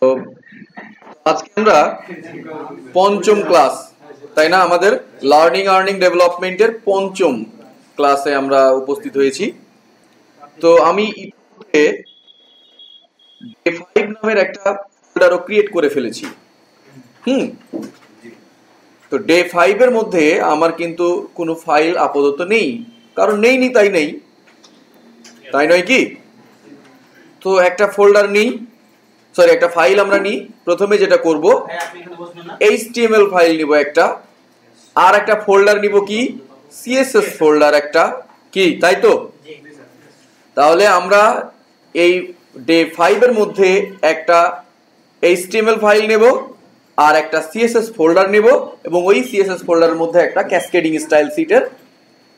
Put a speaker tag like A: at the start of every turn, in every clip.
A: তো আজকে আমরা পঞ্চম ক্লাস, তাই না? আমাদের লার্নিং আর্নিং ডেভেলপমেন্টের পঞ্চম ক্লাসে আমরা উপস্থিত হয়েছি। তো আমি ডে 5 নামের একটা ফোল্ডারও ক্রিয়েট করে ফেলেছি। তো ডে 5 এর মধ্যে আমার কিন্তু কোনো ফাইল আপাতত নেই, কারণ নেই তাই নেই, তাই নয় কি? তো একটা ফোল্ডার নিই, সরি একটা ফাইল আমরা নিই। প্রথমে যেটা করব, HTML ফাইল নিব একটা, আর একটা ফোল্ডার নিব কি CSS ফোল্ডার একটা, কি তাই তো? তাহলে আমরা এই ডে 5 এর মধ্যে একটা HTML ফাইল নেব আর একটা CSS ফোল্ডার নেব, এবং ওই CSS ফোল্ডারের মধ্যে একটা ক্যাসকেডিং স্টাইল শীটের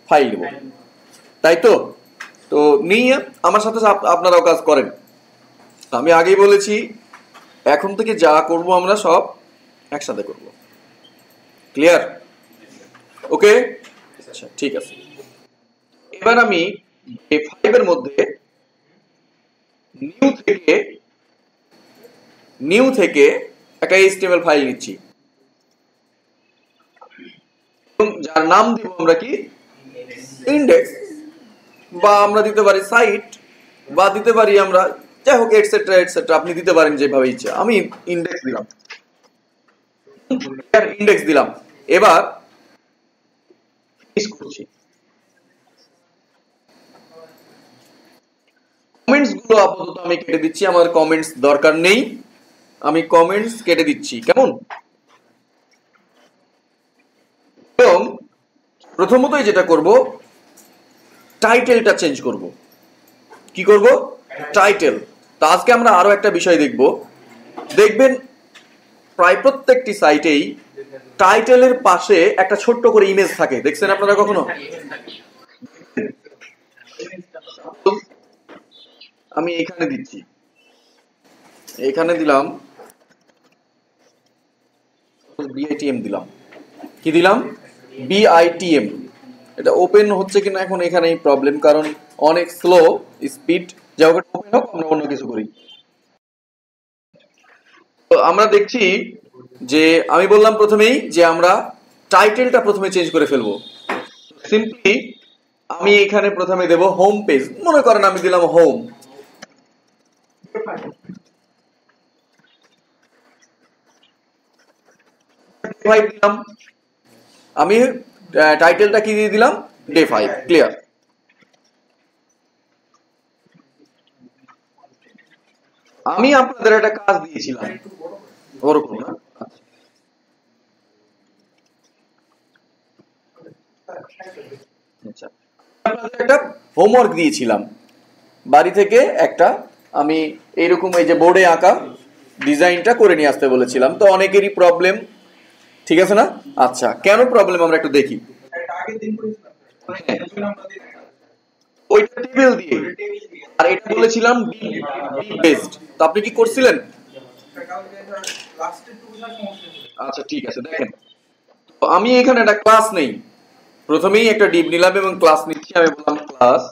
A: ফাইল নেব, তাই তো? তো নিয়ে আমার সাথে আপনারাও কাজ করেন। আমি আগেই বলেছি, এখন থেকে যা করব আমরা সব একসাথে করব। ক্লিয়ার? ওকে, আচ্ছা ঠিক আছে। এবার আমি ডে 5 এর মধ্যে নিউ থেকে একটা HTML ফাইল নিচ্ছি, এবং যার নাম দিব আমরা কি ইন্ডেক্স, বা আমরা দিতে পারি সাইট, বা দিতে পারি আমরা যাই হোক এটসেট্রা এটসেট্রা, আপনি দিতে পারেন যেভাবে ইচ্ছা। আমি ইন্ডেক্স দিলাম, ইন্ডেক্স দিলাম। এবার ফিনিশ করছি। কমেন্টস গুলো আপাতত আমি কেটে দিচ্ছি, আমার কমেন্টস দরকার নেই, আমি কমেন্টস কেটে দিচ্ছি, কেমন? এবং প্রথমতই যেটা করব, টাইটেলটা চেঞ্জ করব। কি করব? টাইটেল। তো আজকে আমরা আরো একটা বিষয় দেখব। দেখবেন প্রায় প্রত্যেকটি সাইটেই টাইটেলের পাশে একটা ছোট্ট করে ইমেজ থাকে, দেখছেন আপনারা কখনো? আমি এখানে দিচ্ছি, এখানে দিলাম BITM দিলাম। কি দিলাম? BITM। এটা ওপেন হচ্ছে কিনা এখন এখানেই প্রবলেম, কারণ অনেক স্লো স্পিড। যা হোক ওপেন হোক, আমরা অন্য কিছু করি। তো আমরা দেখছি যে আমি বললাম প্রথমেই যে আমরা টাইটেলটা প্রথমে চেঞ্জ করে ফেলবো। সিম্পলি আমি এখানে প্রথমে দেব হোম পেজ, মনে করেন আমি দিলাম হোম। দিলাম আমি টাইটেলটা কি দিয়ে দিলাম? ডে 5। ক্লিয়ার? আমি আপনাদের একটা কাজ দিয়েছিলাম, ওরকম না, আচ্ছা আপনাদের একটা হোমওয়ার্ক দিয়েছিলাম বাড়ি থেকে একটা, আমি এইরকম এই যে বোর্ডে আঁকা ডিজাইনটা করে নিয়ে আসতে বলেছিলাম। তো অনেকেরই প্রবলেম, ঠিক আছে না? আচ্ছা কেন প্রবলেম আমরা একটু দেখি। ওইটা টেবিল দিয়ে, আর এটা বলেছিলাম ডিপ বেসড। তো আপনি কি করছিলেন? আচ্ছা ঠিক আছে, দেখেন তো আমি এখানে একটা ক্লাস নেই, প্রথমেই একটা ডিপ নিলাম এবং ক্লাস নিচ্ছি। আমি বললাম ক্লাস,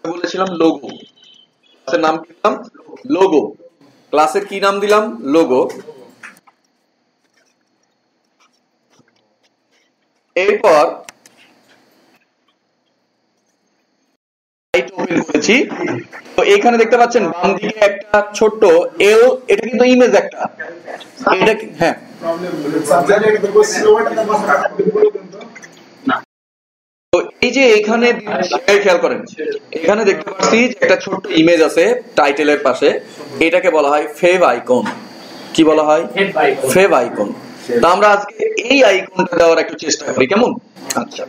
A: বলেছিলাম লোগো, ক্লাসের নাম কি দিলাম? লোগো। ক্লাসের কি নাম দিলাম? লোগো। এরপর ওপেন করেছি। তো এখানে দেখতে পাচ্ছেন বাম দিকে একটা ছোট্ট এল, এটা কিন্তু ইমেজ একটা, এটা হ্যাঁ তো এই যে এখানে খেয়াল করেন, এখানে দেখতে পাচ্ছি যে একটা ছোট্ট ইমেজ আছে টাইটেলের পাশে, এটাকে বলা হয় ফেভ আইকন। কি বলা হয়? Fave icon. তো আমরা আজকে এই আইকনটা দেওয়ার একটু চেষ্টা করি, কেমন? আচ্ছা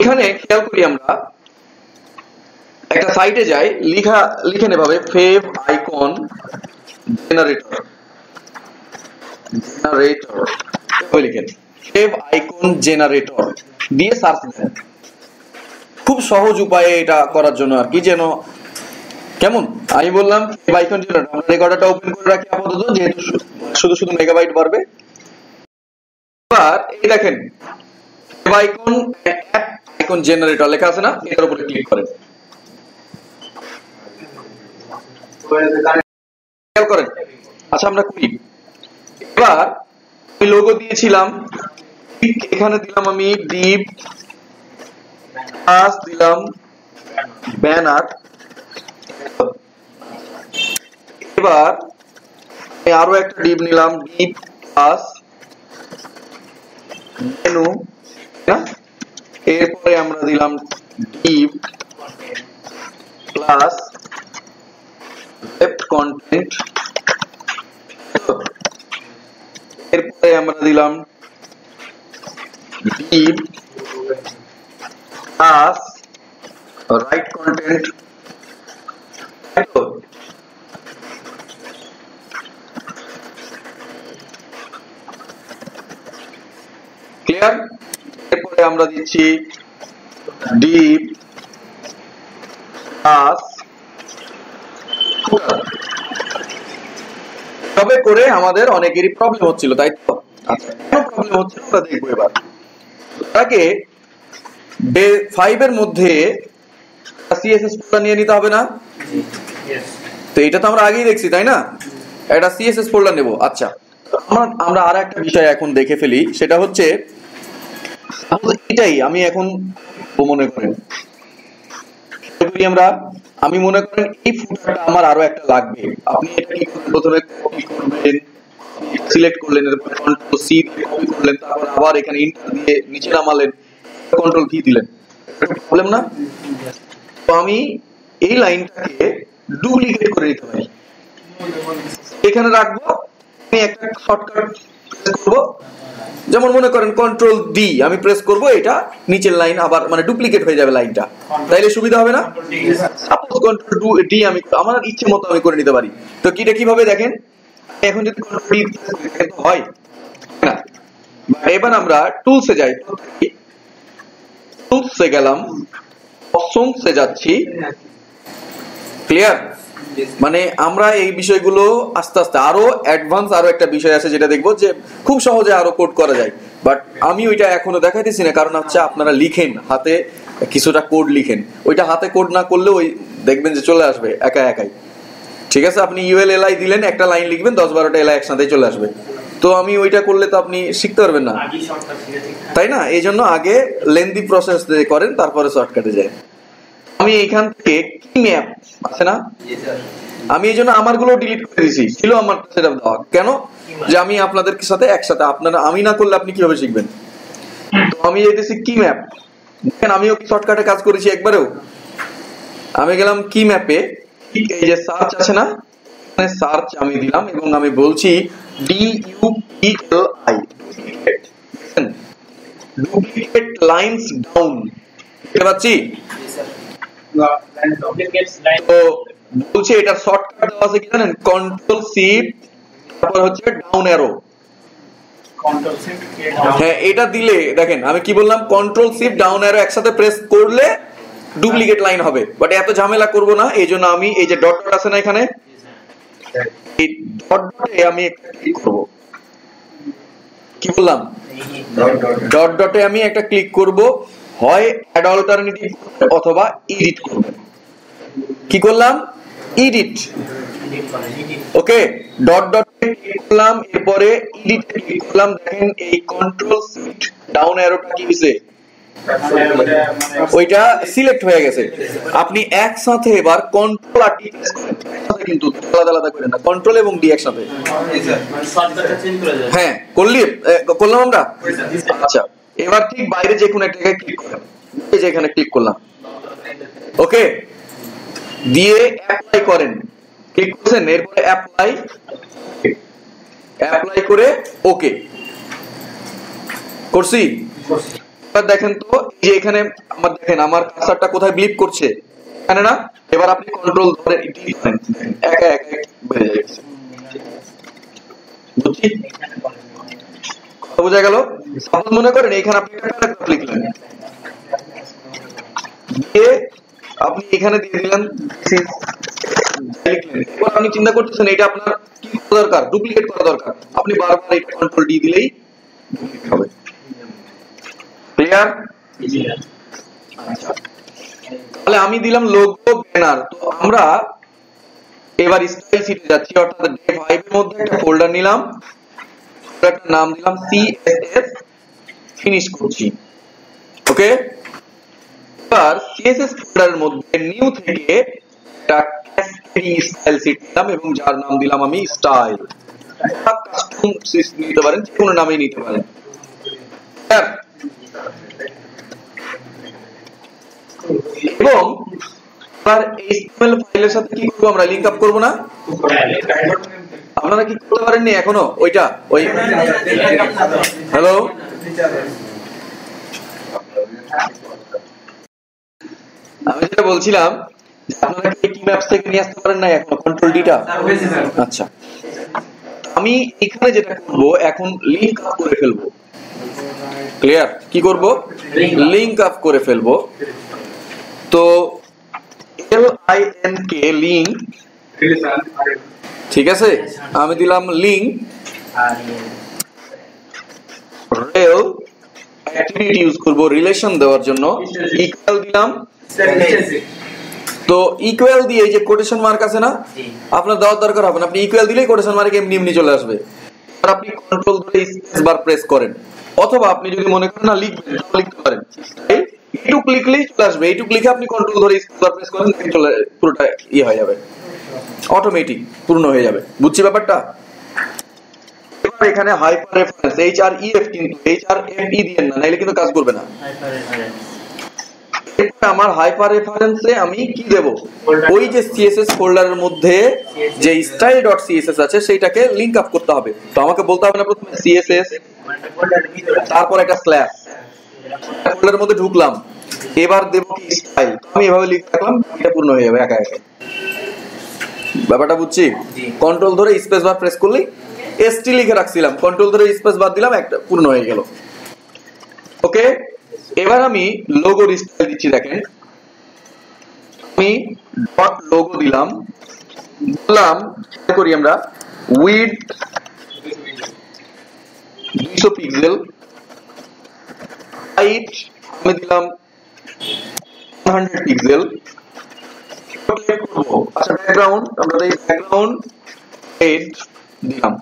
A: এখানে খেয়াল করি, আমরা একটা সাইটে যাই, লিখেন এভাবে ফেভ আইকন জেনারেটর, লিখেন ফেভ আইকন জেনারেটর দিয়ে সার্চ দেন। খুব সহজ উপায়ে এটা করার জন্য আর কি, যেন কেমন আমি বললাম ফেভ আইকন জেনারেটর। আমরা রেকর্ডারটা ওপেন করে রাখি আপাতত, যেহেতু শুধু শুধু মেগাবাইট বাড়বে। এবার এই দেখেন fave icon app icon generator লেখা আছে না, এটার উপরে ক্লিক করেন। খেয়াল করেন। আচ্ছা আমরা করি। এবার আমি লোগো দিয়েছিলাম, এখানে দিলাম আমি ডিভ, ক্লাস দিলাম ব্যানার। এবার আমি আরো একটা ডিভ নিলাম, ডিভ ক্লাস মেনু, না? এরপরে আমরা দিলাম ডিভ ক্লাস ওয়েব কন্টেন্ট, এরপরে আমরা দিলাম Depp class right content. Clear? এরপরে আমরা দিচ্ছি ডিভ ক্লাস ফুটার। তবে করে আমাদের অনেকেরই প্রবলেম হচ্ছিল, তাই তো? আচ্ছা, কেন প্রবলেম হচ্ছিল আমরা দেখবো এবার। তাকে ডে 5 এর মধ্যে সিএসএস ফোল্ডার নিয়ে নিতে হবে না? তো এটা তো আমরা আগেই দেখছি, তাই না? একটা সিএসএস ফোল্ডার নেব। আচ্ছা, আমরা আর একটা বিষয় এখন দেখে ফেলি, সেটা হচ্ছে এটাই আমি এখন মনে করেন আমরা, আমি মনে করেন এই ফুটারটা আমার আরো একটা লাগবে। আপনি এটা কি করবেন? প্রথমে কপি করবেন, সিলেক্ট করলেন, এরপর কন্ট্রোল সি দিয়ে কপি করলেন, তারপর আবার এখানে এন্টার দিয়ে নিচে নামালেন, কন্ট্রোল ভি দিলেন। প্রবলেম না? তো আমি এই লাইনটাকে ডুপ্লিকেট করে নিতে পারি, এখানে রাখবো। আমি একটা শর্টকাট প্রেস করব, যেমন মনে করেন কন্ট্রোল ডি আমি প্রেস করব, এটা নিচের লাইন আবার মানে ডুপ্লিকেট হয়ে যাবে লাইনটা, তাইলে সুবিধা হবে না? সাপোজ কন্ট্রোল ডি আমি আমার ইচ্ছে মতো আমি করে নিতে পারি। তো কিটা কিভাবে দেখেন, এখন যদি কন্ট্রোল ডি হয় না। এবার আমরা টুলসে যাই, টুলসে গেলাম, অপশনসে যাচ্ছি। ক্লিয়ার? মানে আমরা এই বিষয়গুলো আস্তে আস্তে আরো অ্যাডভান্স আরো একটা বিষয় আছে যেটা দেখবো যে খুব সহজে আরো কোড করা যায়, বাট আমি ওইটা এখনো দেখাইতেছি না, কারণ হচ্ছে আপনারা লিখেন হাতে কিছুটা কোড লিখেন, ওইটা হাতে কোড না করলে ওই দেখবেন যে চলে আসবে একা একাই। ঠিক আছে, আপনি ইউএল এলআই দিলেন, একটা লাইন লিখবেন, 10-12টা এলআই একসাথে চলে আসবে। তো আমি ওইটা করলে তো আপনি শিখতে পারবেন না, তাই না? এই জন্য আগে লেন্দি প্রসেস করেন, তারপরে শর্টকাটে যায়। আমি এখান থেকে কি ম্যাপ আছে না, আমি এই জন্য আমারগুলো ডিলিট করে দিয়েছি, ছিল আমার সেটআপ দেওয়া। কেন? যে আমি আপনাদের সাথে একসাথে, আপনারা আমি না করলে আপনি কিভাবে শিখবেন? তো আমি যেতেছি কি ম্যাপ, দেখেন আমিও কি শর্টকাটে কাজ করেছি একবারেও। আমি গেলাম কি ম্যাপে, এই যে সার্চ আছে না, এখানে সার্চ আমি দিলাম এবং আমি বলছি DUPLI, ডুপ্লিকেট লাইনস ডাউন। বুঝতে পারছি? তো বলছে এটা শর্টকাট দেওয়া আছে কি জানেন, কন্ট্রোল শিফট তারপর হচ্ছে ডাউন অ্যারো। হ্যাঁ, এটা দিলে দেখেন আমি কি বললাম, কন্ট্রোল শিফট ডাউন অ্যারো একসাথে প্রেস করলে ডুপ্লিকেট লাইন হবে, বাট এত ঝামেলা করব না। এই জন্য আমি এই যে ডট ডট আছে না এখানে, এই ডট ডটে আমি একটা ক্লিক করব। কি বললাম? ডট ডটে আমি একটা ক্লিক করব, হয় অ্যাড অল্টারনেটিভ অথবা এডিট করবেন। কি করলাম? এডিট। ওকে, ডট ডট ক্লিক করলাম, এরপরে এডিট ক্লিক করলাম। দেখেন এই কন্ট্রোল শিফট ডাউন অ্যারোটা কি হইছে, ওইটা সিলেক্ট হয়ে গেছে। আপনি একসাথে এবার কন্ট্রোল আর ডি প্রেস করেন, একসাথে কিন্তু আলাদা আলাদা করেন না, কন্ট্রোল এবং ডি একসাথে। হ্যাঁ, করলাম আমরা। আচ্ছা, এবার ঠিক বাইরে যে কোনো একটা জায়গায় ক্লিক করেন, এই যে এখানে ক্লিক করলাম, ওকে, দিয়ে অ্যাপ্লাই করেন। ক্লিক করছেন, এরপরে অ্যাপ্লাই, অ্যাপ্লাই করে ওকে করছি। এবার দেখেন তো এই যে এখানে আমার দেখেন আমার কার্সারটা কোথায় ব্লিপ করছে, এখানে না? এবার আপনি কন্ট্রোল ধরে একা একা বেড়ে যাচ্ছে। বুঝছি? বোঝা গেল? সাপোজ মনে করেন এখানে আপনি একটা প্যারাগ্রাফ লিখলেন, দিয়ে আপনি এখানে দিয়ে দিলেন লিখলেন। এবার আপনি চিন্তা করতেছেন এটা আপনার কি করা দরকার, ডুপ্লিকেট করা দরকার, আপনি বারবার এটা কন্ট্রোল ডি দিলেই ডুপ্লিকেট হবে। ক্লিয়ার? আচ্ছা, তাহলে আমি দিলাম লোগো ব্যানার। তো আমরা এবার স্টাইল শিটে যাচ্ছি, অর্থাৎ ডে 5 এর মধ্যে একটা ফোল্ডার নিলাম, একটা নাম দিলাম CSS, ফিনিশ করছি। ওকে, এবার CSS ফোল্ডারের মধ্যে নিউ থেকে একটা ক্যাসকেডিং স্টাইল শিট নিলাম এবং যার নাম দিলাম আমি স্টাইল। কাস্টম নিতে পারেন, যে কোনো নামই নিতে পারেন। এবং এবার HTML ফাইলের সাথে কি করব, আমরা লিংক আপ করব না? আপনারা কি করতে পারেননি এখনো ওইটা? ওই হ্যালো, আমি যেটা বলছিলাম, আপনারা কি টিম অ্যাপস থেকে নিয়ে আসতে পারেন না এখনো কন্ট্রোল ডিটা? আচ্ছা, আমি এখানে যেটা করব, এখন লিংক আপ করে ফেলবো। ক্লিয়ার? কি করব? লিংক আপ করে ফেলবো। তো LINK লিংক, ঠিক আছে, আমি দিলাম লিংক রেল অ্যাক্টিভিটি ইউজ করব রিলেশন দেওয়ার জন্য, ইকুয়াল দিলাম। তো ইকুয়াল দিয়ে এই যে কোটেশন মার্ক আছে না, আপনার দেওয়ার দরকার হবে না, আপনি ইকুয়াল দিলেই কোটেশন মার্ক এমনি এমনি চলে আসবে। আর আপনি কন্ট্রোল ধরে স্পেস বার প্রেস করেন, অথবা আপনি যদি মনে করেন না লিখবেন তাহলে লিখতে পারেন, এইটুক লিখলেই চলে আসবে। এইটুক লিখে আপনি কন্ট্রোল ধরে স্পেস বার প্রেস করেন, চলে পুরোটা হয়ে যাবে, অটোমেটিক পূর্ণ হয়ে যাবে। বুঝছি ব্যাপারটা? এবার এখানে হাইপার রেফারেন্স HREF, কিন্তু HRFE দিয়েন না, নাইলে কিন্তু কাজ করবে না। আমার হাইপার রেফারেন্সে আমি কি দেব, ওই যে CSS ফোল্ডারের মধ্যে যে style.css আছে সেইটাকে লিংক আপ করতে হবে। তো আমাকে বলতে হবে না প্রথমে CSS, তারপর একটা স্ল্যাশ, ফোল্ডারের মধ্যে ঢুকলাম, এবার দেব কি স্টাইল। আমি এভাবে লিখে রাখলাম, এটা পূর্ণ হয়ে যাবে একা একা। ব্যাপারটা বুঝছি? কন্ট্রোল ধরে স্পেস বার প্রেস করলেই, ST লিখে রাখছিলাম, কন্ট্রোল ধরে স্পেস বার দিলাম, একটা পূর্ণ হয়ে গেল। ওকে, এবার আমি লোগোর স্টাইল দিচ্ছি। দেখেন, আমি ডট লোগো দিলাম, বললাম করি আমরা উইডথ 200 পিক্সেল, হাইট আমি দিলাম 100 পিক্সেল। আচ্ছা, ব্যাকগ্রাউন্ড আমরা এই ব্যাকগ্রাউন্ড রেড দিলাম।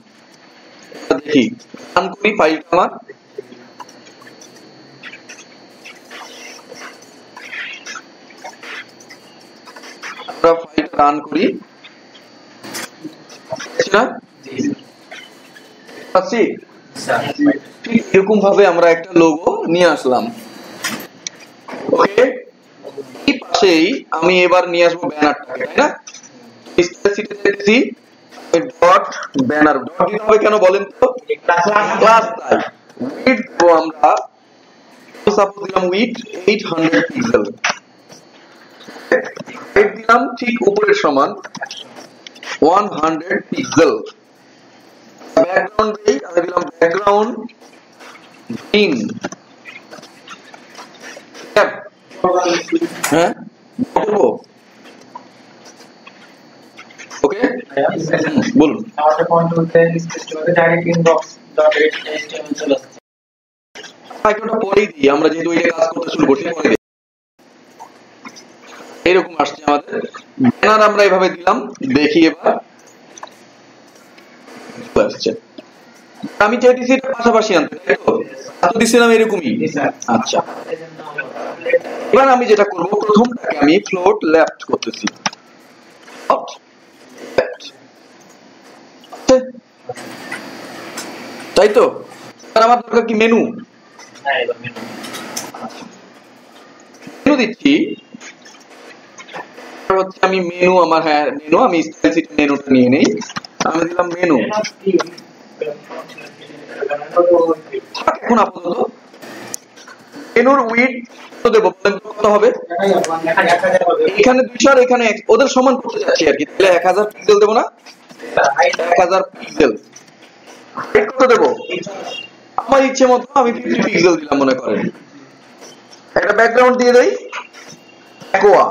A: দেখি, রান করি ফাইলটা আমার। আমরা ফাইলটা রান করি না, পাচ্ছি? ঠিক এরকম ভাবে আমরা একটা লোগো নিয়ে আসলাম। ওকে, এই পাশেই আমি এবার নিয়ে আসবো ব্যানারটাকে, তাই না? ডট ব্যানার, ডট দিতে হবে কেন বলেন তো? ক্লাস তাই উইডথ দেবো আমরা, সাপোজ দিলাম উইডথ 800 পিক্সেল, হাইট দিলাম ঠিক উপরের সমান 100 পিক্সেল। ব্যাকগ্রাউন্ড দেই, আমি দিলাম ব্যাকগ্রাউন্ড গ্রিন। হ্যাঁ, বলবো? ওকে, বলুন। পরেই দিই, আমরা যেহেতু এটা কাজ করতে শুরু করছি, পরে দিই। এরকম আসছে আমাদের ব্যানার, আমরা এভাবে দিলাম। দেখি এবার আসছে, আমি চাইতেছি এটা পাশাপাশি আনতে, তাই তো? এত দিছিলাম এরকমই। আচ্ছা, এবার আমি যেটা করব, প্রথমটাকে আমি ফ্লোট লেফট করতেছি, তাই তো? আমার দরকার কি মেনু, মেনু দিচ্ছি। হচ্ছে আমি মেনু, আমার হ্যাঁ মেনু, আমি স্টাইল শিট মেনুটা নিয়ে নেই, আমি দিলাম মেনু। এখন আপাতত মেনুর উইডথ দেব, কত হবে? এখানে 200 আর এখানে ওদের সমান করতে যাচ্ছি আর কি, তাহলে 1000 পিক্সেল দেব না? 1000 পিক্সেল। হাইট কত দেব? আমার ইচ্ছে মতো আমি 50 পিক্সেল দিলাম মনে করেন। একটা ব্যাকগ্রাউন্ড দিয়ে দেই, অ্যাকোয়া।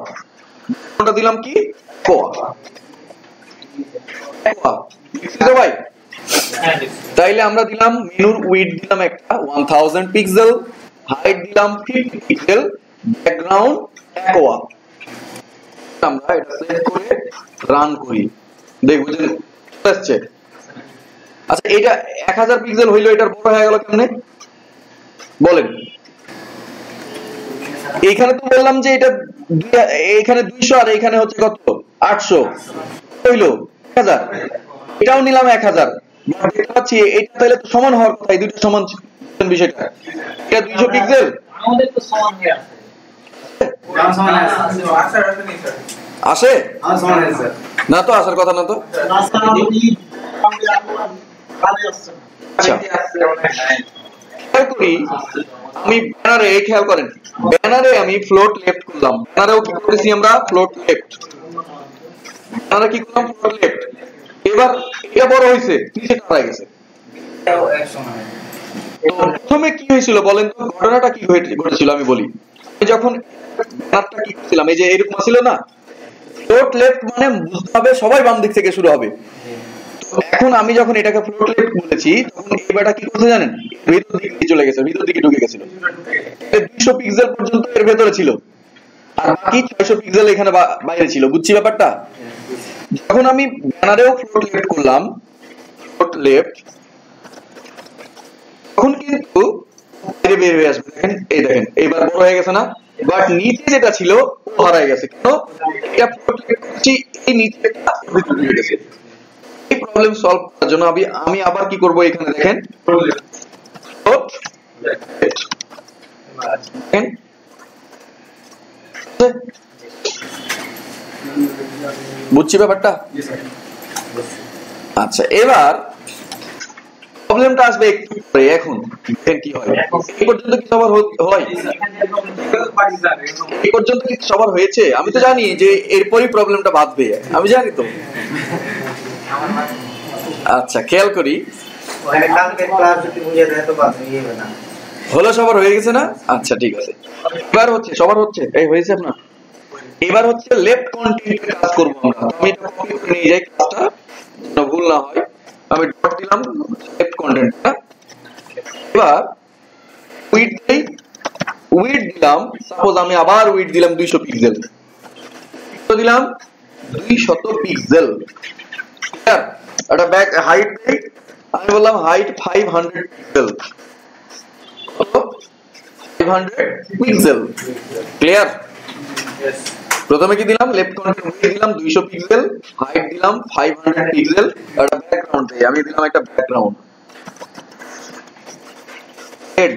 A: কোনটা দিলাম কি? অ্যাকোয়া। অ্যাকোয়া লিখছো ভাই? তাইলে আমরা দিলাম মেনুর উইডথ দিলাম একটা 1000 পিক্সেল, হাইট দিলাম 50 পিক্সেল, ব্যাকগ্রাউন্ড অ্যাকোয়া। আমরা এটা সেভ করে রান করি। দেখবো যে আসছে। আচ্ছা এটা 1000 পিক্সেল হইলো, এটার বড় হয়ে গেল কেমনে বলেন? এইখানে তো বললাম যে এটা এখানে 200 আর এখানে হচ্ছে কত 800 হইলো 1000, এটাও নিলাম 1000, দেখতে পাচ্ছি এটা তাহলে তো সমান হওয়ার কথা, এই দুটো সমান বিষয়টা। এটা 200 পিক্সেল
B: আমাদের তো সমান হয়ে আছে,
A: আসে না তো, আসার কথা না তো। আচ্ছা খেয়াল করি আমি ব্যানারে, খেয়াল করেন ব্যানারে আমি ফ্লোট লেফট করলাম, ব্যানারেও কি করেছি আমরা ফ্লোট লেফট, ব্যানারে কি করলাম ফ্লোট লেফট। এবার এটা বড় হয়েছে, নিচে দাঁড়ায় গেছে। তো প্রথমে কি হয়েছিল বলেন তো, ঘটনাটা কি ঘটেছিল আমি বলি। আমি যখন ব্যানারটা কি করছিলাম, এই যে এরকম ছিল না, ফ্লোট লেফট মানে বুঝতে হবে সবাই বাম দিক থেকে শুরু হবে। এখন আমি যখন এটাকে ফ্লোট লেফট বলেছি, তখন এবারটা কি করতে জানেন, ভিতর দিকে চলে গেছে, ভিতর দিকে ঢুকে গেছিল। 200 পিক্সেল পর্যন্ত এর ভেতরে ছিল, আর বাকি 600 পিক্সেল এখানে বাইরে ছিল। বুঝছি ব্যাপারটা? যখন আমি ব্যানারেও ফ্লোট লেফট করলাম, ফ্লোট লেফট, তখন কিন্তু বাইরে বের হয়ে আসবে। দেখেন এই দেখেন এইবার বড় হয়ে গেছে না, বাট নিচে যেটা ছিল ও হারায় গেছে। কেন? এটা ফ্লোট লেফট করছি, এই নিচেটা ভিতরে ঢুকে গেছে। এই প্রবলেম সলভ করার জন্য আমি আবার কি করব, এখানে দেখেন ফ্লোট লেফট, দেখেন বুঝছি ব্যাপারটা? আচ্ছা এবার প্রবলেমটা আসবে একটু পরে, এখন দেখেন কি হয়। এই পর্যন্ত কি সবার হয়? এই পর্যন্ত কি সবার হয়েছে? আমি তো জানি যে এরপরই প্রবলেমটা বাঁধবে, আমি জানি তো। আচ্ছা খেয়াল করি, হলো সবার হয়ে গেছে না? আচ্ছা ঠিক আছে, এবার হচ্ছে সবার হচ্ছে, এই হয়েছে আপনার। এবার হচ্ছে লেফট কন্টেন্টের কাজ করব আমরা। আমি এটা কপি করে নিয়ে যাই, কাজটা যেন ভুল না হয়। আমি ডট দিলাম লেফট কন্টেন্টটা। এবার উইডথ দেই, উইডথ দিলাম, সাপোজ আমি আবার উইডথ দিলাম 200 পিক্সেল, কত দিলাম 200 পিক্সেল। ক্লিয়ার? এটা ব্যাক হাইট দেই, আমি বললাম হাইট 500 পিক্সেল, 500 পিক্সেল। ক্লিয়ার? প্রথমে কি দিলাম, লেফট কন্টেন্ট উইডথ দিলাম 200 পিক্সেল, হাইট দিলাম 500 পিক্সেল, একটা ব্যাকগ্রাউন্ড দেই, আমি দিলাম একটা ব্যাকগ্রাউন্ড রেড,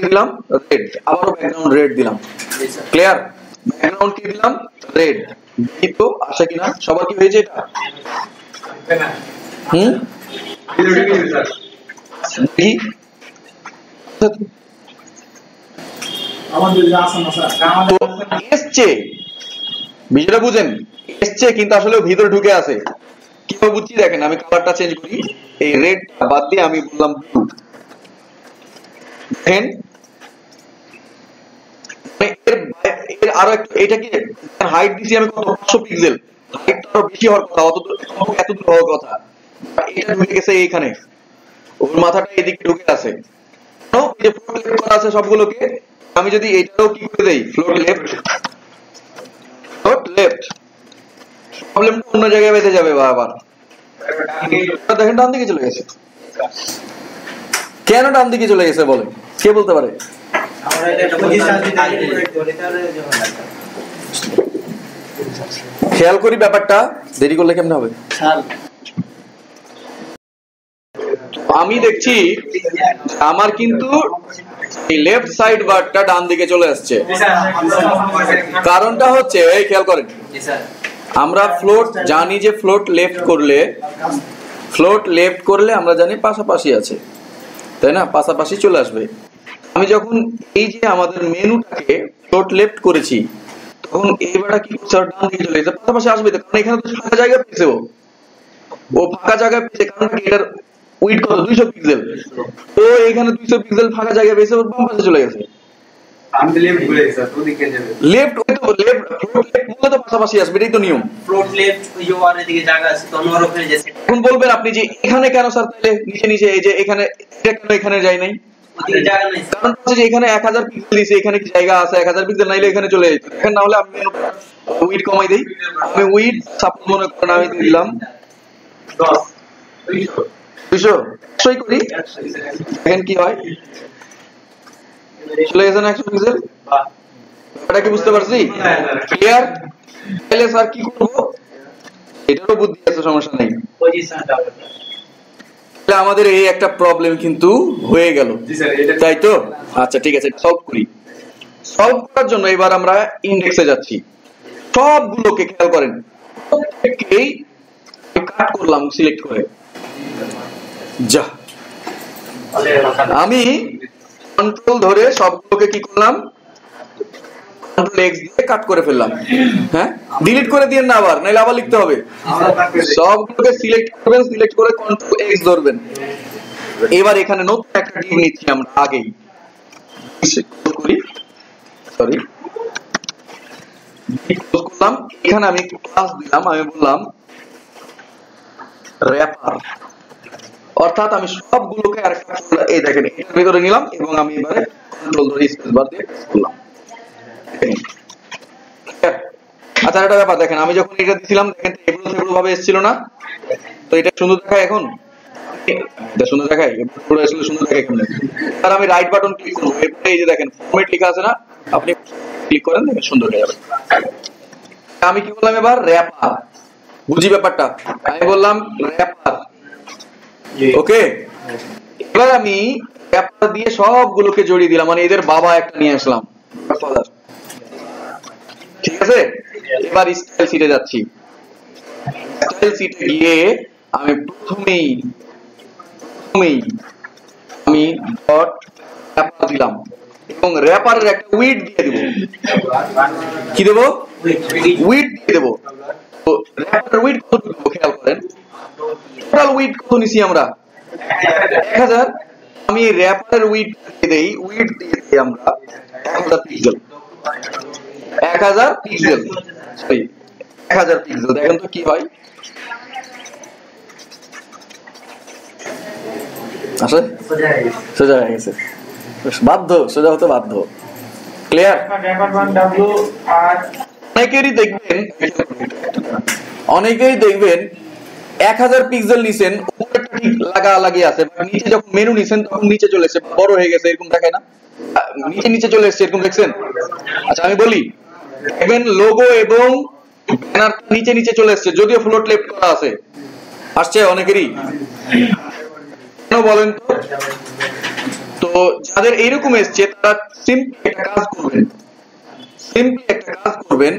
A: দিলাম রেড, আবার ব্যাকগ্রাউন্ড রেড দিলাম। ক্লিয়ার? ব্যাকগ্রাউন্ড কি দিলাম রেড। দেখি তো আসে কিনা, সবার কি হয়েছে এটা? দেখি এসছে, বিষয়টা বুঝেন, এসছে কিন্তু আসলে ভিতরে ঢুকে আছে। কিভাবে বুঝছি দেখেন, আমি কালারটা চেঞ্জ করি, এই রেডটা বাদ দিয়ে আমি বললাম ব্লু। দেখেন এর আরো এটা কি হাইট দিছি আমি কত 500 পিক্সেল, হাইটটা আরো বেশি হওয়ার কথা, এত দূর হওয়ার কথা, এটা ঢুকে গেছে এইখানে, ওর মাথাটা এদিকে ঢুকে আছে। এই যে ফ্লোট লেফট করা আছে সবগুলোকে, আমি যদি এটাও কি করে দেই ফ্লোট লেফট, ফ্লোট লেফট, প্রবলেমটা অন্য জায়গায় বেঁধে যাবে আবার। দেখেন ডান দিকে চলে গেছে, কেন ডান দিকে চলে গেছে বলেন, কে বলতে পারে? খেয়াল করি ব্যাপারটা, দেরি করলে কেমন হবে? আমি দেখছি আমার কিন্তু এই লেফট সাইড বারটা ডান দিকে চলে আসছে। কারণটা হচ্ছে, এই খেয়াল করেন, আমরা ফ্লোট জানি যে ফ্লোট লেফট করলে আমরা জানি পাশাপাশি আছে, তাই না? পাশাপাশি চলে আসবে। আমি যখন এই যে আমাদের মেনুটাকে ফ্লোট লেফট করেছি, তখন এইবারটা কি করছে, ডান দিকে চলে গেছে, পাশাপাশি আসবে, কারণ এখানে তো ফাঁকা জায়গা পেয়েছে, ও ফাঁকা জায়গা পেয়েছে, কারণ কি এটার উইড কত 200 পিক্সেল, তো এখানে 200 পিক্সেল ফাঁকা জায়গা পেয়েছে, ওর বাম পাশে চলে গেছে।
C: আমি লেফট বলে স্যার, তো দিকে যাবে
A: লেফট, ওই তো লেফট, ফ্লোট লেফট বলে তো পাশাপাশি আসবে, এটাই তো নিয়ম।
B: ফ্লোট লেফট ইউআর এদিকে জায়গা আছে, তো আমার ওখানে যাচ্ছে।
A: এখন বলবেন আপনি যে এখানে কেন স্যার, তাহলে নিচে নিচে এই যে এখানে, এটা কেন এখানে যায় নাই?
B: ওদিকে জায়গা নাই
A: কারণ হচ্ছে যে এখানে 1000 পিক্সেল দিয়েছে, এখানে কি জায়গা আছে? 1000 পিক্সেল নাইলে এখানে চলে যেত। এখানে না হলে আমি উইড কমাই দেই। আমি উইড সাপোজ মনে করেন আমি দিয়ে দিলাম 200 100 করি, দেখেন কি হয়, চলে গেছে না 100 পিক্সেল। এটা কি বুঝতে পারছি? ক্লিয়ার? তাহলে স্যার কি করব? এটারও বুদ্ধি আছে, সমস্যা নেই।
B: পজিশনটা
A: তাহলে আমাদের এই একটা প্রবলেম কিন্তু হয়ে গেল, তাই তো? আচ্ছা ঠিক আছে, সলভ করি। সলভ করার জন্য এবার আমরা ইনডেক্সে যাচ্ছি। সবগুলোকে খেয়াল করেন, প্রত্যেককেই কাট করলাম সিলেক্ট করে। যা, আমি কন্ট্রোল ধরে সবগুলোকে কি করলাম, কন্ট্রোল এক্স দিয়ে কাট করে ফেললাম। হ্যাঁ, ডিলিট করে দিয়েন না আবার, নাইলে আবার লিখতে হবে। সবগুলোকে সিলেক্ট করবেন, সিলেক্ট করে কন্ট্রোল এক্স ধরবেন। এবার এখানে নতুন একটা ডিভ নিচ্ছি আমরা আগেই করি, সরি করলাম। এখানে আমি ক্লাস দিলাম, আমি বললাম র‍্যাপার, অর্থাৎ আমি সবগুলোকে আরেকটা এই দেখেন এর ভিতরে নিলাম এবং আমি এবারে কন্ট্রোল ধরে স্পেস বার দিয়ে প্রেস করলাম। আচ্ছা একটা ব্যাপার দেখেন, আমি যখন এটা দিছিলাম দেখেন এগুলো ভাবে এসেছিল না, তো এটা সুন্দর দেখায় এখন, এটা সুন্দর দেখায়, পুরো আসলে সুন্দর দেখায় কেমন। আর আমি রাইট বাটন ক্লিক করব, এরপরে এই যে দেখেন ফরম্যাট লেখা আছে না, আপনি ক্লিক করেন দেখেন সুন্দর হয়ে যাবে। আমি কি বললাম এবার র‍্যাপার, বুঝি ব্যাপারটা? আমি বললাম র‍্যাপার, ওকে। এবার আমি র‍্যাপার দিয়ে সবগুলোকে জড়িয়ে দিলাম, মানে এদের বাবা একটা নিয়ে আসলাম, ঠিক আছে। এবার স্টাইল শিটে যাচ্ছি। স্টাইল শিটে গিয়ে আমি প্রথমেই আমি ডট র‍্যাপার দিলাম এবং র‍্যাপারের একটা উইড দিয়ে দেব। কি দেব? উইড দিয়ে দেব। তো র‍্যাপারের উইড কত দেব খেয়াল করেন, টোটাল উইড কত নিছি আমরা? 1000। আমি র‍্যাপারের উইড দিয়ে দেই, উইড দিয়ে দেই আমরা 1000 পিক্সেল, 1000 পিক্সেল, সরি 1000 পিক্সেল। দেখেন তো কি হয়, আসলে সোজা হয়ে গেছে, বাধ্য সোজা হতে বাধ্য। ক্লিয়ার? অনেকেই দেখবেন 1000 পিক্সেল নিছেন, উপরেরটা ঠিক লাগি আছে, নিচে যখন মেনু নিছেন তখন নিচে চলে এসেছে, বড় হয়ে গেছে, এরকম দেখায় না? নিচে চলে এসেছে, এরকম দেখছেন? আচ্ছা আমি বলি, দেখবেন লোগো এবং ব্যানার নিচে চলে এসেছে, যদিও ফ্লোট লেফট করা আছে। আসছে অনেকেরই, কেন বলেন তো? তো যাদের এইরকম এসছে তারা সিম্পলি একটা কাজ করবেন,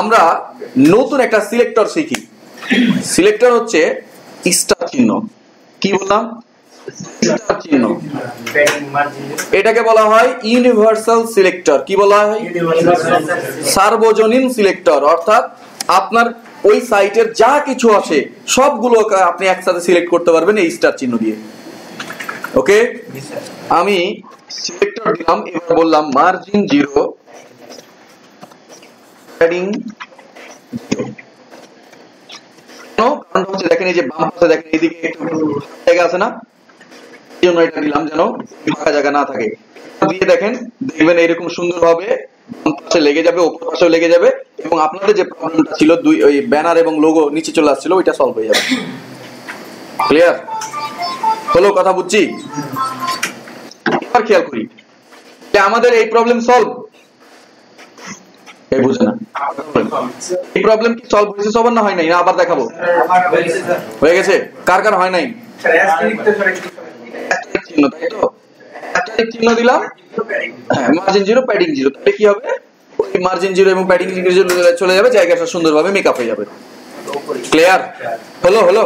A: আমরা নতুন একটা সিলেক্টর শিখি। সিলেক্টর হচ্ছে স্টার চিহ্ন। কি বললাম? স্টার চিহ্ন। এটাকে বলা হয় ইউনিভার্সাল সিলেক্টর। কি বলা হয়? সার্বজনীন সিলেক্টর। অর্থাৎ আপনার ওই সাইটের যা কিছু আসে সবগুলো আপনি একসাথে সিলেক্ট করতে পারবেন এই স্টার চিহ্ন দিয়ে। ওকে, আমি সিলেক্টর দিলাম, এবার বললাম মার্জিন 0, প্যাডিং 0। কারণ হচ্ছে দেখেন এই যে বাম পাশে দেখেন এইদিকে একটু জায়গা আছে না, এই জন্য এটা দিলাম যেন ফাঁকা জায়গা না থাকে। দিয়ে দেখেন, দেখবেন এরকম সুন্দর ভাবে বাম পাশে লেগে যাবে, উপর পাশেও লেগে যাবে, এবং আপনাদের যে প্রবলেমটা ছিল দুই ওই ব্যানার এবং লোগো নিচে চলে আসছিল ওইটা সলভ হয়ে যাবে। ক্লিয়ার হলো? কথা বুঝছি? এবার খেয়াল করি যে আমাদের এই প্রবলেম সলভ, এই বুঝে না এই প্রবলেম কি সলভ হয়েছে সবার, না হয় নাই? না আবার দেখাবো? হয়ে গেছে। কার কার হয় নাই? চিহ্ন, তাই তো? চিহ্ন দিলাম, হ্যাঁ, মার্জিন 0, প্যাডিং 0। তাহলে কি হবে? ওই মার্জিন 0 এবং প্যাডিং 0 চলে যাবে, জায়গাটা সুন্দরভাবে মেকআপ হয়ে যাবে। ক্লিয়ার হলো?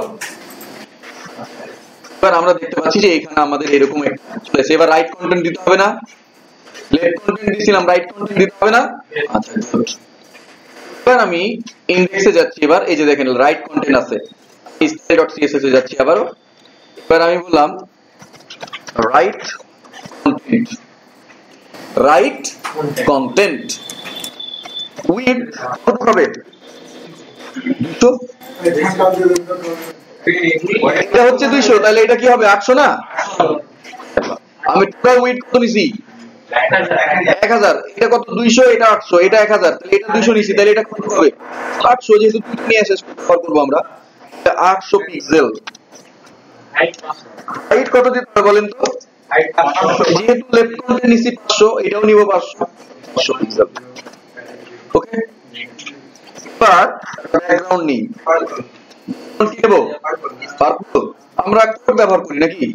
A: এবার আমরা দেখতে পাচ্ছি যে এখানে আমাদের এরকম একটা চলেছে। এবার রাইট কন্টেন্ট দিতে হবে না? লেফট কন্টেন্ট দিছিলাম, রাইট কন্টেন্ট দিতে হবে না? আচ্ছা, এবার আমি ইনডেক্সে যাচ্ছি। এবার এই যে দেখেন রাইট কন্টেন্ট আছে, style.css এ যাচ্ছি আবারও। এবার আমি বললাম রাইট কন্টেন্ট উইথ কত হবে? 200। এটা হচ্ছে 200, তাহলে এটা কি হবে? 800 না? আমি টোটাল উইড কত নিছি 1000, এটা কত 200, এটা 800, এটা 1000, তাহলে এটা 200 নিছি, তাহলে এটা কত হবে 800, যেহেতু দুটো নিয়ে শেষ করব আমরা। এটা 800 পিক্সেল। হাইট কত দিতে হবে বলেন তো? যেহেতু লেফট কন্টেন্ট নিছি 500, এটাও নিব 500 পিক্সেল। ওকে, এবার ব্যাকগ্রাউন্ড নেই, কি নেব? পার্পল। আমরা কোড ব্যবহার করি নাকি?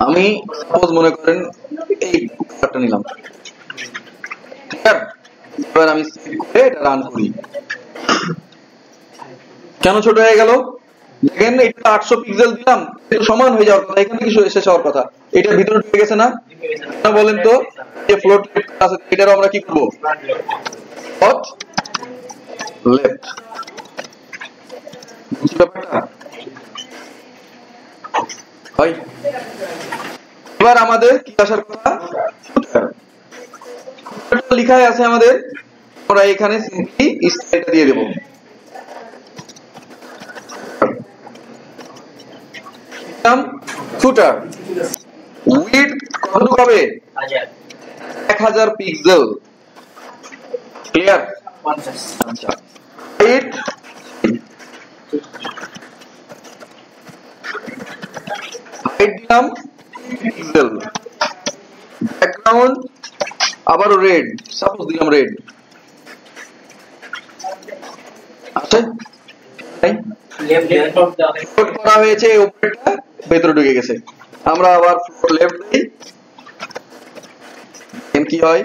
A: আমি সাপোজ মনে করেন এই কালারটা নিলাম, ঠিক আছে? এবার আমি সেভ করে এটা রান করি। কেন ছোট হয়ে গেল? দেখেন এটা 800 পিক্সেল দিলাম, এটা সমান হয়ে যাওয়ার কথা, এখানে কি শেষ হওয়ার কথা, এটা ভিতরে ঢুকে গেছে না? না বলেন তো, এই ফ্লোট আছে, এটারও আমরা কি করব? Hot left. বুঝতে ব্যাপারটা? হয়। এবার আমাদের কি আসার কথা? লেখা আছে আমাদের, আমরা এখানে সিম্পলি স্টাইলটা দিয়ে দেব। ফুটার উইডথ কতটুকু হবে? 1000 পিক্সেল। ক্লিয়ার? আচ্ছা, হাইট দিলাম পিক্সেল। ব্যাকগ্রাউন্ড আবারও রেড, সাপোজ দিলাম রেড। আছে ফ্লোট করা হয়েছে, উপরেরটা ভেতরে ঢুকে গেছে। আমরা আবার ফ্লোট লেফট দিই, কি হয়?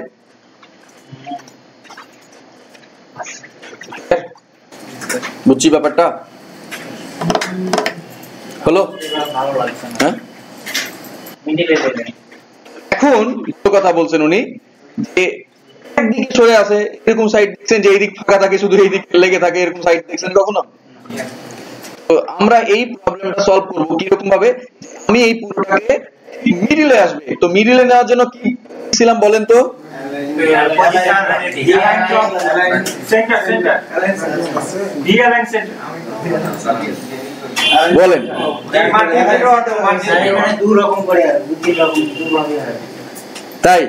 A: বুঝছি ব্যাপারটা? হলো? হ্যাঁ, এখন কথা বলছেন উনি যে একদিকে সরে আছে, এরকম সাইড দেখছেন যে এই দিক ফাঁকা থাকে, শুধু এই দিক লেগে থাকে, এরকম সাইড দেখছেন কখনো? তো আমরা এই প্রবলেমটা সলভ করব কি রকম ভাবে? আমি এই পুরোটাকে মিডলে আসবে, তো মিডলে নেওয়ার জন্য কি ছিলাম বলেন তো? বলেন। তাই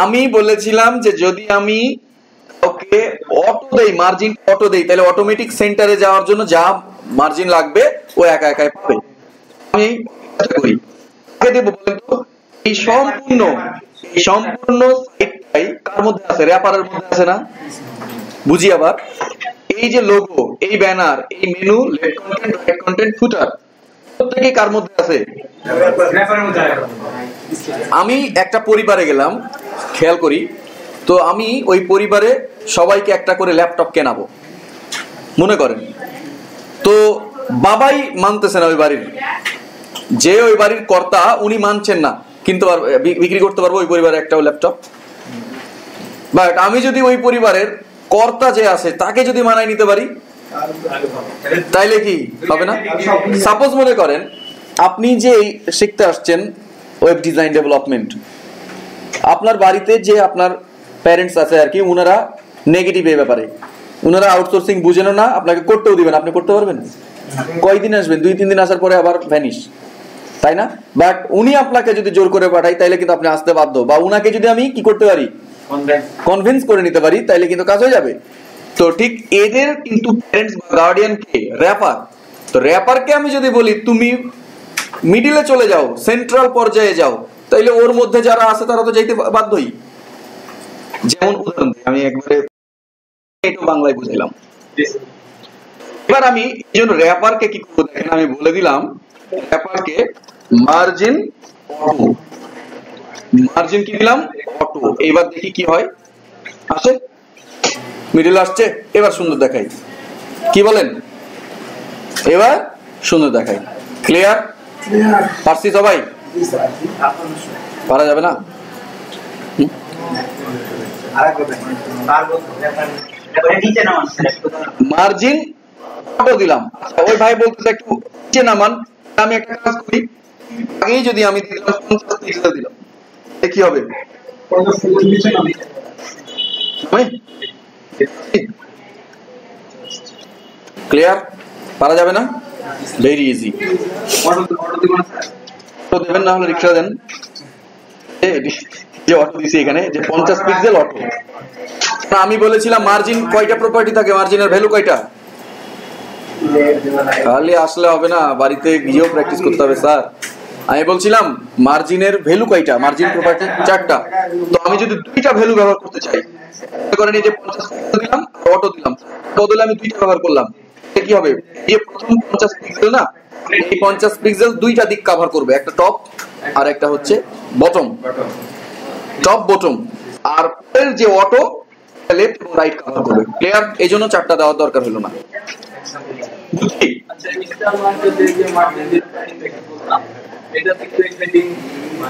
A: আমি বলেছিলাম যে যদি আমি ওকে অটো দেই, মার্জিন অটো দেই, তাহলে অটোমেটিক সেন্টারে যাওয়ার জন্য যা মার্জিন লাগবে ও একা একাই পাবে। আমি করি আগে দেব বলেন তো, এই সম্পূর্ণ সাইটটাই কার মধ্যে আছে? র্যাপারের মধ্যে আছে না? বুঝি আবার, এই যে লোগো, এই ব্যানার, এই menu, left content, right content, footer, প্রত্যেকই কার মধ্যে আছে? আমি একটা পরিবারে গেলাম, খেয়াল করি, তো আমি ওই পরিবারে সবাইকে একটা করে ল্যাপটপ কেনাবো মনে করেন, তো বাবাই মানতেছে না, ওই বাড়ির যে ওই বাড়ির কর্তা উনি মানছেন না, কিন্তু বিক্রি করতে পারবো ওই পরিবারে একটা ল্যাপটপ। বাট আমি যদি ওই পরিবারের কর্তা যে আছে তাকে যদি মানায় নিতে পারি, তাইলে কি হবে না? সাপোজ মনে করেন আপনি যে শিখতে আসছেন ওয়েব ডিজাইন ডেভেলপমেন্ট, আপনার বাড়িতে যে আপনার প্যারেন্টস আছে আর কি, উনারা নেগেটিভ এই ব্যাপারে, উনারা আউটসোর্সিং বুঝেনও না, আপনাকে করতেও দিবেন, আপনি করতে পারবেন? কয়দিন আসবেন? 2-3 দিন আসার পরে আবার ভ্যানিশ, তাই না? বাট উনি আপনাকে যদি জোর করে পাঠাই, তাইলে কিন্তু আপনি আসতে বাধ্য, বা উনাকে যদি আমি কি করতে পারি, কনভিন্স করে নিতে পারি, তাইলে কিন্তু কাজ হয়ে যাবে। তো ঠিক এদের কিন্তু প্যারেন্টস বা গার্ডিয়ান কে? র্যাপার। তো র্যাপারকে আমি যদি বলি তুমি মিডিলে চলে যাও, সেন্ট্রাল পর্যায়ে যাও, তাইলে ওর মধ্যে যারা আছে তারা তো যাইতে বাধ্যই। যেমন উদাহরণ আমি একবারে একটু বাংলায় বুঝাইলাম। এবার আমি এই জন্য র্যাপারকে কি করবো দেখেন, আমি বলে দিলাম র্যাপারকে মার্জিন অটো, মার্জিন কি দিলাম? অটো। এবার দেখি কি হয়, আসে মিডল আসছে, এবার সুন্দর দেখাই, কি বলেন? এবার সুন্দর দেখাই। ক্লিয়ার? পারছি সবাই? পারা যাবে না? মার্জিন অটো দিলাম। আচ্ছা, ওই ভাই বলতেছে একটু নিচে নামান, আমি একটা কাজ করি, আগেই যদি আমি দিলাম 50 পিক্সেল দিলাম, কি হবে? ক্লিয়ার? পারা যাবে না? Very easy.
C: অটো দিব না স্যার?
A: তো দেবেন না হলে রিক্সা দেন। যে অটো দিছি এখানে যে 50 পিক্সেল অটো। আমি বলেছিলাম মার্জিন কয়টা প্রপার্টি থাকে, মার্জিনের ভ্যালু কয়টা? খালি আসলে হবে না, বাড়িতে গিয়েও প্র্যাকটিস করতে হবে স্যার। আমি বলছিলাম মার্জিনের ভ্যালু কয়টা, মার্জিন প্রপার্টি 4টা। তো আমি যদি 2টা ভ্যালু ব্যবহার করতে চাই, মনে করেন এই যে 50 পিক্সেল দিলাম আর অটো দিলাম, বদলে আমি 2টা ব্যবহার করলাম, কি হবে? এই প্রথম 50 পিক্সেল না, এই 50 পিক্সেল 2টা দিক কভার করবে, একটা টপ আর একটা হচ্ছে বটম, টপ বটম। আর পরের যে অটো লেফট এবং রাইট কভার করবে। ক্লিয়ার? এই জন্য 4টা দেওয়ার দরকার হলো না। বুঝলি?
B: আচ্ছা এটা আমাদের যে মার্কেট বললাম এটা থেকে এক্সপেক্টিং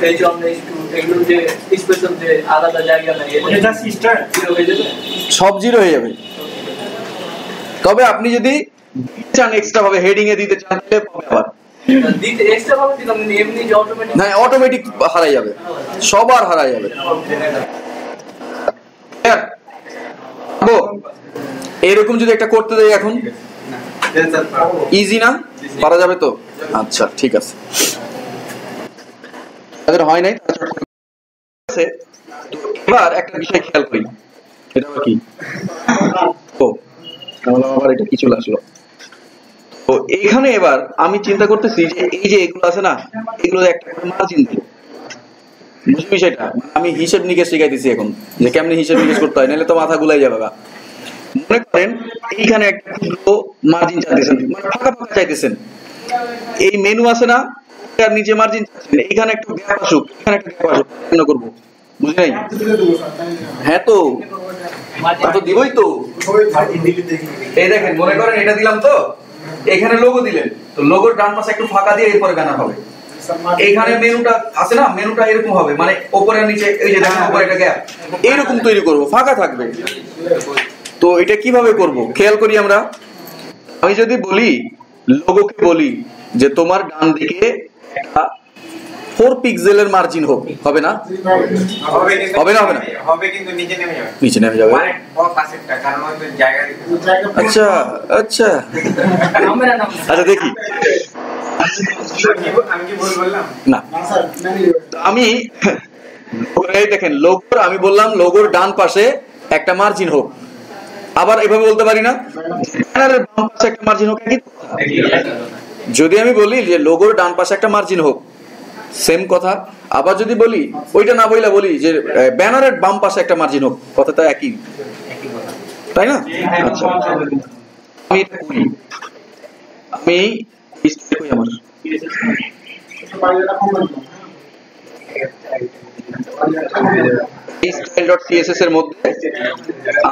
B: পেজ অন একটু এগুলো যে স্পেশাল যে আলাদা জায়গা লাগে এটা সিস্টেম হয়ে যাবে,
A: সব জিরো হয়ে যাবে। তবে আপনি যদি চান এক্সট্রা ভাবে হেডিং এ দিতে চান তাহলে পাবে আবার।
B: দিতে এক্সট্রা ভাবে দিলাম কিন্তু এমনি যে অটোমেটিক
A: না, অটোমেটিক হারাই যাবে, সবার হারাই যাবে। ক্লিয়ার? এরকম যদি একটা করতে দেই এখন,
C: দেন স্যার পারবো।
A: ইজি না? পারা যাবে তো? আচ্ছা ঠিক আছে। তাদের হয় নাই আছে। তো এবার একটা বিষয় খেয়াল করি, এটা আবার কি? ও আবার এটা কি চলে আসলো? তো এখানে এবার আমি চিন্তা করতেছি যে এই যে এগুলো আছে না, এগুলো একটা করে মার্জিন দিব। বুঝলি বিষয়টা? আমি হিসেব নিকেশ শিখাইতেছি এখন যে কেমনে হিসেব নিকেশ করতে হয়, নাহলে তো মাথা গুলাই যাবে। মনে করেন এইখানে একটা ক্ষুদ্র মার্জিন চাইতেছেন, মানে ফাঁকা ফাঁকা চাইতেছেন। এই মেনু আছে না, এর নিচে মার্জিন চাইছেন, এইখানে একটু গ্যাপ আসুক, এখানে একটা গ্যাপ আসুক, কেন করবো? বুঝলি নাই? হ্যাঁ তো তো দিবই তো। এই দেখেন, মনে করেন এটা দিলাম তো, এখানে লোগো দিলেন, তো লোগোর ডান পাশে একটু ফাঁকা দিয়ে এরপরে ব্যানার হবে। এইখানে মেনুটা আছে না, মেনুটা এরকম হবে, মানে উপরে নিচে এই যে দেখেন উপরে একটা গ্যাপ এইরকম তৈরি করব, ফাঁকা থাকবে। তো এটা কিভাবে করব খেয়াল করি আমরা। আমি যদি বলি লোগোকে বলি যে তোমার ডান দিকে একটা 4 পিক্সেলের মার্জিন হোক, হবে না? হবে না? হবে না?
C: হবে কিন্তু নিচে নেমে যাবে।
A: নিচে নেমে যাবে।
C: মানে বড় পাশেরটা, কারণ ওই জায়গা দিতে।
A: আচ্ছা আচ্ছা আচ্ছা দেখি।
C: আমি কি ভুল বললাম?
A: না, তো আমি এই দেখেন লোগোর, আমি বললাম লোগোর ডান পাশে একটা মার্জিন হোক। আবার এভাবে বলতে পারি না ব্যানারের বাম পাশে একটা মার্জিন হোক, একই কথা। যদি আমি বলি যে লোগোর ডান পাশে একটা মার্জিন হোক, সেম কথা। আবার যদি বলি ওইটা না বইলা বলি যে ব্যানারের বাম পাশে একটা মার্জিন হোক, কথাটা একই, তাই না? আচ্ছা আমি এটা করি, আমি আমার style.css এর মধ্যে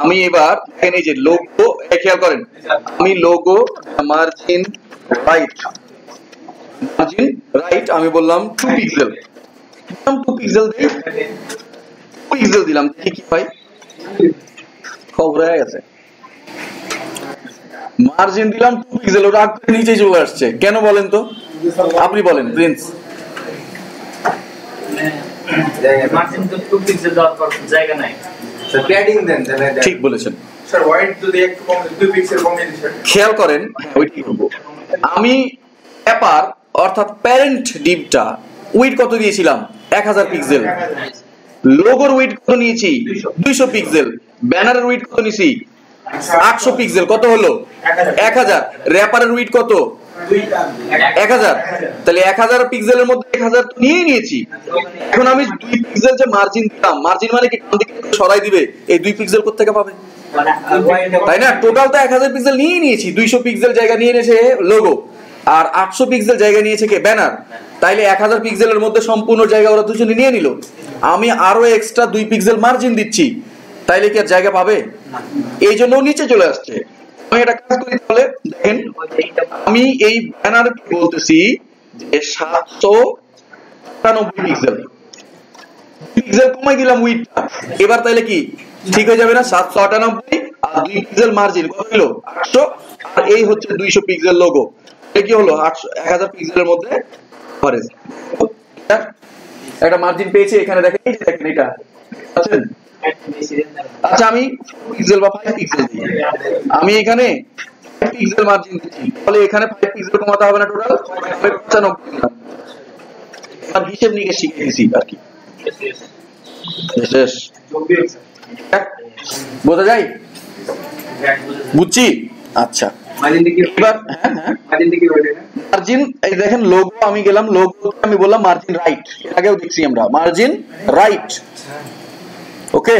A: আমি এবার এখানে যে লোগো, খেয়াল করেন, আমি লোগো মার্জিন রাইট আমি বললাম 2 পিক্সেল, 2 পিক্সেল দিই, 2 পিক্সেল দিলাম, দেখি কি হয়। খবর হয়ে গেছে, মার্জিন দিলাম 2 পিক্সেল, ওটা আগে নিচে চলে আসছে কেন বলেন তো? আপনি বলেন প্রিন্স।
B: মার্জিন তো 2 পিক্সেল দেওয়ার পর জায়গা নাই,
C: স্যার প্যাডিং দেন তাহলে।
A: ঠিক বলেছেন
C: স্যার হোয়াইট যদি একটু কম 2 পিক্সেল কমিয়ে দিন স্যার।
A: খেয়াল করেন, ওইটাই করব আমি। অ্যাপার অর্থাৎ প্যারেন্ট ডিভটা উইড কত দিয়েছিলাম? 1000 পিক্সেল। লোগোর উইড কত নিয়েছি? 200 পিক্সেল। ব্যানারের উইড কত নিয়েছি? 800 পিক্সেল। কত হলো? 1000। র্যাপারের উইড কত? 1000। তাহলে 1000 পিক্সেলের মধ্যে 1000 তো নিয়েই নিয়েছি। এখন আমি 2 পিক্সেল যে মার্জিন দিলাম, মার্জিন মানে কি ডান দিকে সরাই দিবে, এই 2 পিক্সেল কোথা থেকে পাবে? তাই না? টোটাল তো 1000 পিক্সেল নিয়ে নিয়েছি, 200 পিক্সেল জায়গা নিয়ে নিয়েছে লোগো, আর 800 পিক্সেল জায়গা নিয়েছে কে? ব্যানার। তাইলে 1000 পিক্সেলের মধ্যে সম্পূর্ণ জায়গা ওরা দুজনে নিয়ে নিল। আমি আরো এক্সট্রা 2 পিক্সেল মার্জিন দিচ্ছি, তাইলে কি আর জায়গা পাবে? এই জন্য নিচে চলে আসছে। আমি একটা কাজ করি তাহলে, দেখেন আমি এই ব্যানার বলতেছি যে 798 পিক্সেল, পিক্সেল কমাই দিলাম উইডটা। এবার তাইলে কি ঠিক হয়ে যাবে না? 798 আর 2 পিক্সেল মার্জিন কত হলো? 800। আর এই হচ্ছে 200 পিক্সেল লোগো। এটা কি হলো? 1000 পিক্সেলের মধ্যে কভারেজ। একটা মার্জিন পেয়েছি এখানে, দেখেন এই যে দেখেন এটা আছেন। আচ্ছা আমি 4 পিক্সেল বা 5 পিক্সেল দিই। আমি এখানে পিক্সেল মার্জিন দিচ্ছি, তাহলে এখানে 5 পিক্সেল কমাতে হবে না টোটাল 95 আর হিসেব নিকেশ শিখে দিয়েছি আর কি। শেষ বোঝা যায়? বুঝছি। আচ্ছা এবার মার্জিন, এই দেখেন লোগো, আমি গেলাম লোগো, আমি বললাম মার্জিন রাইট, এর আগেও দেখছি আমরা মার্জিন রাইট। ওকে,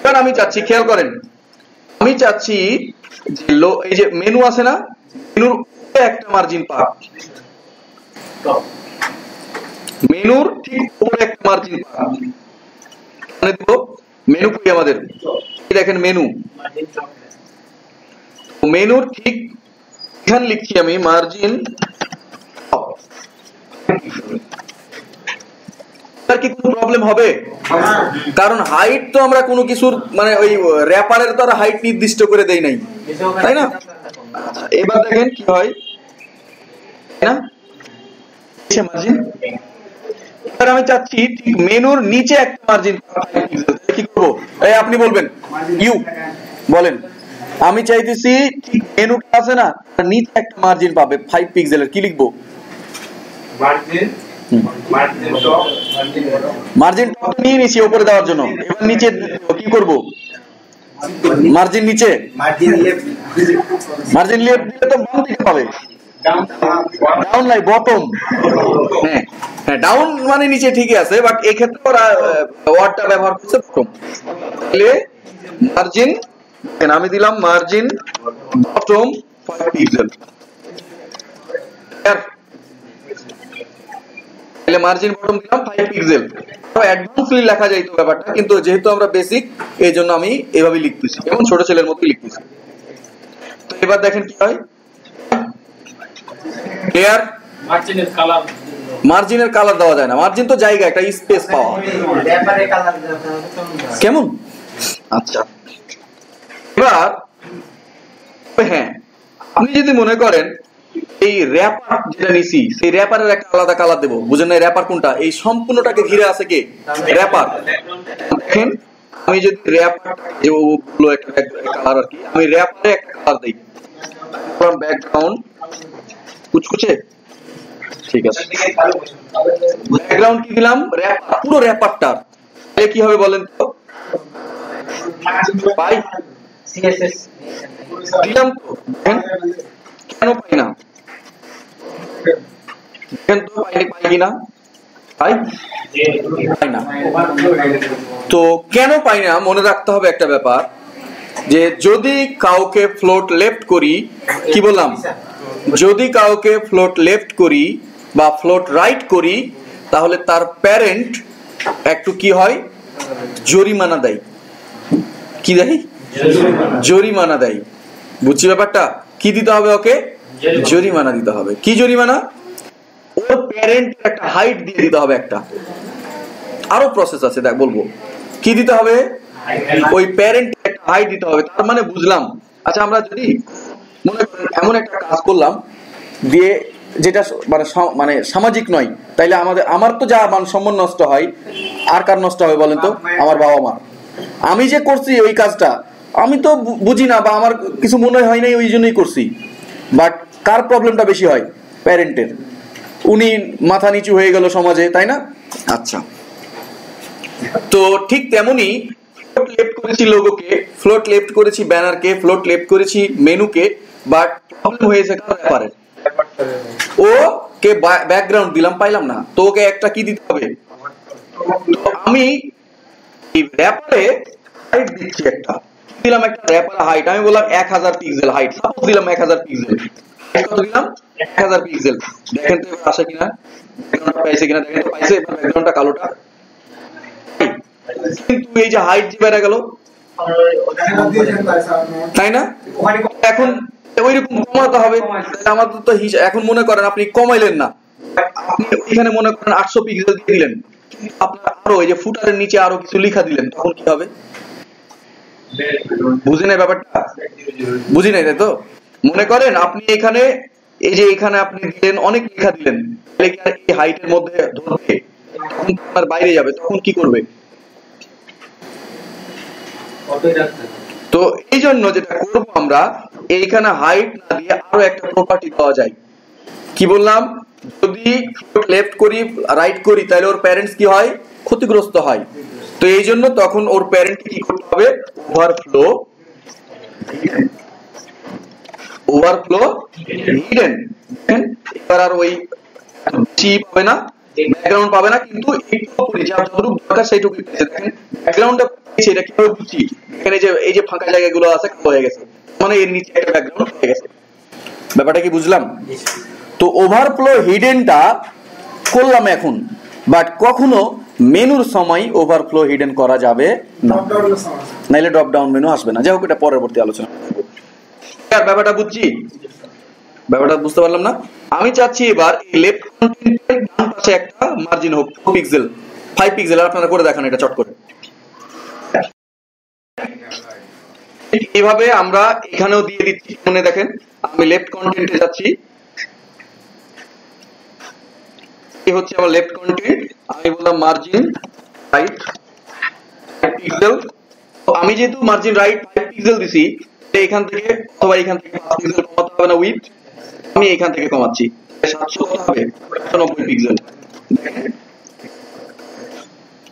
A: এবার আমি চাচ্ছি, খেয়াল করেন, আমি চাচ্ছি যে এই যে মেনু আছে না, মেনুর একটা মার্জিন পাক, মেনুর ঠিক উপরে একটা মার্জিন পাক, মানে দেব মেনু কই আমাদের, এই দেখেন মেনু, মেনুর ঠিক এখানে লিখছি আমি মার্জিন। আর কি কোনো প্রবলেম হবে? কারণ হাইট তো আমরা কোনো কিছুর মানে ওই র‍্যাপারের দ্বারা হাইট নির্দিষ্ট করে দেই নাই, তাই না? এবার দেখেন কি হয়, তাই না? মার্জিন, এবার আমি চাচ্ছি ঠিক মেনুর নিচে একটা মার্জিন, কি করব? এই আপনি বলবেন, ইউ বলেন। আমি চাইতেছি ঠিক মেনুটা আছে না, নিচে একটা মার্জিন পাবে 5 পিক্সেলের, কি লিখবো? মার্জিন টপ নিয়ে নিছি উপরে দেওয়ার জন্য, এবার নিচে কি করব? মার্জিন নিচে, মার্জিন লেফট দিলে তো বাম দিকে পাবে, ডাউন লাই বটম। হ্যাঁ হ্যাঁ, ডাউন মানে নিচে ঠিকই আছে, বাট এই ক্ষেত্রে ওরা ওয়ার্ডটা ব্যবহার করছে বটম। তাহলে মার্জিন, আমি দিলাম মার্জিন বটম 5 পিক্সেল, তাহলে মার্জিন বটম দিলাম 5 পিক্সেল। তো অ্যাডভান্সলি লেখা যায় তো ব্যাপারটা, কিন্তু যেহেতু আমরা বেসিক, এই জন্য আমি এভাবে লিখতেছি, যেমন ছোট ছেলের মতো লিখতেছি। তো এবার দেখেন কি হয়, ক্লিয়ার? মার্জিনের কালার দেওয়া যায় না, মার্জিন তো জায়গা, একটা স্পেস পাওয়া, কেমন? আচ্ছা এবার হ্যাঁ, আপনি যদি মনে করেন এই র‍্যাপার যেটা নিছি, সেই র‍্যাপারের একটা আলাদা কালার দেব, বুঝেন না? র‍্যাপার কোনটা? এই সম্পূর্ণটাকে ঘিরে আছে কে? র‍্যাপার। দেখেন আমি যদি র‍্যাপারটা যে ওগুলো একটা কালার আর কি, আমি র‍্যাপারে একটা কালার দেই, ফ্রম ব্যাকগ্রাউন্ড কুচকুচে, ঠিক আছে, ব্যাকগ্রাউন্ড কি দিলাম? র‍্যাপার, পুরো র‍্যাপারটা। তাহলে কি হবে বলেন তো? পাই দিলাম তো, কেন পাই না? দেখেন তো পাই কিনা? পাই না। তো কেন পাই না? মনে রাখতে হবে একটা ব্যাপার, যে যদি কাউকে ফ্লোট লেফট করি, কি বললাম? যদি কাউকে ফ্লোট লেফট করি বা ফ্লোট রাইট করি, তাহলে তার প্যারেন্ট একটু কি হয়? জরিমানা দেয়। কি দেয়? জরিমানা দেয়। বুঝছি ব্যাপারটা? কি দিতে হবে ওকে? জরিমানা দিতে হবে। কি জরিমানা? ওর প্যারেন্ট একটা হাইট দিয়ে দিতে হবে একটা, আরো প্রসেস আছে দেখ বলবো। কি দিতে হবে? ওই প্যারেন্ট একটা হাইট দিতে হবে। তার মানে বুঝলাম, আচ্ছা আমরা যদি মনে করেন এমন একটা কাজ করলাম দিয়ে যেটা মানে সামাজিক নয়, তাইলে আমার তো যা মান সম্মান নষ্ট হয়, আর কার নষ্ট হবে বলেন তো? আমার বাবা মা। আমি যে করছি ওই কাজটা আমি তো বুঝি না বা আমার কিছু মনে হয় নাই, ওই জন্যই করছি, বাট কার প্রবলেমটা বেশি হয়? প্যারেন্টের। উনি মাথা নিচু হয়ে গেল সমাজে, তাই না? আচ্ছা, তো ঠিক তেমনি ফ্লোট লেফট করেছি লোগোকে, ফ্লোট লেফট করেছি ব্যানারকে, ফ্লোট লেফট করেছি মেনুকে, বাট প্রবলেম হয়েছে কার ব্যাপারে? ও কে ব্যাকগ্রাউন্ড দিলাম, পাইলাম না, তো ওকে একটা কি দিতে হবে? তো আমি এই র‍্যাপারে হাইট দিচ্ছি, একটা দিলাম, একটা র‍্যাপারে হাইট আমি বললাম 1000 পিক্সেল হাইট, সাপোজ দিলাম 1000 পিক্সেল। কত দিলাম? 1000 পিক্সেল। দেখেন তো আসে কিনা, ব্যাকগ্রাউন্ডটা পাইছে কিনা, দেখেন তো পাইছে। এবার ব্যাকগ্রাউন্ডটা কালোটা, কিন্তু এই যে হাইট যে বেড়ে গেল, তাই না? এখন ওইরকম কমাতে হবে। আমাদের তো এখন মনে করেন আপনি কমাইলেন না, আপনি এখানে মনে করেন 800 পিক্সেল দিয়ে দিলেন, আপনার আরো এই যে ফুটারের নিচে আরো কিছু লেখা দিলেন, তখন কি হবে? বুঝি নাই ব্যাপারটা? বুঝি নাই, তাই তো? মনে করেন আপনি এখানে এই যে এখানে আপনি দিলেন, অনেক লেখা দিলেন, এই হাইটের মধ্যে ধরবে, তখন আপনার বাইরে যাবে, তখন কি করবে? তো এই জন্য যেটা করবো আমরা, এইখানে হাইট না দিয়ে আরো একটা প্রপার্টি পাওয়া যায়। কি বললাম? যদি লেফট করি রাইট করি তাহলে ওর প্যারেন্টস কি হয়? ক্ষতিগ্রস্ত হয়। তো এই জন্য তখন ওর প্যারেন্ট কি করতে হবে? Overflow hidden. এবার আর ওই পাবে না, ব্যাকগ্রাউন্ড পাবে না, কিন্তু যতটুকু দরকার সেইটুকু দেখেন ব্যাকগ্রাউন্ডটা পেয়েছে। এটা কিভাবে বুঝছি? এখানে যে এই যে ফাঁকা জায়গাগুলো আছে হয়ে গেছে, মানে এর নিচে একটা ব্যাকগ্রাউন্ড হয়ে গেছে। ব্যাপারটা কি বুঝলাম? তো ওভারফ্লো হিডেনটা করলাম এখন, বাট কখনো মেনুর সময় ওভারফ্লো হিডেন করা যাবে না, নাইলে ড্রপ ডাউন মেনু আসবে না। যাই হোক, এটা পরবর্তী আলোচনা। ব্যাপারটা বুঝছি? ব্যাপারটা বুঝতে পারলাম না? আমি চাচ্ছি এবার লেফট কন্টেন্টের ডান পাশে একটা মার্জিন হোক 4 পিক্সেল 5 পিক্সেল। আপনারা করে দেখান এটা চট করে। এইভাবে আমরা এখানেও দিয়ে দিচ্ছি। মনে দেখেন, আমি লেফট কন্টেন্টে যাচ্ছি, এই হচ্ছে আমার লেফট কন্টেন্ট। আমি বললাম মার্জিন রাইট 5 পিক্সেল। তো আমি যেহেতু মার্জিন রাইট 5 পিক্সেল দিছি, এখান থেকে অথবা এখান থেকে 5 পিক্সেল কমাতে হবে না উইডথ, আমি এখান থেকে কমাচ্ছি 700 হবে 90 পিক্সেল।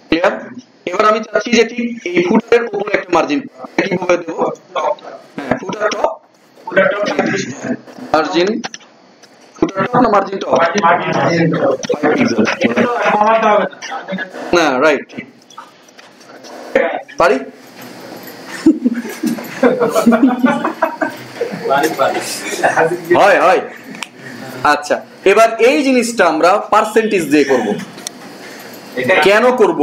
A: ক্লিয়ার? এবার আমি চাচ্ছি যে ঠিক এই ফুটারের উপরে একটা মার্জিন কিভাবে দেব? হ্যাঁ, ফুটার টপ মার্জিন, ফুটার টপ না মার্জিন টপ? না, রাইট, পারি? হয় হয়। আচ্ছা, এবার এই জিনিসটা আমরা পার্সেন্টেজ দিয়ে করব। কেন করব?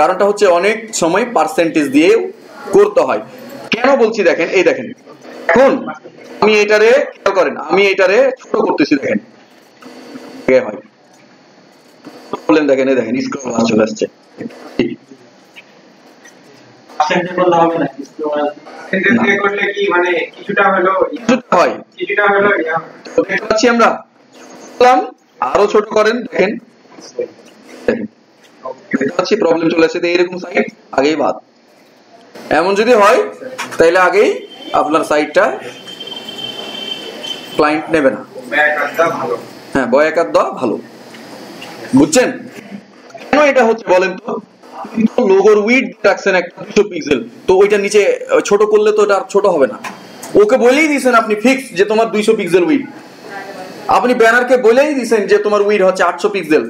A: কারণটা হচ্ছে অনেক সময় পার্সেন্টেজ দিয়ে করতে হয়। কেন বলছি দেখেন, এই দেখেন এখন আমি এটারে খেয়াল করেন, আমি এটারে ছোট করতেছি। দেখেন হয় বললেন, দেখেন এই দেখেন স্ক্রল বার চলে আসছে।
C: করলে কি মানে কিছুটা হলো
A: হয়,
C: কিছুটা হলো
A: দেখতে পাচ্ছি আমরা। আরো ছোট করেন, দেখেন দেখতে পাচ্ছি প্রবলেম চলে আসছে। এইরকম সাইড আগেই বাদ। এমন যদি হয় তাহলে আগেই আপনার সাইটটা ক্লায়েন্ট নেবে না। হ্যাঁ, বয়াকার দেওয়া ভালো। বুঝছেন কেন এটা হচ্ছে বলেন তো? লোগোর উইড রাখছেন একটা 200 পিক্সেল, তো ওইটা নিচে ছোট করলে তো এটা ছোট হবে না। ওকে বলেই দিয়েছেন আপনি ফিক্স যে তোমার 200 পিক্সেল উইড। আপনি ব্যানারকে বলেই দিয়েছেন যে তোমার উইড হচ্ছে 800 পিক্সেল,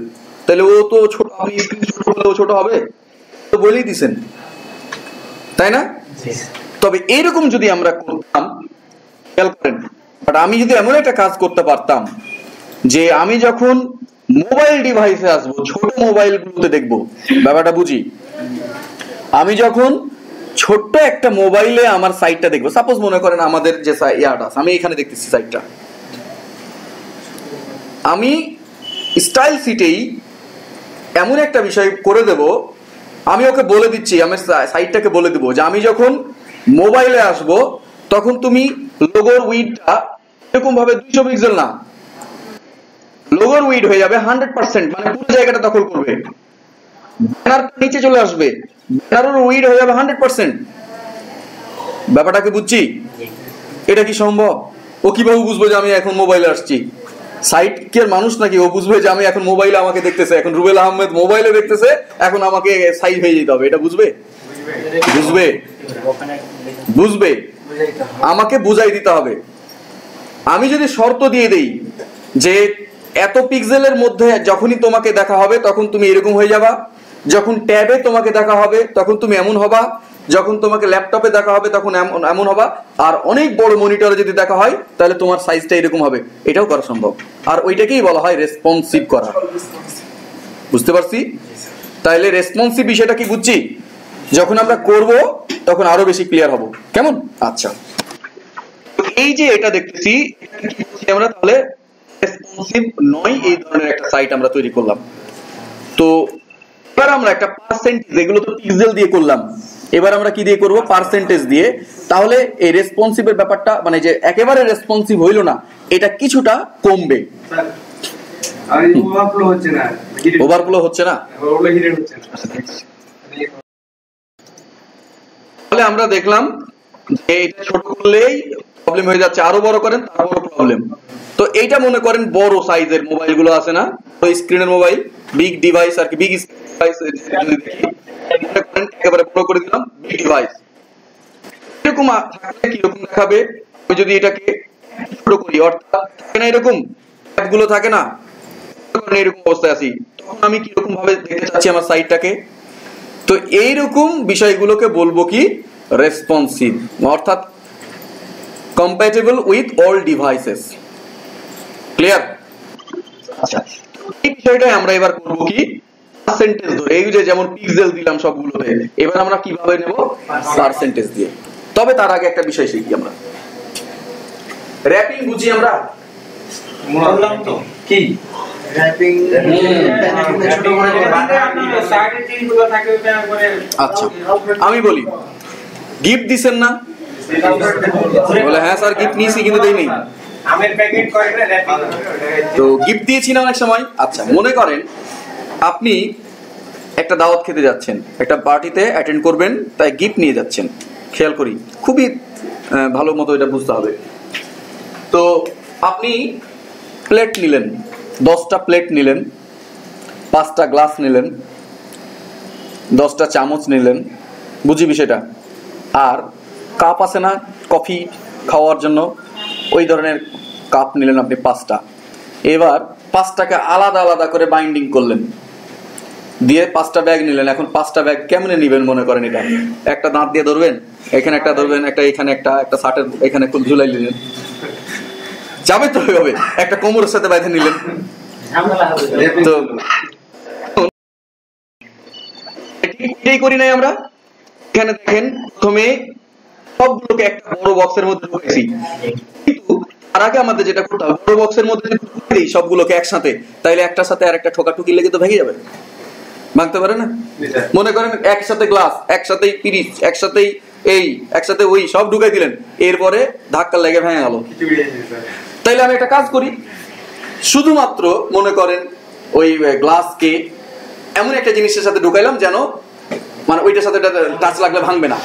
A: তাহলে ও তো ছোট, আপনি স্ক্রিনশট করলেও ছোট হবে, তো বলেই দিয়েছেন, তাই না? তবে এইরকম যদি আমরা করতাম, খেয়াল করেন, বাট আমি যদি এমন একটা কাজ করতে পারতাম যে আমি যখন মোবাইল ডিভাইসে আসবো, ছোট মোবাইল গুলোতে দেখবো, ব্যাপারটা বুঝি। আমি যখন ছোট্ট একটা মোবাইলে আমার সাইটটা দেখবো, সাপোজ মনে করেন আমাদের যে ইয়াটা আছে, আমি এখানে দেখতেছি সাইটটা, আমি স্টাইল সিটেই এমন একটা বিষয় করে দেব, আমি ওকে বলে দিচ্ছি, আমি সাইটটাকে বলে দেবো যে আমি যখন মোবাইলে আসবো তখন তুমি লোগোর উইডটা এরকম ভাবে 200 পিক্সেল না, লোগোর উইড হয়ে যাবে 100%, মানে পুরো জায়গাটা দখল করবে। ব্যানার নিচে চলে আসবে, ব্যানারের উইড হয়ে যাবে 100%। ব্যাপারটাকে বুঝছি? এটা কি সম্ভব? ও কিভাবে বুঝবে যে আমি এখন মোবাইলে আসছি? সাইট কি আর মানুষ নাকি? ও বুঝবে যে আমি এখন মোবাইলে আমাকে দেখতেছে, এখন রুবেল আহমেদ মোবাইলে দেখতেছে, এখন আমাকে সাইজ হয়ে যেতে হবে। এটা বুঝবে? বুঝবে, বুঝবে। আমাকে বুঝাই দিতে হবে। আমি যদি শর্ত দিয়ে দেই যে এত পিক্সেলের মধ্যে যখনই তোমাকে দেখা হবে তখন তুমি এরকম হয়ে যাবা, যখন ট্যাবে তোমাকে দেখা হবে তখন তুমি এমন হবা, যখন তোমাকে ল্যাপটপে দেখা হবে তখন এমন হবা, আর অনেক বড় মনিটরে যদি দেখা হয় তাহলে তোমার সাইজটা এরকম হবে। এটাও করা সম্ভব। আর ওইটাকেই বলা হয় রেসপন্সিভ করা। বুঝতে পারছি? তাইলে রেসপন্সিভ বিষয়টা কি বুঝছি? যখন আমরা করব তখন আরো বেশি ক্লিয়ার হব। কেমন? আচ্ছা, এই যে এটা দেখতেছি, আমরা তাহলে রেসপন্সিভ নয় এই ধরনের একটা সাইট আমরা তৈরি করলাম। তো এবার আমরা একটা পার্সেন্টেজ, এগুলো তো পিক্সেল দিয়ে করলাম, এবার আমরা কি দিয়ে করব? পার্সেন্টেজ দিয়ে। তাহলে এই রেসপন্সিভের ব্যাপারটা, মানে যে একেবারে রেসপন্সিভ হইল না, এটা কিছুটা কমবে।
C: ওভারফ্লো হচ্ছে না,
A: ওভারফ্লো হচ্ছে না, তাহলে আমরা দেখলাম যে এটা ছোট করলেই প্রবলেম হয়ে যাচ্ছে, আরো বড় করেন তারপরও প্রবলেম। তো এইটা মনে করেন বড় সাইজের মোবাইল গুলো আছে না, ওই স্ক্রিনের মোবাইল, বিগ ডিভাইস আর কি, বিগ ডিভাইস একেবারে বড় করে দিলাম, বিগ ডিভাইস। এরকম থাকলে কিরকম দেখাবে, আমি যদি এটাকে ছোট করি, অর্থাৎ থাকে না এরকম গুলো থাকে না, এরকম অবস্থায় আছি, তখন আমি কিরকম ভাবে দেখতে চাচ্ছি আমার সাইটটাকে। তো এইরকম বিষয়গুলোকে বলবো কি রেসপন্সিভ, অর্থাৎ compatible with all devices. Clear? আচ্ছা, এই বিষয়টাই আমরা এবার করব কি পার্সেন্টেজ ধরে, এই যে যেমন পিক্সেল দিলাম সবগুলোতে, এবার আমরা কিভাবে নেব পার্সেন্টেজ দিয়ে। তবে তার আগে একটা বিষয় শিখি আমরা, র্যাপিং বুঝি আমরা,
C: বললাম তো
B: কি
C: র‍্যাপিং ছোট করে সাইডে জিনিসগুলো থাকে ওটা করে।
A: আচ্ছা আমি বলি, গিফট দিবেন না, বলে হ্যাঁ স্যার গিফট নিয়েছি কিন্তু দেই নেই,
C: আমের প্যাকেট করে র‍্যাপিং,
A: তো গিফট দিয়েছি না অনেক সময়। আচ্ছা মনে করেন আপনি একটা দাওয়াত খেতে যাচ্ছেন, একটা পার্টিতে অ্যাটেন্ড করবেন, তাই গিফট নিয়ে যাচ্ছেন, খেয়াল করি খুবই ভালো মতো এটা বুঝতে হবে। তো আপনি প্লেট নিলেন, 10টা প্লেট নিলেন, 5টা গ্লাস নিলেন, 10টা চামচ নিলেন, বুঝি বিষয়টা, আর কাপ আছে না কফি খাওয়ার জন্য, ওই ধরনের কাপ নিলেন আপনি 5টা। এবার 5টাকে আলাদা আলাদা করে বাইন্ডিং করলেন, দিয়ে 5টা ব্যাগ নিলেন। এখন 5টা ব্যাগ কেমনে নিবেন মনে করেন, এটা একটা দাঁত দিয়ে ধরবেন, এখানে একটা ধরবেন, একটা এখানে একটা শার্টের এখানে ঝুলাই নিলেন, যাবে তো হবে, একটা কোমরের সাথে বাইধে নিলেন। তো এটাই করি নাই আমরা, এখানে দেখেন প্রথমে সবগুলোকে একটা বড় বক্সের মধ্যে ঢুকেছি, কিন্তু তার আগে আমাদের যেটা করতে হবে, বড় বক্সের মধ্যে ঢুকিয়ে সবগুলোকে একসাথে, তাইলে একটার সাথে আর একটা ঠোকাঠুকি লেগে তো ভেঙে যাবে, ভাঙতে পারে না। মনে করেন একসাথে গ্লাস, একসাথেই পিরিচ, একসাথেই এই, একসাথে ওই সব ঢুকাই দিলেন, এরপরে ধাক্কা লেগে ভেঙে গেল। তাইলে আমি একটা কাজ করি, শুধুমাত্র মনে করেন ওই গ্লাসকে এমন একটা জিনিসের সাথে ঢুকাইলাম যেন মানে ওইটার সাথে টাচ লাগলে ভাঙবে না।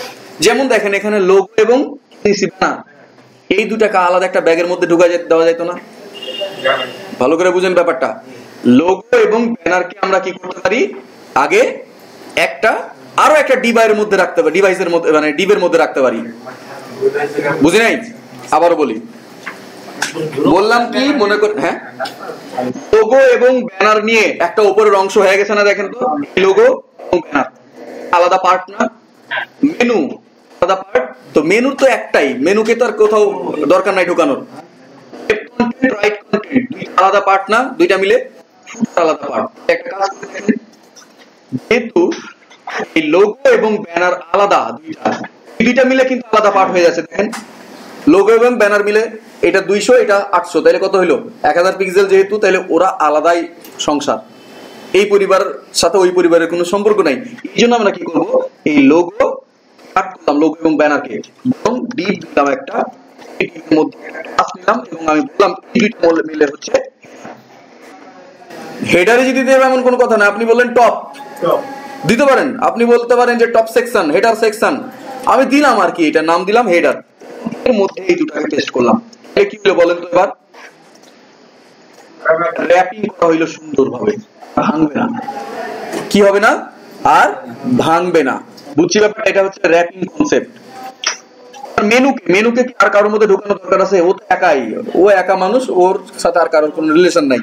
A: যেমন দেখেন এখানে লোগো এবং এই দুটাকে আলাদা একটা ব্যাগের মধ্যে ঢুকা দেওয়া যেত না? ভালো করে বুঝেন ব্যাপারটা, লোগো এবং ব্যানারকে আমরা কি করতে পারি, আগে একটা আরো একটা ডিভাইসের মধ্যে রাখতে পারি, ডিভাইসের মধ্যে মানে ডিবের মধ্যে রাখতে পারি। বুঝি নাই? আবারও বলি, বললাম কি মনে করেন, হ্যাঁ লোগো এবং ব্যানার নিয়ে একটা উপরের অংশ হয়ে গেছে না, দেখেন তো লোগো এবং ব্যানার আলাদা পার্ট না, মেনু আলাদা পার্ট, তো মেনুর তো একটাই, মেনুকে তো আর কোথাও দরকার নাই ঢোকানোর, রাইট কন্টেন্ট আলাদা পার্ট না, দুইটা মিলে আলাদা পার্ট। একটা কাজ করে দেখেন, যেহেতু এই লোগো এবং ব্যানার আলাদা, দুইটা মিলে কিন্তু আলাদা পার্ট হয়ে যাচ্ছে। দেখেন লোগো এবং ব্যানার মিলে এটা 200, এটা 800, তাহলে কত হইলো 1000 পিক্সেল, যেহেতু তাহলে ওরা আলাদাই সংসার, এই পরিবারের সাথে ওই পরিবারের কোনো সম্পর্ক নাই। এই জন্য আমরা কি করবো, এই লোগো কাট করলাম, লোগো এবং ব্যানারকে, এবং ডিপ দিলাম একটা, এর মধ্যে ক্লাস নিলাম, এবং আমি বললাম এই দুইটা মিলে হচ্ছে হেডারে যদি দেব এমন কোনো কথা না। আপনি বললেন টপ দিতে পারেন, আপনি বলতে পারেন যে টপ সেকশন, হেডার সেকশন, আমি দিলাম আর কি, এটা নাম দিলাম হেডার, এর মধ্যে এই দুটাকে পেস্ট করলাম। এটা কি হলো বলেন তো, এবার র‍্যাপিং করা হইলো সুন্দরভাবে, ভাঙবে না, কি হবে না আর ভাঙবে না, বুঝছি ব্যাপারটা? এটা হচ্ছে র‍্যাপিং কনসেপ্ট। মেনুকে আর কারোর মধ্যে ঢোকানো দরকার আছে? ও তো একাই, ও একা মানুষ, ওর সাথে আর কারোর কোনো রিলেশন নাই।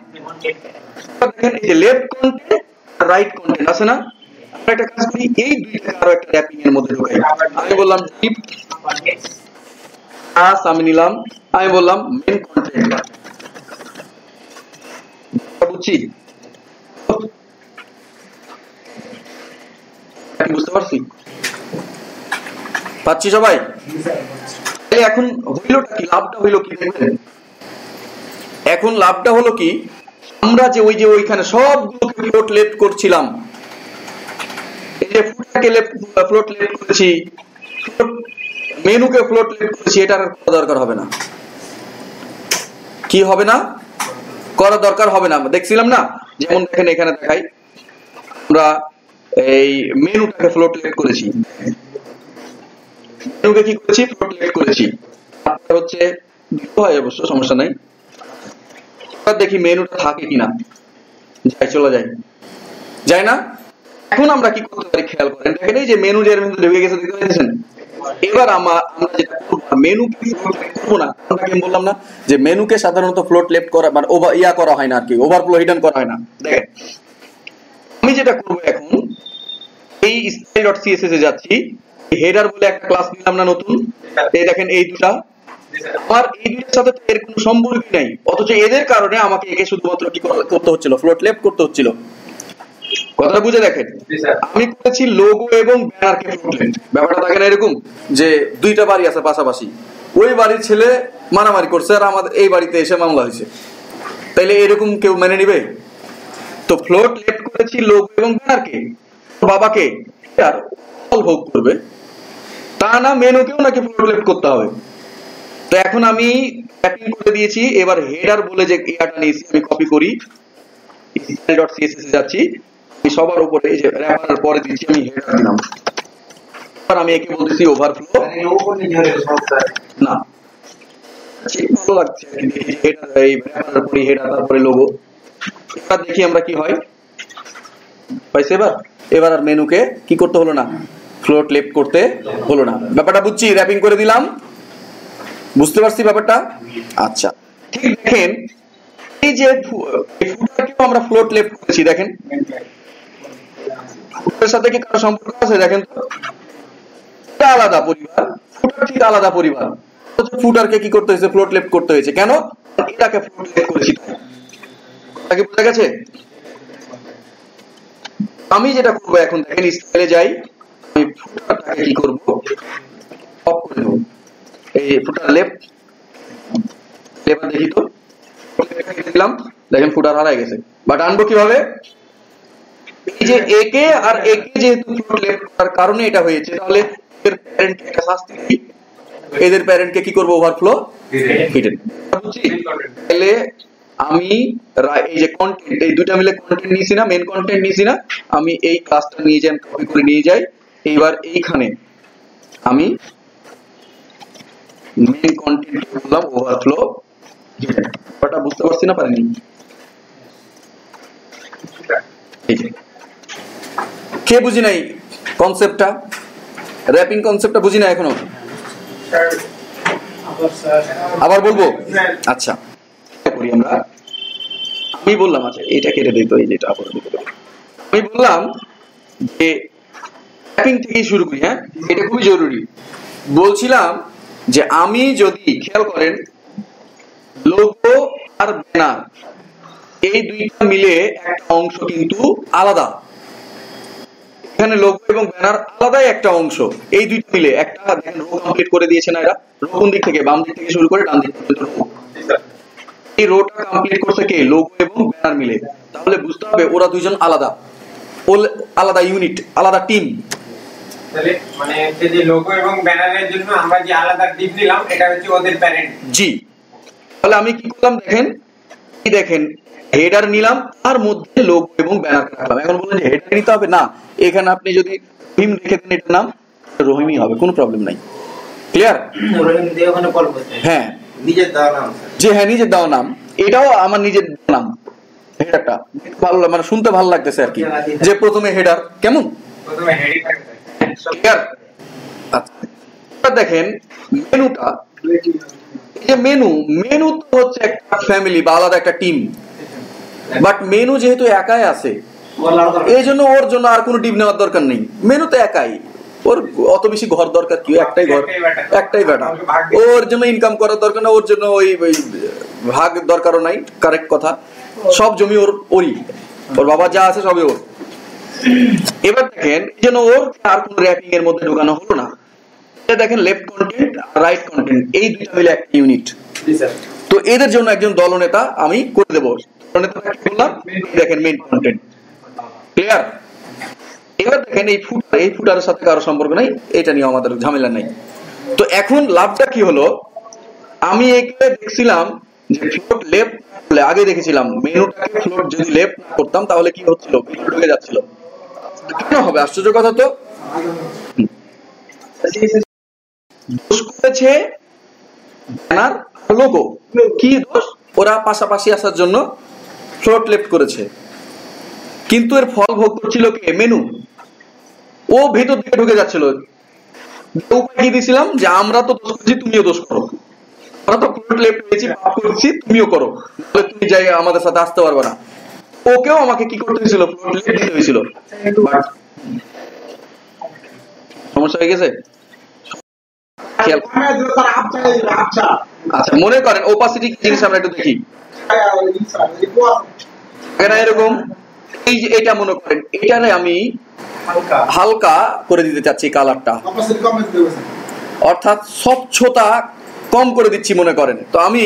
A: দেখেন এই যে লেফট কন্টেন্ট আর রাইট কন্টেন্ট আছে না, আমরা একটা কাজ করি, এই দুইটাকে আরো একটা র‍্যাপিং এর মধ্যে ঢোকাই। আমি বললাম ডিপ, আমি নিলাম, আমি বললাম মেন কন্টেন্ট, বুঝছি? বুঝতে পারছি? পাচ্ছি সবাই? এখন হইলোটা কি, লাভটা হইলো কি দেখবেন? এখন লাভটা হলো কি, আমরা যে ওইখানে সবগুলোকে ফ্লোট লেফট করছিলাম, এই যে ফুটটাকে ফ্লোট লেফট করেছি, মেনুকে ফ্লোট লেফট করেছি, এটা আর করা দরকার হবে না। কি হবে না? করা দরকার হবে না। দেখছিলাম না, যেমন দেখেন এখানে দেখাই, আমরা এই মেনুটাকে ফ্লোট লেফট করেছি, মেনুকে কি করেছি, ফ্লোট লেফট করেছি, হচ্ছে হয় অবশ্য সমস্যা নাই। এবার দেখি মেনুটা থাকে কিনা, যাই চলে যায়, যায় না। এখন আমরা কি করতে পারি খেয়াল করেন, দেখেন এই যে মেনু যে ঢুকে গেছে দেখতে পাচ্ছেন। এবার আমরা যেটা করব, মেনু কি করবো না, আমি বললাম না যে মেনুকে সাধারণত ফ্লোট লেফট করা মানে করা হয় না আর কি, ওভারফ্লো হিডেন করা হয় না। দেখেন আমি যেটা করব এখন, এই style.css এ যাচ্ছি, হেডার বলে একটা ক্লাস নিলাম না নতুন, এই দেখেন এই দুটা, আমার এই দুটার সাথে এর কোনো সম্পর্ক নাই, অথচ এদের কারণে আমাকে একে শুধুমাত্র কি করতে হচ্ছিল, ফ্লোট লেফট করতে হচ্ছিল। কথাটা বুঝে দেখেন, আমি করেছি লোগো এবং ব্যানারকে ফ্লোট লেফট। ব্যাপারটা দেখেন এরকম যে দুইটা বাড়ি আছে পাশাপাশি, ওই বাড়ির ছেলে মারামারি করছে আর আমাদের এই বাড়িতে এসে মামলা হয়েছে, তাইলে এরকম কেউ মেনে নিবে? তো ফ্লোট লেফট করেছি লোগো এবং ব্যানারকে, বাবাকে আর ভোগ করবে তা না, মেনুকেও নাকি ফ্লোট লেফট করতে হবে। তো এখন আমি ট্যাপিং করে দিয়েছি, এবার হেডার বলে যে ইয়াটা নিয়েছি আমি কপি করি, style.css এ যাচ্ছি, আমি সবার উপরে এই যে র্যাপার পরে দিচ্ছি আমি হেডার দিলাম, আর আমি একে বলতেছি ওভারফ্লো না, ভালো লাগছে হেডার, এই র্যাপার পরে হেডার তারপরে লোগো। এবার দেখি আমরা কি হয় পাইছে। এবার আর মেনুকে কি করতে হলো না, ফ্লোট লেফট করতে হলো না। ব্যাপারটা বুঝছি, র্যাপিং করে দিলাম, বুঝতে পারছি ব্যাপারটা। আচ্ছা ঠিক দেখেন এই যে ফুটারকেও আমরা ফ্লোট লেফট করেছি, দেখেন ফুটারের সাথে কি কারো সম্পর্ক আছে? দেখেন তো আলাদা পরিবার, ফুটার ঠিক আলাদা পরিবার, ফুটারকে কি করতে হয়েছে, ফ্লোট লেফট করতে হয়েছে। কেন? এটাকে ফ্লোট লেফট করেছি। তাকে বোঝা গেছে? আমি যেটা করবো এখন দেখেন, স্টাইলে যাই, আমি ফুটারটাকে কি করব, অফ করে দেবো, এই ফুটার লেফট, এবার দেখি তো দিলাম, দেখেন ফুটার হারাই গেছে। বাট আনবো কিভাবে? এই যে একে আর একে যেহেতু ফ্লোট লেফট করার কারণে এটা হয়েছে, তাহলে এর প্যারেন্টকে একটা শাস্তি দিই, এদের প্যারেন্টকে কি করব, ওভারফ্লো হিডেন। তাহলে আমি এই যে কন্টেন্ট, এই দুটো মিলে কন্টেন্ট নিয়েছি না, মেন কন্টেন্ট নিয়েছি না, আমি এই ক্লাসটা নিয়ে যাই, কপি করে নিয়ে যাই, এইবার এইখানে আমি মেন কন্টেন্ট বললাম ওভারফ্লো হিডেন। ব্যাপারটা বুঝতে পারছি না, পারিনি? এই যে কে বুঝি নাই কনসেপ্টটা, র্যাপিং কনসেপ্টটা বুঝি না এখনো, আবার বলবো? আচ্ছা করি আমরা, আমি বললাম, আচ্ছা এটা কেটে দিই তো, এই যেটা আবার আমি বললাম যে র্যাপিং থেকেই শুরু করি। হ্যাঁ, এটা খুবই জরুরি। বলছিলাম যে আমি যদি খেয়াল করেন, লোগো আর ব্যানার এই দুইটা মিলে একটা অংশ কিন্তু আলাদা, এখানে লোগো এবং ব্যানার আলাদাই একটা অংশ, এই দুইটা মিলে একটা দেখেন রো কমপ্লিট করে দিয়েছে না এরা, রো কোন দিক থেকে, বাম দিক থেকে শুরু করে ডান দিক পর্যন্ত রো, এই রোটা কমপ্লিট করছে কে, লোগো এবং ব্যানার মিলে। তাহলে বুঝতে হবে ওরা দুইজন আলাদা, আলাদা ইউনিট, আলাদা টিম।
C: তাহলে মানে এই যে লোগো এবং ব্যানারের জন্য আমরা যে আলাদা ডিপ নিলাম, এটা হচ্ছে ওদের প্যারেন্ট।
A: জি, তাহলে আমি কি করলাম দেখেন, এই দেখেন হেডার নিলাম, তার মধ্যে লোগো এবং ব্যানার রাখলাম। এখন বলেন যে হেডার নিতে হবে না, এখানে আপনি যদি রহিম লিখে দেন, এটার নাম রহিমই হবে, কোনো প্রবলেম নাই। ক্লিয়ার?
C: রহিম দিয়ে ওখানে কল করতে,
A: হ্যাঁ
C: নিজের দেওয়া নাম,
A: জি হ্যাঁ নিজের দেওয়া নাম, এটাও আমার নিজের নাম। হেডারটা ভালো মানে শুনতে ভালো লাগতেছে আর কি, যে প্রথমে হেডার, কেমন
C: প্রথমে হেডিং থাকে।
A: ক্লিয়ার? আচ্ছা দেখেন মেনুটা, এই যে মেনু তো হচ্ছে একটা ফ্যামিলি বা আলাদা একটা টিম, বাট মেনু যেহেতু একাই আছে, এই জন্য ওর জন্য আর কোনো টিম নেওয়ার দরকার নেই, মেনু তো একাই, ওর অত বেশি ঘর দরকার কি, একটাই ঘর, একটাই বেটা, ওর জন্য ইনকাম করার দরকার না, ওর জন্য ওই ভাগ দরকারও নাই, কারেক্ট কথা, সব জমি ওরই, ওর বাবা যা আছে সবই ওর। এবার দেখেন এই জন্য ওর আর কোনো র্যাপিং এর মধ্যে ঢোকানো হলো না। দেখেন লেফট কন্টেন্ট আর রাইট কন্টেন্ট এই দুইটা মিলে একটা ইউনিট, তো এদের জন্য একজন দলনেতা আমি করে দেবো। দলনেতাটা কি বললাম, দেখেন মেইন কন্টেন্ট। ক্লিয়ার? এবার দেখেন এই ফুটারের সাথে কারো সম্পর্ক নাই, এটা নিয়ে আমাদের ঝামেলা নাই। তো এখন লাভটা কি হলো, আমি একে দেখছিলাম যে ফ্লোট লেফট, আগে দেখেছিলাম মেনুটাকে ফ্লোট যদি লেফট না করতাম তাহলে কি হচ্ছিল, ঢুকে যাচ্ছিল। কেন হবে? আশ্চর্য কথা তো। দোষ করেছে ব্যানার লোগো কি দোষ, ওরা পাশাপাশি আসার জন্য ফ্লোট লেফট করেছে, কিন্তু এর ফল ভোগ করছিল কে? মেনু। ও ভেতর দিকে ঢুকে যাচ্ছিল। উপায় কি দিয়েছিলাম যে আমরা তো দোষ করছি, তুমিও দোষ করো, আমরা তো ফ্লোট লেফট পেয়েছি, পাপ করছি, তুমিও করো, তাহলে তুমি যাই আমাদের সাথে আসতে পারবে না। ওকেও আমাকে কি করতে হয়েছিল? ফ্লোট লেফট দিতে হয়েছিল। সমস্যা হয়ে গেছে। আচ্ছা, মনে করেন ওপাসিটি কি জিনিস আমরা একটু দেখি। এরকম এই যে এটা মনে করেন, এটারে আমি হালকা করে দিতে চাচ্ছি কালারটা, অর্থাৎ স্বচ্ছতা কম করে দিচ্ছি মনে করেন। তো আমি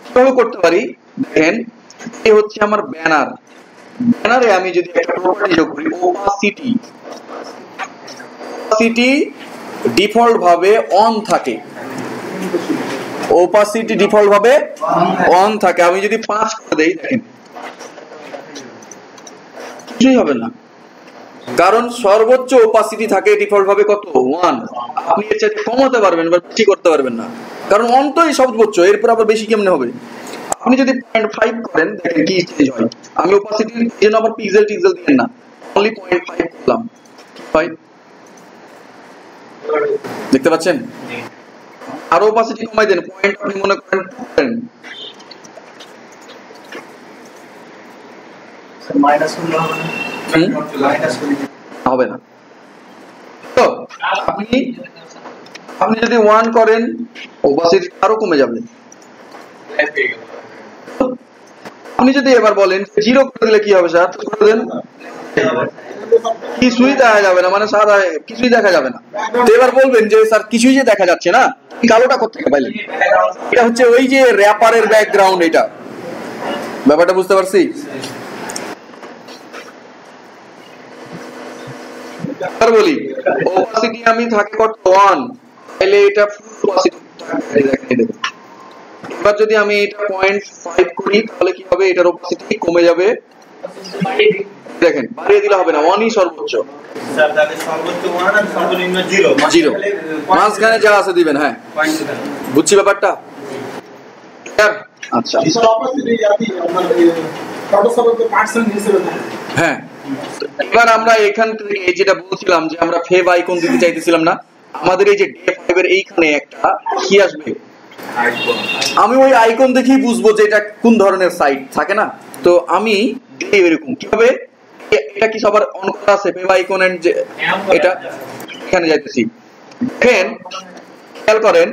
A: কিভাবে করতে পারি দেখেন, এই হচ্ছে আমার ব্যানার। ব্যানারে আমি যদি একটা প্রপার্টি যোগ করি, ওপাসিটি ডিফল্ট ভাবে অন থাকে, ওপাসিটি ডিফল্ট ভাবে অন থাকে। আমি যদি 5 করে দেই, দেখেন কিছুই হবে না, কারণ সর্বোচ্চ ওপাসিটি থাকে ডিফল্ট ভাবে কত? 1। আপনি এর চাইতে কমাতে পারবেন বা বেশি করতে পারবেন না, কারণ অন তো এই সর্বোচ্চ, এরপর আবার বেশি কেমনে হবে? আপনি যদি 0.5 করেন, দেখেন কি চেঞ্জ হয়। আমি ওপাসিটির জন্য আবার পিক্সেল দিয়েন না, অনলি 0.5 করলাম, হয় দেখতে পাচ্ছেন? আর ওপাসিটি কমাই দেন, পয়েন্ট আপনি মনে করেন
B: মাইনাস
A: হবে না। তো আপনি যদি 1 করেন, ওপাসিটি আরো কমে যাবে। আপনি যদি এবার বলেন 0 করে দিলে কি হবে স্যার? করে দেন, কিছুই দেখা যাবে না, মানে সাদা কিছুই দেখা যাবে না। তো এবার বলবেন যে স্যার কিছুই যে দেখা যাচ্ছে না, কালোটা কোথা থেকে পাইলেন? এটা হচ্ছে ওই যে র্যাপারের ব্যাকগ্রাউন্ড, এটা ব্যাপারটা বুঝতে পারছি। আর বলি ওপাসিটি আমি থাকে কত? 1, তাহলে এটা ফুল ওপাসিটি দেখেন। এবার যদি আমি এটা 0.5 করি, তাহলে কি হবে? এটার ওপাসিটি কমে যাবে, দেখেন বাড়িয়ে দিলে হবে না, 1ই সর্বোচ্চ।
D: স্যার তাহলে সর্বোচ্চ 1 আর সর্বনিম্ন 0
A: মাঝখানে যা আছে দিবেন। হ্যাঁ, বুঝছি ব্যাপারটা। আচ্ছা, হ্যাঁ, এবার আমরা এখান থেকে যেটা বলছিলাম যে আমরা ফেভ আইকন দিতে চাইতেছিলাম না, আমাদের এই যে ডে 5 এর এইখানে একটা কি আসবে, আমি ওই আইকন দেখেই বুঝবো যে এটা কোন ধরনের সাইট থাকে না। তো আমি এরকম কিভাবে, এটা কি সবার অন করা আছে ফেভ আইকন এন্ড যে এটা এখানে যাইতেছি, দেখেন খেয়াল করেন।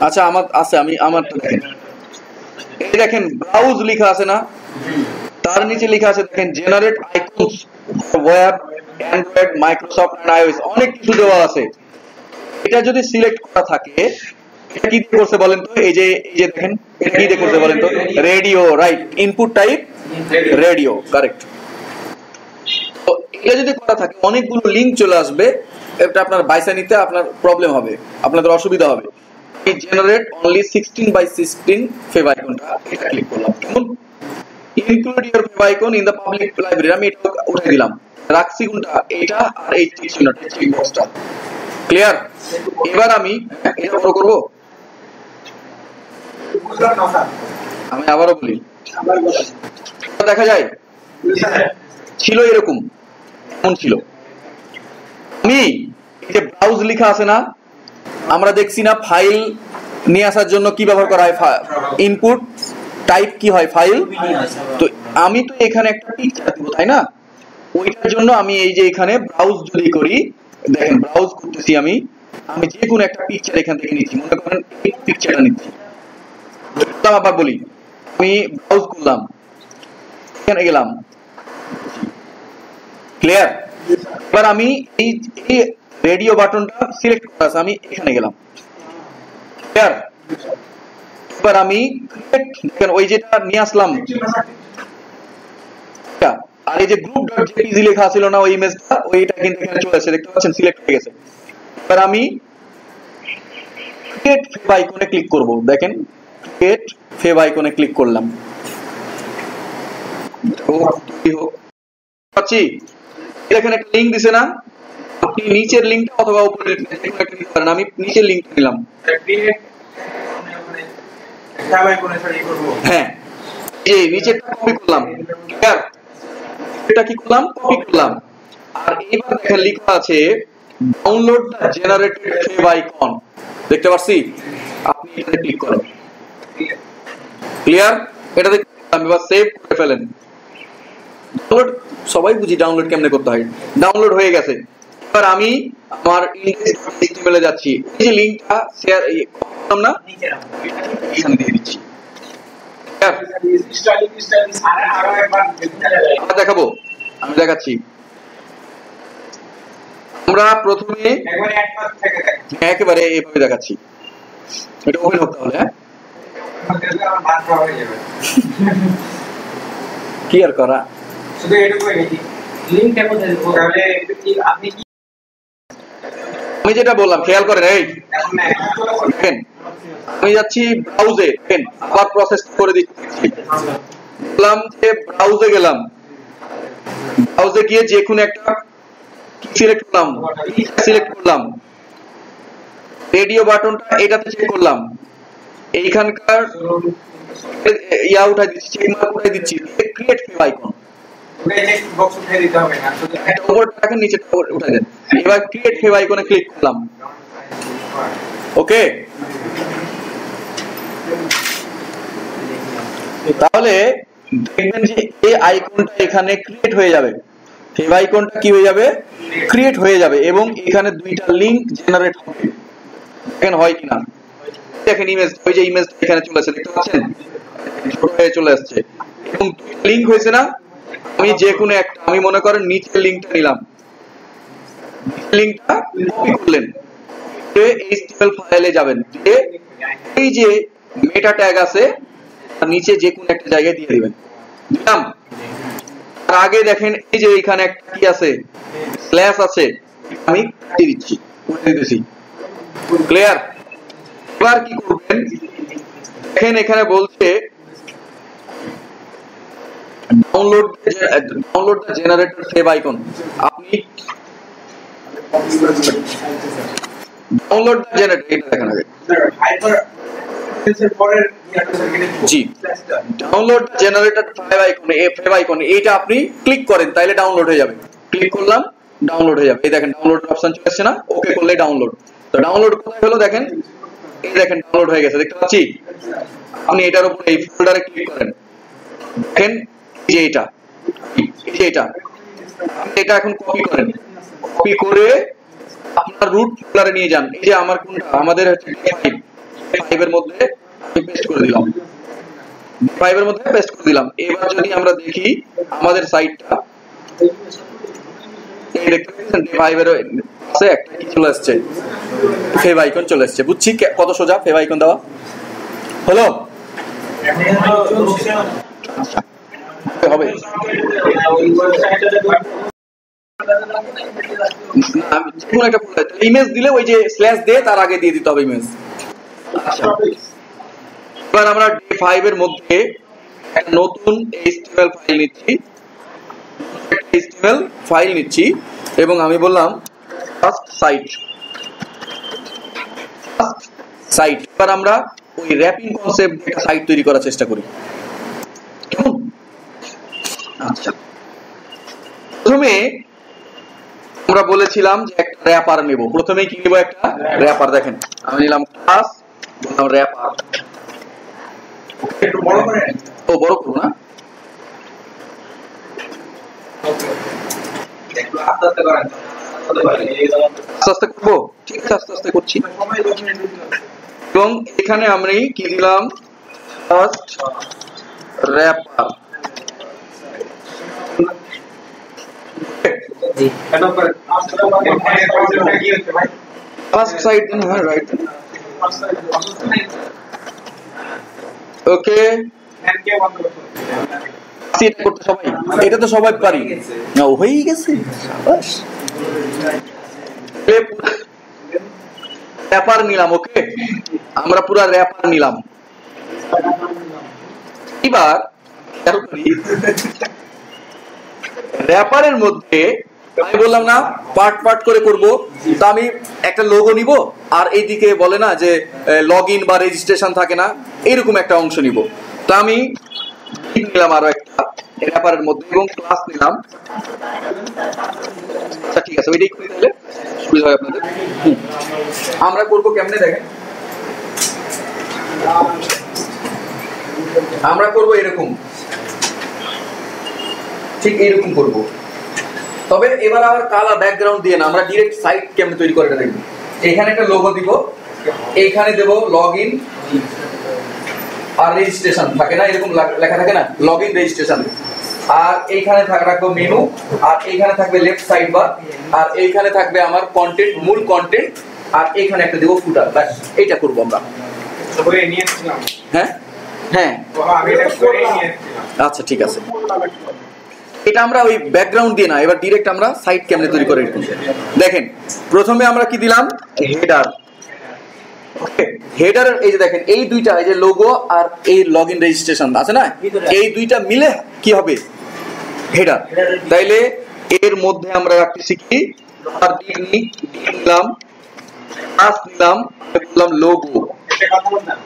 A: আচ্ছা, আমার আছে, আমি আমারটা দেখেন, এই দেখেন ব্রাউজ লেখা আছে না, তার নিচে লেখা আছে দেখেন generate icons web, android, Microsoft and iOS, অনেক কিছু দেওয়া আছে। এটা যদি সিলেক্ট করা থাকে, এটা কি করছে বলেন তো? এই যে দেখেন এটা কি করছে বলেন তো? Radio, right, input type radio, correct. তো এটা যদি করা থাকে, অনেকগুলো লিংক চলে আসবে, এটা আপনার বাইসা নিতে আপনার প্রবলেম হবে, আপনাদের অসুবিধা হবে। এই জেনারেট অনলি 16x16 ফেভ আইকনটা, এটা ক্লিক করলাম। কেমন? Include your favicon in the public library, আমি এটা উঠাই দিলাম, রাখছি কোনটা? এটা আর এই চেক বক্সটা। ক্লিয়ার? এবার আমি এটা বড় করব, আমি আবারও বলি, দেখা যায় ছিল এরকম, এমন ছিল। আমি এই যে ব্রাউজ লেখা আছে না, আমরা দেখছি না ফাইল নিয়ে আসার জন্য কি ব্যবহার করা হয়? ইনপুট টাইপ কি হয়? ফাইল। তো আমি তো এখানে একটা পিকচার দেব, তাই না? ওইটার জন্য আমি এই যে এখানে ব্রাউজ যদি করি, দেখেন ব্রাউজ করতেছি, আমি যে কোনো একটা পিকচার এখান থেকে নিচ্ছি, মনে করেন এই পিকচারটা নিচ্ছি। আবার বলি, আমি ব্রাউজ করলাম, এখানে গেলাম, ক্লিয়ার? এবার আমি এই রেডিও বাটনটা সিলেক্ট করা আছে, আমি এখানে গেলাম, ক্লিয়ার? এবার আমি দেখেন ওই যেটা নিয়ে আসলাম, আর এই যে group.jpg লেখা ছিল না ওই ইমেজটা, ওইটা কিন্তু এখানে চলে আসছে, দেখতে পাচ্ছেন সিলেক্ট হয়ে গেছে। এবার আমি ক্রিয়েট ফেভ আইকনে ক্লিক করব, দেখেন ক্রিয়েট ফেভ আইকনে ক্লিক করলাম, পাচ্ছি এখানে একটা লিংক দিছে না, আপনি নিচের লিংকটা অথবা উপরের লিংকটা যে কোনো একটা নিতে পারেন। আমি নিচের লিংকটা নিলাম।
B: ক্রিয়েট
D: সবাই কোনে সরি করব।
A: হ্যাঁ, এই নিচেরটা কপি করলাম, ক্লিয়ার? এটা কি করলাম? কপি করলাম। আর এইবার দেখেন লেখা আছে download the generated fave icon, দেখতে পাচ্ছি? আপনি এখানে ক্লিক করেন, ক্লিয়ার? এটা দেখতে আমি এবার সেভ করে ফেলেন। ডাউনলোড সবাই বুঝি ডাউনলোড কেমনে করতে হয়। ডাউনলোড হয়ে গেছে। এবার আমি আমার index.html এ যাচ্ছি। এই যে লিংকটা শেয়ার করলাম না, এখানে দিয়ে দিচ্ছি।
B: আরো একবার
A: আবার দেখাবো, আমি দেখাচ্ছি। আমরা প্রথমে
C: একবার অ্যাডভান্স থেকে দেখ
A: একেবারে এইভাবে দেখাচ্ছি। এটা ওপেন হতে হবে। হ্যাঁ,
C: আমার বাদ করা হয়ে যাবে
A: কি আর করা,
C: শুধু এটুকুই নাকি
B: লিংকটা কোথায় দেব?
C: তাহলে আপনি কি
A: আমি যেটা বললাম খেয়াল করেন। এই
C: এখন
A: দেখেন, আমি যাচ্ছি ব্রাউজে, দেখেন আবার প্রসেস করে দিচ্ছি। বললাম যে ব্রাউজে গেলাম, ব্রাউজে গিয়ে যে কোনো একটা সিলেক্ট করলাম, সিলেক্ট করলাম, রেডিও বাটনটা এটাতে চেক করলাম, এইখানকার ইয়া উঠাই দিচ্ছি, চেক মার্ক উঠাই দিচ্ছি, create fave icon.
C: Text box উঠে দিতে হবে না শুধু
A: একটা উপরটা রাখেন, নিচেটা উঠাই দেন। এবার ক্রিয়েট ফেভ আইকনে ক্লিক করলাম। ওকে, তাহলে দেখবেন যে এই আইকনটা এখানে ক্রিয়েট হয়ে যাবে, ফেভ আইকনটা কি হয়ে যাবে? ক্রিয়েট হয়ে যাবে এবং এখানে দুইটা লিংক জেনারেট হবে। দেখেন হয় কিনা, দেখেন ইমেজ, ওই যে ইমেজটা এখানে চলে আসছে, দেখতে পাচ্ছেন ছোট হয়ে চলে আসছে এবং লিংক হয়েছে না? আমি যে কোনো একটা, আমি মনে করেন নিচের লিংকটা নিলাম, লিংকটা কপি করলেন, HTML ফাইলে যাবেন, দিয়ে এই যে মেটা ট্যাগ আছে তার নিচে যে কোনো একটা জায়গায় দিয়ে দিবেন। দিলাম। আর আগে দেখেন এই যে এখানে একটা কি আছে, স্ল্যাশ আছে, আমি দিয়ে দিচ্ছি, উঠে দিতেছি। ক্লিয়ার? এবার কি করবেন, দেখেন এখানে বলছে download the generator fave icon. আপনি ডাউনলোড দ্য জেনারেটর, এটা দেখেন আগে।
D: হাইপার এর পরের
A: জি, ডাউনলোড জেনারেটর ফেভ আইকন, এইটা আপনি ক্লিক করেন তাইলে ডাউনলোড হয়ে যাবে। ক্লিক করলাম, ডাউনলোড হয়ে যাবে। এই দেখেন ডাউনলোড অপশন চলে আসছে না? ওকে করলে ডাউনলোড। তো ডাউনলোড কোথায় হলো দেখেন, এই দেখেন ডাউনলোড হয়ে গেছে, দেখতে পাচ্ছি? আপনি এটার উপর এই ফোল্ডারে ক্লিক করেন, দেখেন এই যে এটা, এই যে এটা, আপনি এটা এখন কপি করেন, কপি করে আপনার রুট ফোল্ডারে নিয়ে যান। এই যে আমার কোনটা, আমাদের হচ্ছে ফাইভ এর মধ্যে পেস্ট করে দিলাম, ফাইভের মধ্যে পেস্ট করে দিলাম। এবার যদি আমরা দেখি আমাদের সাইটটা, এই দেখতে পাচ্ছেন ফাইভের আছে একটা কি চলে আসছে, ফেভ আইকন চলে আসছে। বুঝছি কত সোজা ফেভ আইকন দেওয়া হলো। আচ্ছা, হবে কোনো একটা ইমেজ দিলে ওই যে স্ল্যাশ দিয়ে তার আগে দিয়ে দিতে হবে ইমেজ। আচ্ছা, এবার আমরা ডে 5 এর মধ্যে একটা নতুন HTML ফাইল নিচ্ছি, HTML ফাইল নিচ্ছি এবং আমি বললাম ফার্স্ট সাইট। এবার আমরা ওই র্যাপিং কনসেপ্ট একটা সাইট তৈরি করার চেষ্টা করি, কেমন? আচ্ছা, প্রথমে আমরা বলেছিলাম যে একটা র্যাপার নেব। প্রথমে কি নেব? একটা র্যাপার। দেখেন আমি নিলাম ক্লাস, বললাম র্যাপার।
D: একটু বড় করে
A: ও বড় করব না,
D: একটু আস্তে আস্তে করেন,
A: আস্তে আস্তে করবো। ঠিক আছে, আস্তে আস্তে করছি।
D: সময় 10 মিনিট
A: এবং এখানে আমি কি দিলাম? First wrapper.
B: জি
C: কেন করে কনসেপ্টটা কি হচ্ছে ভাই
A: ফার্স্ট সাইট দেন, হ্যাঁ রাইট। ওকে,
C: কে বন্ধ করতে
A: এটা করতে সবাই, এটা তো সবাই পারি না, হয়েই গেছে। শাবাশ, র্যাপার নিলাম। ওকে, আমরা পুরো র্যাপার নিলাম। এবার র্যাপারের মধ্যে আমি বললাম না পার্ট পার্ট করে করব, তা আমি একটা লোগো নিব আর এইদিকে বলে না যে লগ ইন বা রেজিস্ট্রেশন থাকে না, এইরকম একটা অংশ নিব। তা আমি নিলাম আরো একটা র্যাপারের মধ্যে এবং ক্লাস নিলাম। আচ্ছা ঠিক আছে, ওইটাই করে তাহলে সুবিধা হয় আপনাদের। আমরা করব কেমনে দেখেন, আমরা করব এরকম, ঠিক এরকম করব। তবে এবার আবার কালার ব্যাকগ্রাউন্ড দিয়ে না, আমরা ডাইরেক্ট সাইট কেমনে তৈরি করে এটা দেখব। এখানে একটা লোগো দিব, এইখানে দেব লগইন আর রেজিস্ট্রেশন, থাকে না এরকম লেখা থাকে না, লগইন রেজিস্ট্রেশন। আর এইখানে রাখবো মেনু, আর এইখানে থাকবে লেফট সাইড বার, আর এইখানে থাকবে আমার কন্টেন্ট, মূল কন্টেন্ট, আর এইখানে একটা দেব ফুটার। ব্যাস এইটা করব আমরা। হ্যাঁ হ্যাঁ আচ্ছা ঠিক আছে। এটা আমরা ওই ব্যাকগ্রাউন্ড দিয়ে না, এবার ডাইরেক্ট আমরা সাইট কেমনে তৈরি করে দেখেন। প্রথমে আমরা কি দিলাম, হেডার। ওকে, হেডার এই যে দেখেন এই দুইটা, এই যে লোগো আর এই লগইন রেজিস্ট্রেশন আছে না, এই দুইটা মিলে কি হবে হেডার। তাইলে এর মধ্যে আমরা রাখতেছি কি, আর দিলাম ক্লাস দিলাম, বললাম লোগো।
C: একটা কথা বললাম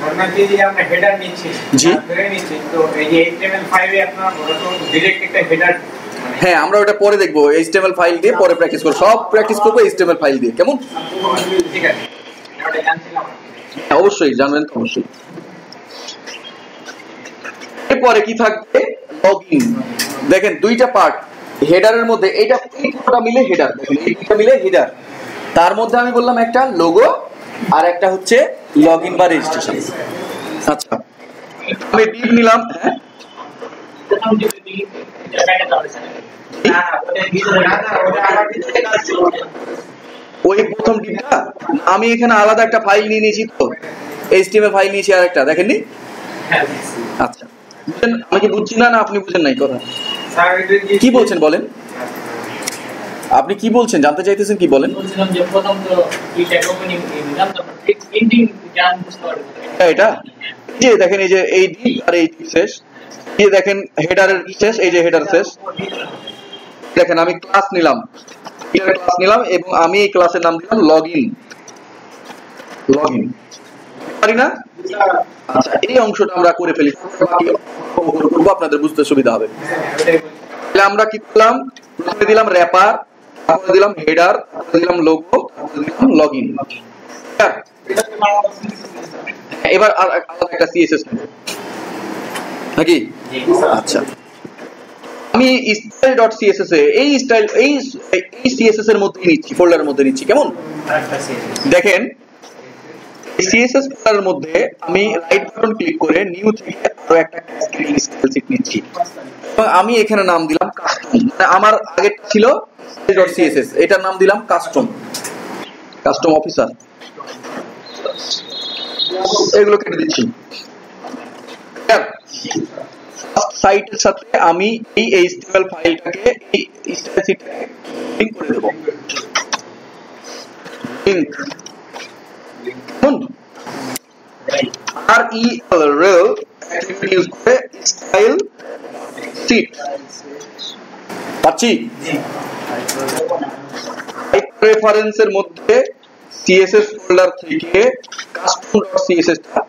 C: আমরা যে আমরা হেডার নিচ্ছি,
A: জি
C: ধরে নিচ্ছি, তো এই যে HTML5 এ আপনারা বলতো ডাইরেক্ট একটা হেডার।
A: হ্যাঁ আমরা ওটা পরে দেখবো, HTML ফাইল দিয়ে পরে প্র্যাকটিস করব, সব প্র্যাকটিস করব HTML ফাইল দিয়ে, কেমন?
C: ঠিক আছে, এটা জানছিলাম।
A: অবশ্যই জানবেন তো, অবশ্যই। এরপরে কি থাকবে, লগইন। দেখেন দুইটা পার্ট হেডারের মধ্যে, এইটা পুরোটা মিলে হেডার, দেখেন এই দুইটা মিলে হেডার। তার মধ্যে আমি বললাম একটা লোগো আর একটা হচ্ছে লগইন বা রেজিস্ট্রেশন। আচ্ছা আমি ডিভ নিলাম। হ্যাঁ ওই প্রথম ডিভটা আমি এখানে আলাদা একটা ফাইল নিয়ে নিয়েছি, তো HTML ফাইল নিয়েছি আর একটা, দেখেননি? আচ্ছা বুঝেন, আমি কি বুঝছি না, না আপনি বুঝেন নাই কথা? কি বলছেন বলেন, আপনি কি বলছেন, জানতে চাইতেছেন কি বলেন?
B: বলছিলাম যে প্রথম তো এটা কোম্পানি নিলাম, তারপর প্রিন্টিং জান বুঝতে পারবো
A: এটা যে দেখেন এই যে এই ডি আর এই শেষ, এই দেখেন হেডারের শেষ, এই যে হেডার শেষ। দেখেন আমি ক্লাস নিলাম, এটা ক্লাস নিলাম এবং আমি এই ক্লাসের নাম দিলাম লগইন। লগইন পারি না? আচ্ছা এই অংশটা আমরা করে ফেলি, বাকি করব, আপনাদের বুঝতে সুবিধা হবে। তাহলে আমরা কি করলাম, প্রথমে দিলাম র্যাপার, তারপরে দিলাম হেডার, তারপরে দিলাম লোগো, তারপরে দিলাম লগইন। এবার আলাদা একটা সিএসএস নাকি? আচ্ছা আমি style.css এ এই স্টাইল এই সিএসএস এর মধ্যে নিচ্ছি, ফোল্ডারের মধ্যে নিচ্ছি, কেমন? দেখেন সিএসএস ফোল্ডারের মধ্যে আমি রাইট বাটন ক্লিক করে নিউ থেকে আরো একটা ক্যাসকেডিং স্টাইল শিট নিচ্ছি এবং আমি এখানে নাম দিলাম কাস্টম। মানে আমার আগে ছিল style.css, এটার নাম দিলাম কাস্টম, কাস্টম অফিসার। এগুলো কেটে দিচ্ছি। সাইটের সাথে আমি এই HTML ফাইলটাকে এই স্টাইল শিটে লিংক করে দেব, লিংক rel অ্যাট্রিবিউট ইউজ করে স্টাইল শিট পাচ্ছি। সাইট রেফারেন্সের মধ্যে CSS ফোল্ডার থেকে custom.css টা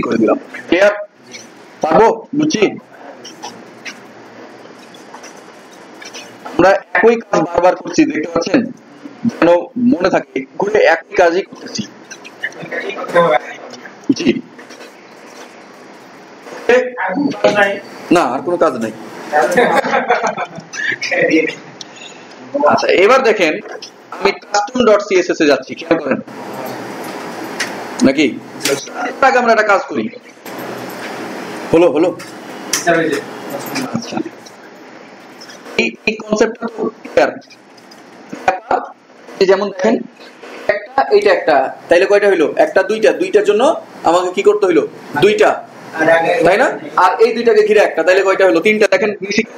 A: করে দিলাম। ক্লিয়ার? পারবো? বুঝছি? আমরা একই কাজ বারবার করছি, দেখতে পাচ্ছেন, যেন মনে থাকে ঘুরে একই কাজই করতেছি। জি না, আর কোনো কাজ নাই। আচ্ছা এবার দেখেন আমি custom.css এ যাচ্ছি, খেয়াল করেন নাকি? আগে আমরা একটা কাজ করি, হলো হলো। আচ্ছা এই কনসেপ্টটা তো ক্লিয়ার। যেমন দেখেন একটা এইটা একটা, তাইলে কয়টা হইলো? একটা দুইটা, দুইটার জন্য আমাকে কি করতে হইলো? দুইটা, তাই না? আর এই দুইটাকে ঘিরে একটা, তাইলে কয়টা হলো? তিনটা। দেখেন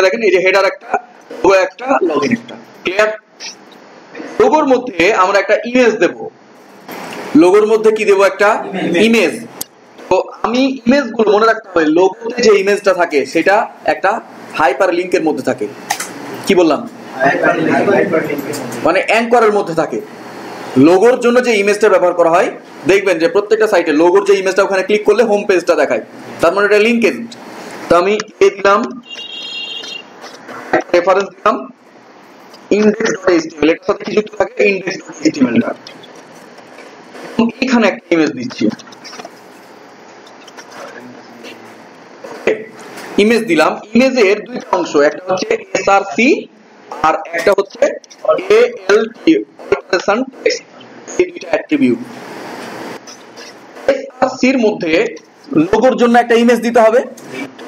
A: দেখেন এই যে হেডার একটা, লোগো একটা, লগইন একটা। ক্লিয়ার? লোগোর মধ্যে আমরা একটা ইমেজ দেব, লোগোর মধ্যে কি দেব? একটা ইমেজ। তো আমি ইমেজ গুলো মনে রাখতে হবে, লোগোতে যে ইমেজটা থাকে সেটা একটা হাইপার লিংকের মধ্যে থাকে। কি বললাম, মানে অ্যাঙ্করের মধ্যে থাকে। লোগোর জন্য যে ইমেজটা ব্যবহার করা হয়, দেখবেন যে প্রত্যেকটা সাইটে লোগোর যে ইমেজটা ওখানে ক্লিক করলে হোম পেজটা দেখায়, তার মানে এটা লিঙ্কেজ। তো আমি এ দিলাম, রেফারেন্স দিলাম index.html, এর সাথে কি যুক্ত থাকে index.html টা, এবং এখানে একটা ইমেজ দিচ্ছি। ইমেজ দিলাম, ইমেজের দুইটা অংশ, একটা হচ্ছে src আর একটা হচ্ছে alt অপারেশন টেক্সট, এই দুইটা অ্যাট্রিবিউট। src এর মধ্যে লোগোর জন্য একটা ইমেজ দিতে হবে।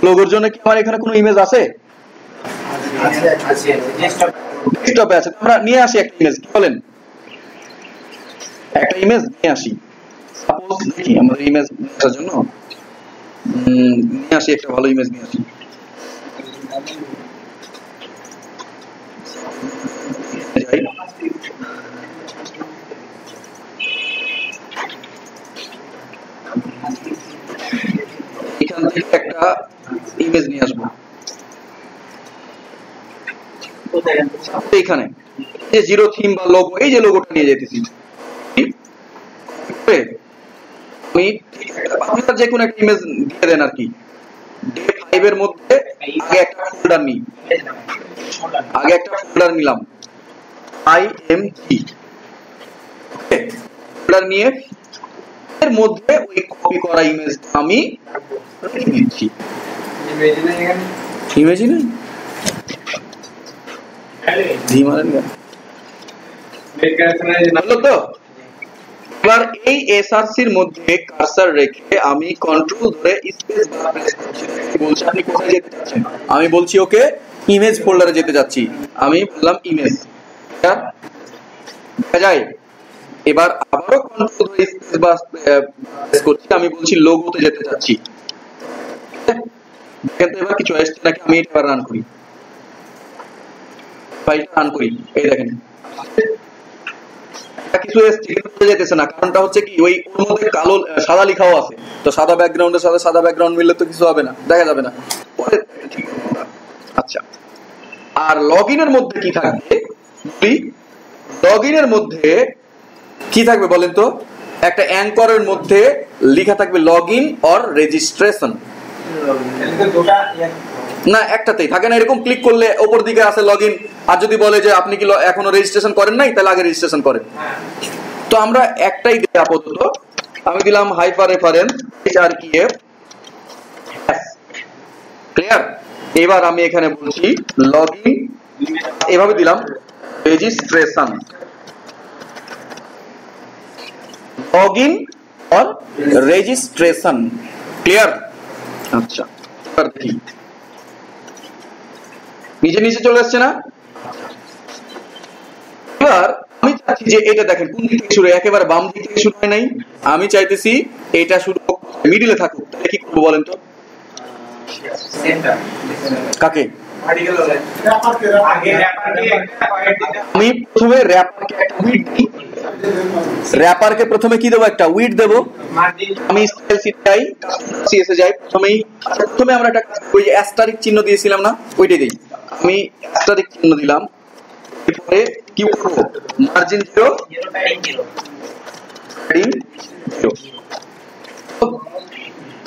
A: লোগোর জন্য কি আমার এখানে কোনো ইমেজ আছে? ডেস্কটপে আছে, আমরা নিয়ে আসি একটা ইমেজ, কি বলেন, একটা ইমেজ নিয়ে আসি। সাপোজ দেখি আমাদের ইমেজ আসার জন্য নিয়ে আসি, একটা ভালো ইমেজ নিয়ে আসি। এখান থেকে একটা ইমেজ নিয়ে আসবো, এখানে যে জিরো থিম বা লোগো, এই যে লোগোটা নিয়ে যেতেছি আমি, আপনারা যে কোনো একটা ইমেজ দিয়ে দেন আর কি। ডে 5 এর মধ্যে আগে একটা ফোল্ডার নিই, আগে একটা ফোল্ডার নিলাম img, ফোল্ডার নিয়ে এর মধ্যে ওই কপি করা ইমেজটা আমি রেখে দিচ্ছি। ইমেজ নেই, তো এবার এই src এর মধ্যে কার্সার রেখে আমি কন্ট্রোল ধরে স্পেস বার প্রেস করছি। বলছি আপনি কোথায় যেতে চাচ্ছেন, আমি বলছি ওকে ইমেজ ফোল্ডারে যেতে যাচ্ছি, আমি বললাম ইমেজ, দেখা যায়। এবার আবারও কন্ট্রোল ধরে স্পেস বার প্রেস করছি, আমি বলছি লোগোতে যেতে যাচ্ছি। দেখেন তো এবার কিছু আসছে নাকি, আমি এটা রান করি, ফাইলটা রান করি, এই দেখেন কিছু যেতেছে না। কারণটা হচ্ছে কি, ওই ওর মধ্যে কালো সাদা লেখাও আছে, তো সাদা ব্যাকগ্রাউন্ডের সাথে সাদা ব্যাকগ্রাউন্ড মিললে তো কিছু হবে না, দেখা যাবে না। আচ্ছা, আর লগইনের মধ্যে কি থাকবে, লগইনের মধ্যে কি থাকবে বলেন তো? একটা অ্যাঙ্করের মধ্যে লেখা থাকবে লগইন অর রেজিস্ট্রেশন, না একটাতেই থাকে না, এরকম ক্লিক করলে উপর দিকে আছে লগইন, আর যদি বলে যে আপনি কি এখনো রেজিস্ট্রেশন করেন নাই, তাহলে আগে রেজিস্ট্রেশন করেন। তো আমরা একটাই দিই আপাতত, আমি দিলাম হাইপার রেফারেন্স href, ক্লিয়ার। এবার আমি এখানে বলছি লগইন, এভাবে দিলাম registration, login or registration, clear. আচ্ছা, এবার দেখি নিচে নিচে চলে আসছে না। এবার আমি চাচ্ছি যে এটা দেখেন কোন দিক থেকে শুরু, একেবারে বাম দিক থেকে শুরু হয় নাই, আমি চাইতেছি এটা শুরু মিডিলে থাকুক। তাহলে কি করবো বলেন তো? কাকে? আমি প্রথমে র্যাপারকে একটা উইড দিই, র্যাপারকে প্রথমে কি দেবো, একটা উইড দেবো। আমি স্টাইল সিটাই সিএস এ যাই, প্রথমে আমরা একটা ওই অ্যাস্টারিক চিহ্ন দিয়েছিলাম না, ওইটাই দিই। আমি অ্যাস্টারিক চিহ্ন দিলাম, এরপরে কি করব, মার্জিন 0 প্যাডিং 0।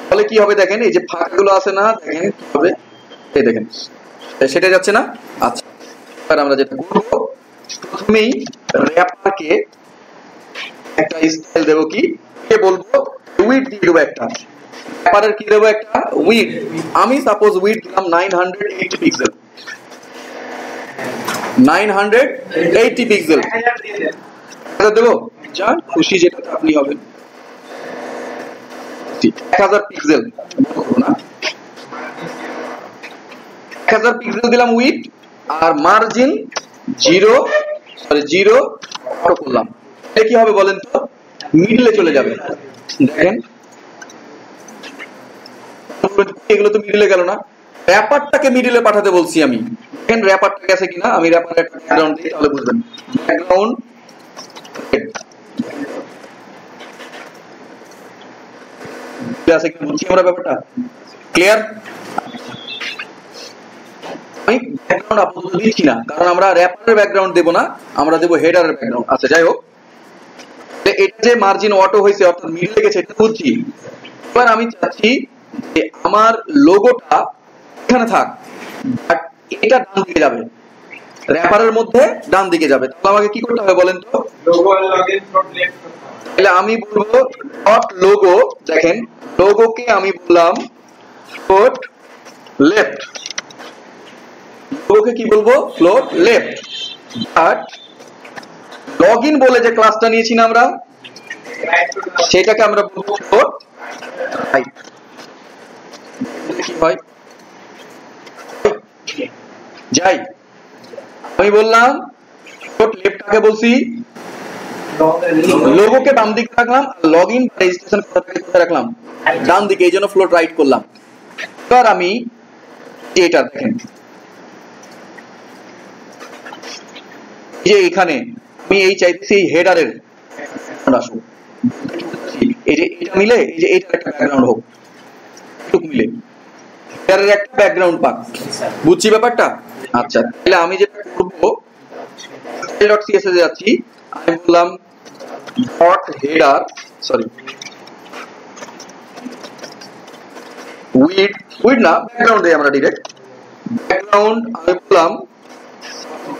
A: তাহলে কি হবে দেখেন, এই যে ফাঁকগুলো আছে না, দেখেন কি হবে, এই দেখেন সেটা যাচ্ছে না। আচ্ছা, এবার আমরা যেটা করব, প্রথমেই র্যাপারকে একটা স্টাইল দেব, কি বলবো, উইড দিয়ে দেবো একটা, র্যাপারের কি দেবো, একটা উইড। আমি সাপোজ উইড দিলাম 980 পিক্সেল, 980 পিক্সেল দেবো, যা খুশি যেটা আপনি হবেন, 1000 পিক্সেল না, 1000 পিক্সেল দিলাম উইড, আর মার্জিন 0 করলাম। এটা কি হবে বলেন তো, মিডলে চলে যাবে। দেখেন এগুলো তো মিডলে গেল না, র্যাপারটাকে মিডলে পাঠাতে বলছি আমি। দেখেন র্যাপারটা গেছে কিনা, আমি র্যাপারের একটা ব্যাকগ্রাউন্ড দিই, তাহলে বুঝবেন। ব্যাকগ্রাউন্ড আছে কি বুঝছি আমরা ব্যাপারটা, ক্লিয়ার। আমি ব্যাকগ্রাউন্ড আপাতত দিচ্ছি না, কারণ আমরা র্যাপারের ব্যাকগ্রাউন্ড দেব না, আমরা দেব হেডারের ব্যাকগ্রাউন্ড। আচ্ছা যাই হোক, এটা যে মার্জিন অটো হয়েছে অর্থাৎ মিডলে গেছে এটা বুঝছি। এবার আমি চাচ্ছি যে আমার লোগোটা এখানে থাক, বাট এটা ডান দিকে যাবে, র্যাপারের মধ্যে ডান দিকে যাবে। তাহলে আমাকে কি করতে হবে বলেন তো?
C: Logo login from left.
A: তাহলে আমি বলবো ডট লোগো, দেখেন লোগোকে আমি বললাম ফ্লোট লেফট, লোগোকে কি বলবো? Float left. বাট লগইন বলে যে ক্লাসটা নিয়েছি না আমরা, সেটাকে আমরা বলবো ফ্লোট রাইট। কি হয় যাই, আমি বললাম ফ্লোট লেফটটাকে বলছি, লোগোকে বাম দিকে রাখলাম, আর লগইন রেজিস্ট্রেশন কোথায় রাখলাম? ডান দিকে, এই জন্য ফ্লোট রাইট করলাম। এবার আমি এটা দেখেন, যে এখানে আমি এই চাইতেছি হেডারের আসুক, এই যে এটা মিলে, এই যে এটার একটা ব্যাকগ্রাউন্ড হোক, টুক মিলে হেডারের একটা ব্যাকগ্রাউন্ড পাক, বুঝছি ব্যাপারটা? আচ্ছা, তাহলে আমি যেটা করবো style.css এ যাচ্ছি, আমি বললাম ডট হেডার, সরি উইড না, ব্যাকগ্রাউন্ড দেই আমরা ডিরেক্ট ব্যাকগ্রাউন্ড। আমি বললাম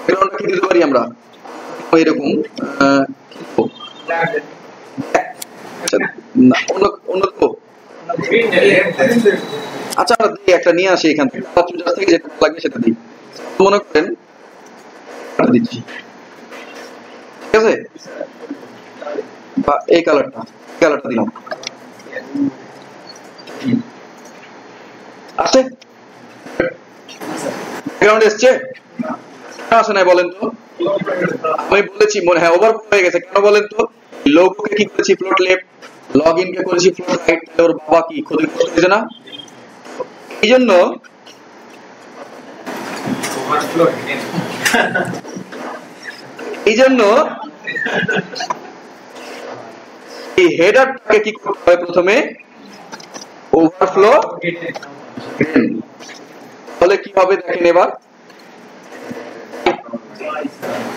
A: ব্যাকগ্রাউন্ডটা কি দিতে পারি আমরা এরকম, অন্য তো আচ্ছা আমরা দিই একটা নিয়ে আসি এখান থেকে, থেকে যেটা লাগবে সেটা দিই। মনে করেন দিচ্ছি, ঠিক আছে, বা এই কালারটা দিলাম, আসছে ব্যাকগ্রাউন্ড এসছে, আসে নাই বলেন তো? আমি বলেছি মনে, হ্যাঁ ওভার হয়ে গেছে, কেন বলেন তো? লোগোকে কি করেছি ফ্লোট লেফট, লগইন কে করেছি ফ্লোট রাইট, তাহলে ওর বাবা কি ক্ষতি করতেছে না? এই জন্য এই হেডারটাকে কি করতে হবে? প্রথমে ওভারফ্লো, তাহলে কি হবে দেখেন,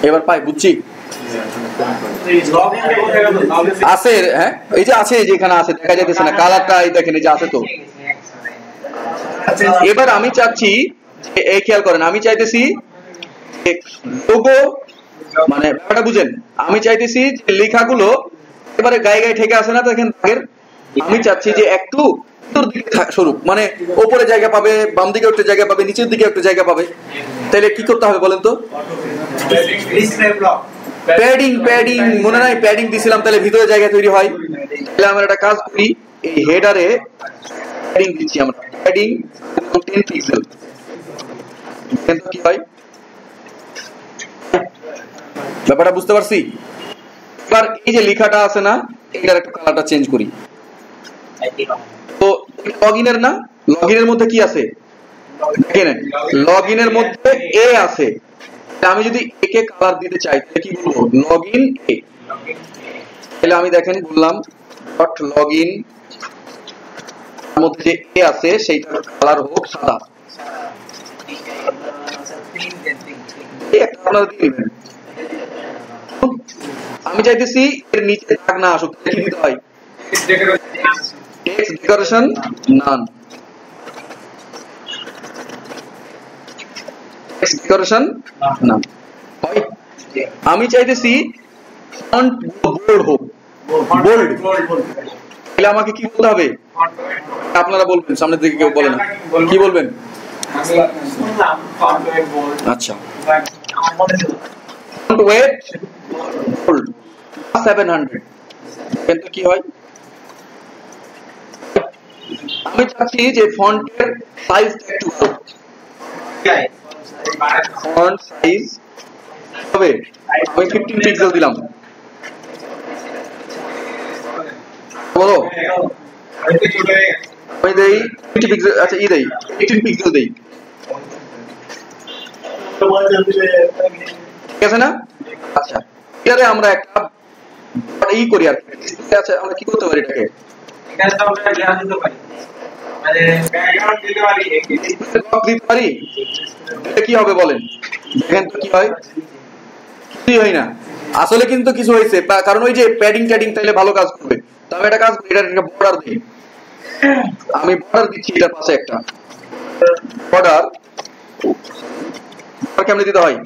A: এবার পাই, বুঝছি আছে, হ্যাঁ এই যে আছে, যেখানে আছে দেখা যাইতেছে না কালারটা, এই দেখেন এই যে আছে তো। এবার আমি চাচ্ছি, এই খেয়াল করেন, আমি চাইতেছি লোগো, মানে ব্যাপারটা বুঝেন, আমি চাইতেছি যে লেখাগুলো এবারে গায়ে গায়ে ঠেকে আসে না, দেখেন আমি চাচ্ছি যে একটু উত্তর দিকে স্বরূপ, মানে ওপরে জায়গা পাবে, বাম দিকে একটা জায়গা পাবে, নিচের দিকে একটা জায়গা পাবে। তাহলে কি করতে হবে বলেন তো? প্যাডিং মনে নাই, প্যাডিং দিছিলাম, তাহলে ভিতরে জায়গা তৈরি হয়। তাহলে আমরা একটা কাজ করি, এই হেডারে প্যাডিং দিচ্ছি আমরা, প্যাডিং 10 পিক্সেল, কিন্তু কি হয় ব্যাপারটা বুঝতে পারছি? এবার এই যে লেখাটা আছে না, এটার একটু কালারটা চেঞ্জ করি। তো লগইনের না, লগইনের মধ্যে কি আছে দেখেন, লগইনের মধ্যে এ আছে, আমি যদি এ কে কালার দিতে চাই তাহলে কি বলবো? লগইন এ। তাহলে আমি দেখেন বললাম ডট লগইন, এর মধ্যে যে এ আছে সেইটার কালার হোক সাদা, আপনারা দিবেন। আমি চাইতেছি এর নিচে দাগ না আসুক, কি দিতে হয়? টেক্সট ডেকোরেশন নান, টেক্সট ডেকোরেশন নান হয়। আমি চাইতেছি ফন্ট বোল্ড হোক, বোল্ড। তাহলে আমাকে কি বলতে হবে? আপনারা বলবেন, সামনে থেকে কেউ বলে না, কি বলবেন? আচ্ছা, ফন্ট ওয়েট বোল্ড 700, কিন্তু কি হয়? আমি চাচ্ছি যে ফন্টের সাইজটা একটু বড়, ফন্ট সাইজ হবে আমি 15 পিক্সেল দিলাম, বলো আমি দেই 20 পিক্সেল, আচ্ছা ই দেই 18 পিক্সেল দেই, ঠিক আছে না? আচ্ছা, এটারে আমরা একটা ই করি আর কি। আচ্ছা, আমরা কি করতে পারি এটাকে?
B: মানে
C: ব্যাকগ্রাউন্ড দিতে পারি
A: ব্লক দিতে পারি, এটা কি হবে বলেন? দেখেন তো কি হয়, কিছুই হয় না। আসলে কিন্তু কিছু হয়েছে, কারণ ওই যে প্যাডিং ট্যাডিং তাইলে ভালো কাজ করবে। তবে এটা কাজ করি, এটা একটা বর্ডার দিই, আমি বর্ডার দিচ্ছি এটার পাশে একটা বর্ডার কেমনে দিতে হয়,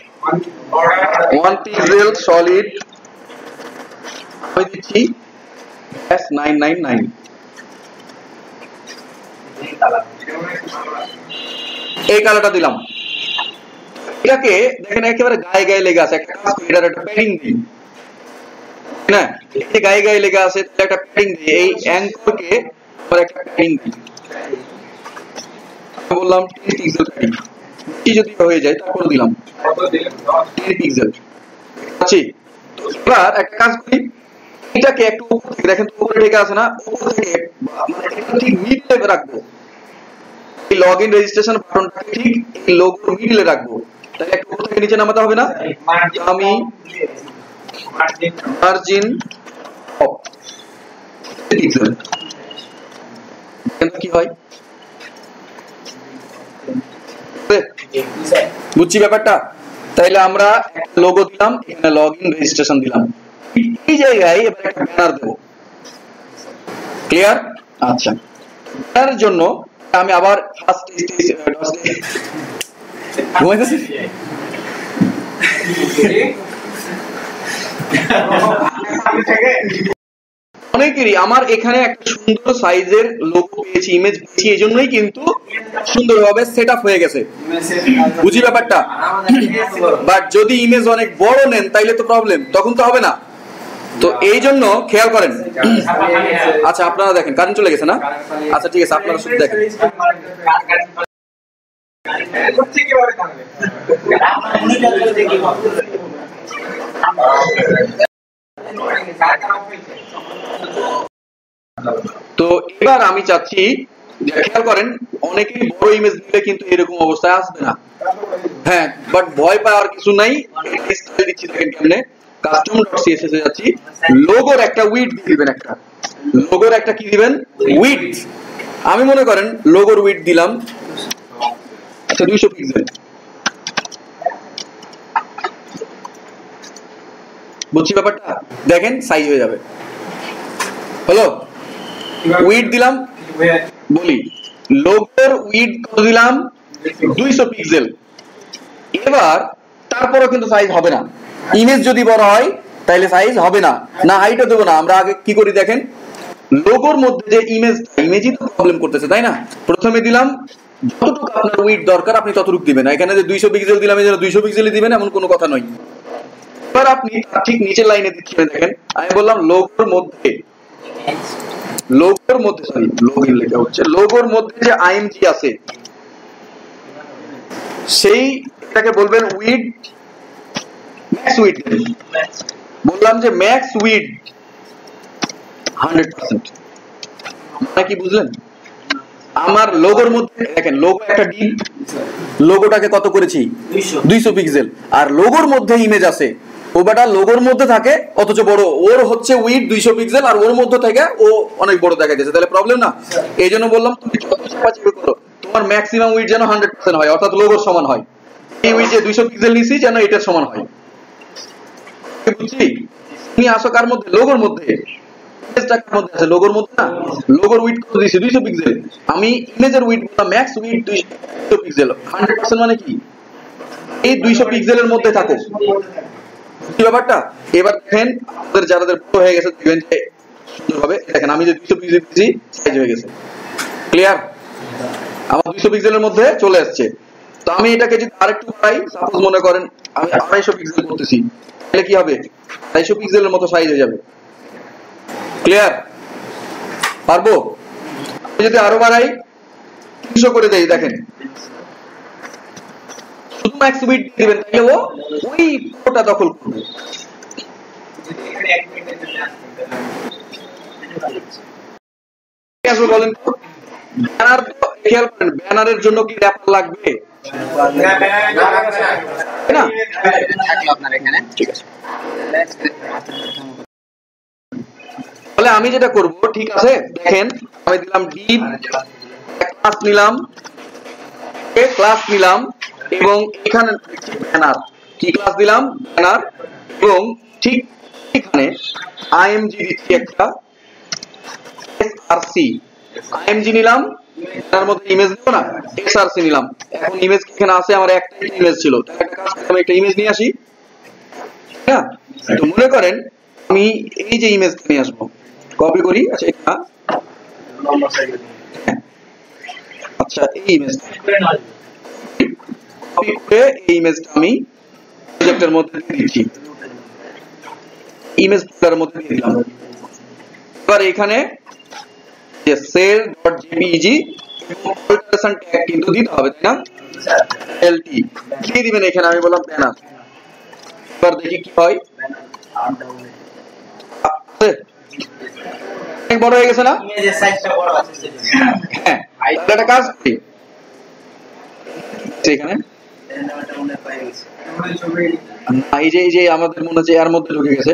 A: 1 পিক্সেল সলিড আমি দিচ্ছি S999, এই কালারটা দিলাম। এটাকে দেখেন একেবারে গায়ে গায়ে লেগে আছে, একটা কাজ করি এটার একটা প্যাডিং দিই না, এই গায়ে গায়ে লেগে আছে একটা প্যাডিং দিই, এই অ্যাঙ্করকে আবার একটা প্যাডিং দিই, বললাম 10 পিক্সেল প্যাডিং, যদি হয়ে যায় তারপর দিলাম 10 পিক্সেল। আচ্ছা, তো এবার একটা কাজ করি, এটাকে একটু উপর থেকে দেখেন উপরে ঢেকে আছে না, উপর থেকে মানে এটা ঠিক মিডলে রাখবো, এই লগইন রেজিস্ট্রেশন বাটনটাকে ঠিক এই লোগোর মিডলে রাখবো, তাহলে একটু উপর থেকে নিচে নামাতে হবে না। আমি মার্জিন অফ পিক্সেল, কি হয় বুঝছি ব্যাপারটা? তাইলে আমরা একটা লোগো দিলাম, এখানে লগইন রেজিস্ট্রেশন দিলাম, এই জায়গায় এবার একটা ব্যানার দেব। ক্লিয়ার? আচ্ছা, ব্যানারের জন্য আমি আবার ফার্স্ট অনেকেরই আমার এখানে একটা সুন্দর সাইজের লোগো পেয়েছি, ইমেজ পেয়েছি, এই জন্যই কিন্তু সুন্দরভাবে সেট আপ হয়ে গেছে, বুঝি ব্যাপারটা? বাট যদি ইমেজ অনেক বড় নেন তাইলে তো প্রবলেম, তখন তো হবে না। তো এই জন্য খেয়াল করেন। আচ্ছা আপনারা দেখেন, কারেন্ট চলে গেছে না? আচ্ছা ঠিক আছে, আপনারা শুধু দেখেন। তো এবার আমি চাচ্ছি, খেয়াল করেন অনেকেই বড় ইমেজ দিলে কিন্তু এরকম অবস্থায় আসবে না। হ্যাঁ, বাট ভয় পাওয়ার কিছু নাই, স্টাইল দিচ্ছি দেখেন কেমনে। custom.css এ যাচ্ছি, লোগোর একটা উইডথ দিবেন, একটা লোগোর একটা কি দিবেন, উইডথ। আমি মনে করেন লোগোর উইডথ দিলাম আচ্ছা 200 পিক্সেল, বুঝছি ব্যাপারটা? দেখেন সাইজ হয়ে যাবে, হলো? উইডথ দিলাম, বলি লোগোর উইডথ কত দিলাম, 200 পিক্সেল। এবার তারপরও কিন্তু সাইজ হবে না, ইমেজ যদি বড় হয় তাহলে সাইজ হবে না, না হাইটও দেবো না। আমরা আগে কি করি দেখেন, লোগোর মধ্যে যে ইমেজই তো প্রবলেম করতেছে, তাই না? প্রথমে দিলাম যতটুকু আপনার উইডথ দরকার আপনি ততটুকু দিবেন, এখানে যে 200 পিক্সেল দিলাম এই জন্য 200 পিক্সেলই দিবেন এমন কোনো কথা নয়। এবার আপনি ঠিক নিচের লাইনে দিচ্ছেন, দেখেন আমি বললাম লোগোর মধ্যে সরি লগইন লেখা হচ্ছে, লোগোর মধ্যে যে আইএমজি আছে সেইটাকে বলবেন উইডথ, ম্যাক্স উইডথ বললাম যে ম্যাক্স উইডথ 100%। মানে কি বুঝলেন? আমার লোগোর মধ্যে দেখেন, লোগো একটা ডিপ, লোগোটাকে কত করেছি 200 পিক্সেল, আর লোগোর মধ্যে ইমেজ আছে, ও বেটা লোগোর মধ্যে থাকে অথচ বড়, ওর হচ্ছে উইডথ 200 পিক্সেল আর ওর মধ্যে থেকে ও অনেক বড় দেখা যাচ্ছে, তাহলে প্রবলেম না? এই জন্য বললাম তুমি যত চাপাচাপি করো তোমার ম্যাক্সিমাম উইডথ যেন 100% হয়, অর্থাৎ লোগোর সমান হয়। এই উইডথে 200 পিক্সেল নিছি যেন এটার সমান হয়, বুঝছি? তুমি আসো কার মধ্যে, লোগোর মধ্যে, লোগোর মধ্যে না, লোগোর উইডথ কত দিয়েছি 200 পিক্সেল, আমি ইমেজের উইডথ বললাম ম্যাক্স উইডথ 200 পিক্সেল, 100% মানে কি এই 200 পিক্সেলের মধ্যে থাকো, বুঝছি ব্যাপারটা? এবার দেখেন আপনাদের যাদের বড় হয়ে গেছে দেখবেন যে সুন্দরভাবে দেখেন আমি যে 200 পিক্সেল দিয়েছি সাইজ হয়ে গেছে। ক্লিয়ার? আমার 200 পিক্সেলের মধ্যে চলে আসছে। তো আমি এটাকে যদি আরেকটু বাড়াই, সাপোজ মনে করেন আমি 250 পিক্সেল করতেছি, তাহলে কি হবে 250 পিক্সেলের মতো সাইজ হয়ে যাবে। ক্লিয়ার? পারবো? আমি যদি আরো বাড়াই 300 করে দেই, দেখেন শুধু ম্যাক্স উইডথ দিবেন তাহলে ও ওই পুরোটা দখল করবে। বলেন তো, ব্যানার তো খেয়াল করেন, ব্যানারের জন্য কি র্যাপার লাগবে না? ঠিক আছে, তাহলে আমি যেটা করব, ঠিক আছে দেখেন আমি দিলাম ডিপ ক্লাস নিলাম, ক্লাস নিলাম এবং এখানে ব্যানার, কি ক্লাস দিলাম? ব্যানার। এবং ঠিক এখানে আইএমজি দিচ্ছি একটা, এসআরসি আইএমজি নিলাম, তার মধ্যে ইমেজ দেব না, এসআরসি নিলাম। এখন ইমেজ এখানে আছে, আমার একটা ইমেজ ছিল, তাই একটা কাজ করে আমি একটা ইমেজ নিয়ে আসি। হ্যাঁ, তো মনে করেন আমি এই যে ইমেজ নিয়ে আসবো, কপি করি। আচ্ছা এটা, আচ্ছা এই ইমেজটা কপি করে এই ইমেজটা আমি প্রজেক্টের মধ্যে দিয়ে দিচ্ছি, ইমেজ ফোল্ডারের মধ্যে দিয়ে দিলাম। এবার এখানে যে cell.jpeg এবং অল্টারেশন ট্যাগ কিন্তু দিতে হবে, তাই না? lt দিয়ে দিবেন এখানে, আমি বললাম ব্যানার। এবার দেখি কি হয়, অনেক বড় হয়ে গেছে না?
D: ইমেজের সাইজটা বড় আছে সেজন্য।
A: হ্যাঁ, তাহলে একটা কাজ করি, এখানে এই যে আমাদের মনে হচ্ছে এর মধ্যে ঢুকে গেছে,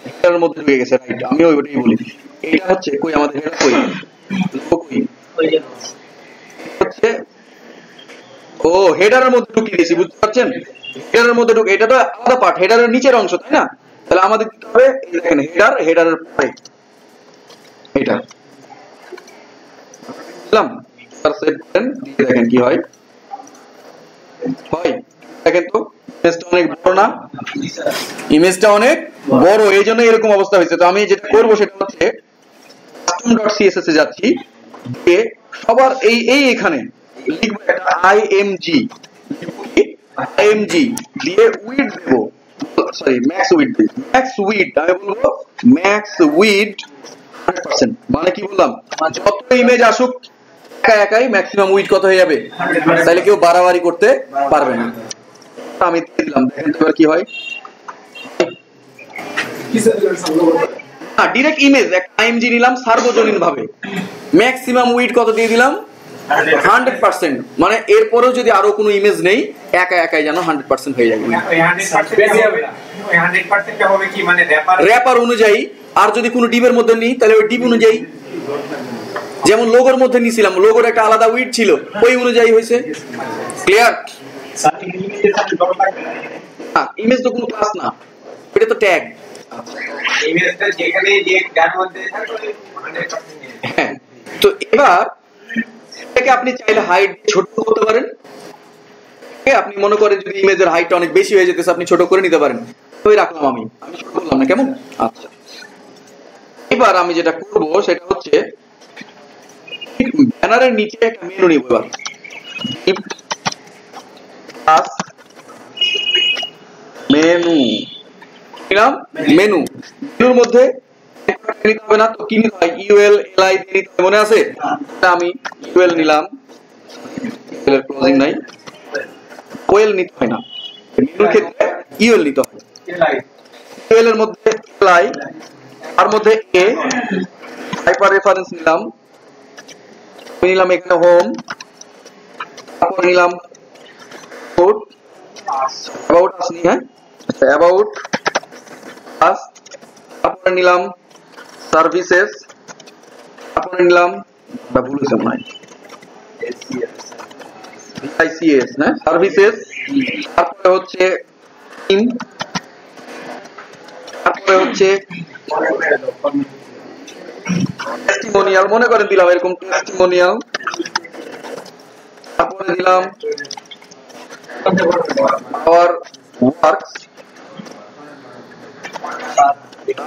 A: এটার মধ্যে ঢুকে গেছে, রাইট? আমি ওইটাই বলি। এটা হচ্ছে কই আমাদের হেডার, কই কই হচ্ছে, ও হেডারের মধ্যে ঢুকিয়ে দিয়েছি, বুঝতে পারছেন? হেডারের মধ্যে ঢুকে, এটা তো আলাদা পার্ট, হেডারের নিচের অংশ, তাই না? তাহলে আমাদের কি হবে, এই দেখেন হেডার, হেডারের পরে এটা দিলাম, তার সেভ করেন, দিয়ে দেখেন কি হয়। হয়, দেখেন তো ইমেজটা অনেক বড় না? ইমেজটা অনেক বড়, এই জন্য এরকম অবস্থা হয়েছে। তো আমি যেটা করবো সেটা হচ্ছে custom.css এ যাচ্ছি, যে সবার এই এখানে লিখবো একটা img, img দিয়ে উইড দেবো, sorry max weed, max weed আমি বলবো ম্যাক্স উইড 100%। মানে কি বললাম, যত ইমেজ আসুক একা একাই ম্যাক্সিমাম উইড কত হয়ে যাবে, তাহলে কেউ বাড়াবাড়ি করতে পারবে না। আমি দিয়ে দিলাম, দেখেন এবার কি হয়। না, ডাইরেক্ট ইমেজ একটা আইএমজি নিলাম সার্বজনীন ভাবে, ম্যাক্সিমাম উইড কত দিয়ে দিলাম, 100%। মানে এরপরেও যদি আরো কোনো ইমেজ নেই, একা একাই যেন 100% হয়ে যাবে।
C: 100% হবে কি, মানে
A: র‍্যাপার অনুযায়ী, আর যদি কোনো ডিপের মধ্যে নেই তাহলে ওই ডিপ অনুযায়ী, যেমন লোগোর মধ্যে নিছিলাম, লোগোর একটা আলাদা উইড ছিল, ওই অনুযায়ী হয়েছে। ক্লিয়ার? হ্যাঁ, ইমেজ তো কোনো ক্লাস না, এটা তো ট্যাগ।
C: ইমেজটা যেখানে যে যার মধ্যে থাকবে 100%।
A: হ্যাঁ, তো এবার এটাকে আপনি চাইলে হাইট ছোট করতে পারেন। আপনি মনে করেন যদি ইমেজের হাইটটা অনেক বেশি হয়ে যেতেছে, আপনি ছোট করে নিতে পারেন। ওই রাখলাম, আমি ছোট করলাম না, কেমন? আচ্ছা, এবার আমি যেটা করব সেটা হচ্ছে ব্যানারের নিচে একটা মেনু নিব। এবার মেনু নিলাম, মেনুর মধ্যে নিতে হবে না তো, কি নিতে হয়, ইউএল এলআই দিয়ে নিতে হয়, মনে আছে? আমি ইউএল নিলাম, ক্লোজিং নাই, ওএল নিতে হয় না, মেনুর ক্ষেত্রে ইউএল নিতে হয়। ইউএল এর মধ্যে এলআই, আর মধ্যে এ, হাইপার রেফারেন্স নিলাম, নিলাম এখানে হোম, তারপর নিলাম অ্যাবাউট আস, হ্যাঁ অ্যাবাউট আস, তারপরে নিলাম সার্ভিসেস, তারপরে নিলাম ভুল হয়েছে মনে হয় আইসিএস, হ্যাঁ সার্ভিসেস, তারপরে হচ্ছে টিম, তারপরে হচ্ছে টেস্টিমোনিয়াল, মনে করেন দিলাম এরকম টেস্টিমোনিয়াল, তারপরে দিলাম আওয়ার ওয়ার্কস,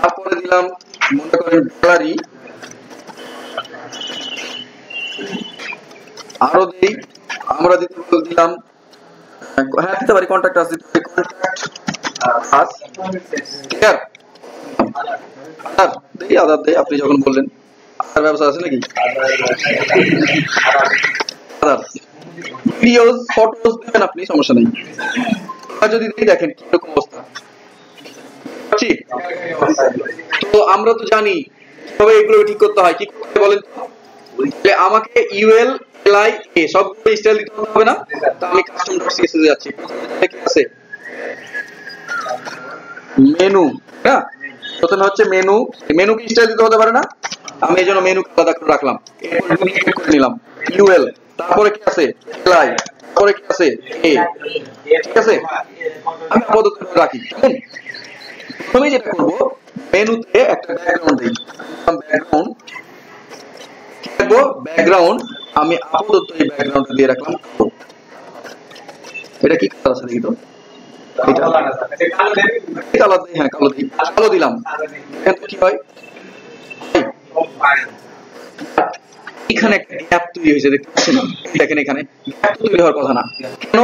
A: তারপরে দিলাম মনে করেন গ্যালারি, আরো দেই আমরা দিলাম, হ্যাঁ দিতে পারি কন্ট্যাক্ট আস, দিতে পারি কন্ট্যাক্ট আস। ক্লিয়ার? আর দেই আদার দেই, আপনি যখন বললেন আদার ব্যবস্থা আছে নাকি? আদার ভিডিওস ফটোস দেবেন আপনি, সমস্যা নেই। আর যদি দেই দেখেন কি রকম অবস্থা। ঠিক, তো আমরা তো জানি কিভাবে এগুলো ঠিক করতে হয়, কি করতে বলেন তো? আমাকে ইউএল এলআই এ সবগুলো স্টাইল দিতে হবে না, তো আমি custom.css এ যাচ্ছি, কি আছে মেনু, হ্যাঁ প্রথমে হচ্ছে মেনু, মেনু কি স্টাইল দিতে হতে পারে না, আমি এই জন্য মেনু আলাদা করে রাখলাম, এরপর ডুপ্লিকেট করে নিলাম, ইউএল, তারপরে কি আছে এলআই, তারপরে কি আছে এ, ঠিক আছে। আমি আপাতত রাখি কেমন। প্রথমে যেটা করব, মেনুতে একটা ব্যাকগ্রাউন্ড দিই, ব্যাকগ্রাউন্ড কি রাখবো, ব্যাকগ্রাউন্ড আমি আপাতত এই ব্যাকগ্রাউন্ডটা দিয়ে রাখলাম। এটা কি কালার আছে দেখি তো, কালো দিই, হ্যাঁ কালো দিই, কালো দিলাম। কি হয়, এখানে একটা গ্যাপ তৈরি হয়েছে দেখতে পাচ্ছেন, দেখেন এখানে গ্যাপ তৈরি হওয়ার কথা না, কেন?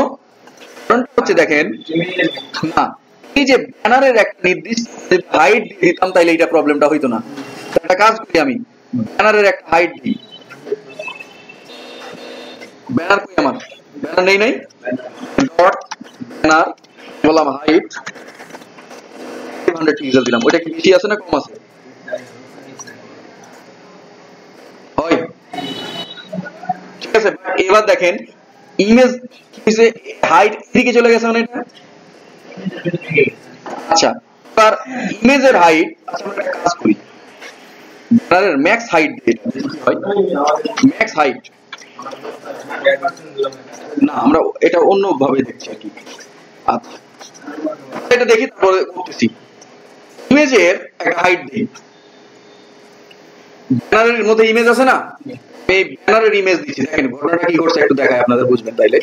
A: কারণটা হচ্ছে দেখেন না, এই যে ব্যানারের একটা নির্দিষ্ট হাইট দিয়ে দিতাম তাইলে এইটা প্রবলেমটা হইতো না। একটা কাজ করি, আমি ব্যানারের একটা হাইট দিই, ব্যানার কই আমার, ব্যানার নেই নাই, ডট ব্যানার বললাম হাইট 500 পিক্সেল দিলাম। ওইটা কি বেশি আছে না কম আছে? হয়, ঠিক আছে। এবার দেখেন ইমেজ কিসে হাইট এদিকে চলে গেছে, মানে এটা আচ্ছা। তার ইমেজের হাইট, আচ্ছা আমরা একটা কাজ করি, ব্যানারের ম্যাক্স হাইট দিয়ে হয়, ম্যাক্স হাইট না, আমরা এটা অন্য ভাবে দেখছি আর কি। আচ্ছা এটা দেখি, তারপরে করতেছি। ইমেজের একটা হাইট দিই, ব্যানারের মধ্যে ইমেজ আছে না, এই ব্যানারের ইমেজ দিচ্ছি। দেখেন ঘটনাটা কি করছে একটু দেখায়, আপনাদের বুঝবেন তাইলে।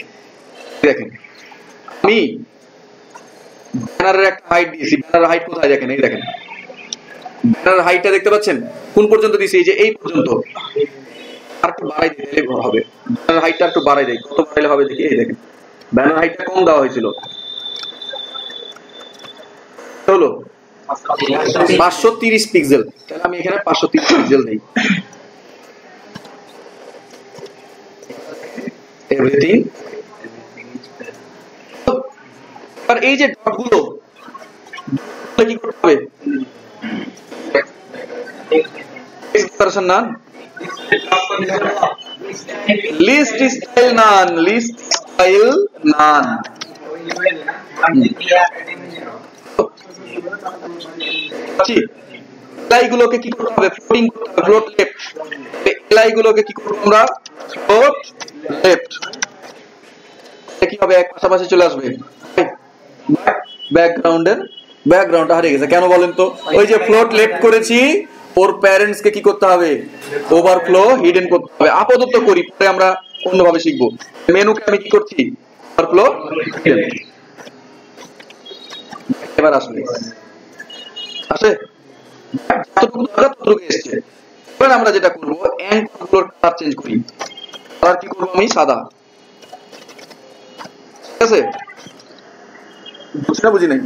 A: দেখেন আমি ব্যানারের একটা হাইট দিয়েছি, ব্যানারের হাইট কোথায় দেখেন, এই দেখেন ব্যানারের হাইটটা দেখতে পাচ্ছেন কোন পর্যন্ত দিয়েছি, এই যে এই পর্যন্ত। আর একটু বাড়াই দিলে হবে, ব্যানার হাইটটা একটু বাড়াই দেয়, কত বাড়াইলে হবে দেখি। এই দেখেন ব্যানার হাইটটা কম দেওয়া হয়েছিল, হলো 530 পিক্সেল। তাহলে আমি এখানে 530 পিক্সেল দেই, এভরিথিং। আর এই যে ডটগুলো কি করতে হবে, এক্সপ্রেশন নান, লিস্ট স্টাইল নান, লিস্ট স্টাইল নান। এলাই গুলোকে কি করতে হবে, ফ্লোটিং করতে হবে, ফ্লোট লেফট। এলাই গুলোকে কি করব আমরা, ফ্লোট লেফট। কি হবে, এক পাশাপাশি চলে আসবে। ব্যাকগ্রাউন্ডটা হারিয়ে গেছে কেন বলেন তো, ওই যে ফ্লোট লেফট করেছি, ওর প্যারেন্টস কে কি করতে হবে, ওভারফ্লো হিডেন করতে হবে। আপাতত করি, পরে আমরা অন্যভাবে শিখবো। মেনুকে আমি কি করছি, ওভারফ্লো হিডেন। এবার আসবে, আসে যতটুকু দরকার ততটুকু এসছে। এবার আমরা যেটা করবো, অ্যাঙ্কগুলোর কালার চেঞ্জ করি। কালার কি করবো, আমি সাদা, ঠিক আছে। বুঝছি না, বুঝি নাই।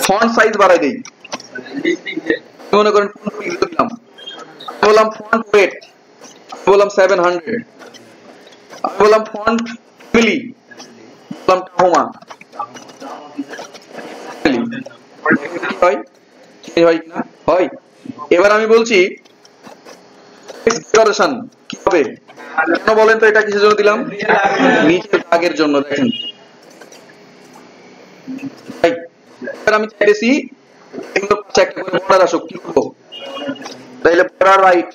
A: ফন্ট সাইজ বাড়াই দেই, মনে করেন 15 পিক্সেল দিলাম, বললাম ফন্ট ওয়েট, বললাম 700, আমি বললাম ফন্ট ফ্যামিলি, বললাম টাহোমা। হয় হয় না হয়। এবার আমি বলছি ডেকোরেশন কি হবে, কেন বলেন তো, এটা কিসের জন্য দিলাম, নিচের দাগের জন্য। দেখেন এবার আমি চাইতেছি এগুলো পাশে একটা করে বর্ডার আসুক, কি করবো, তাইলে border right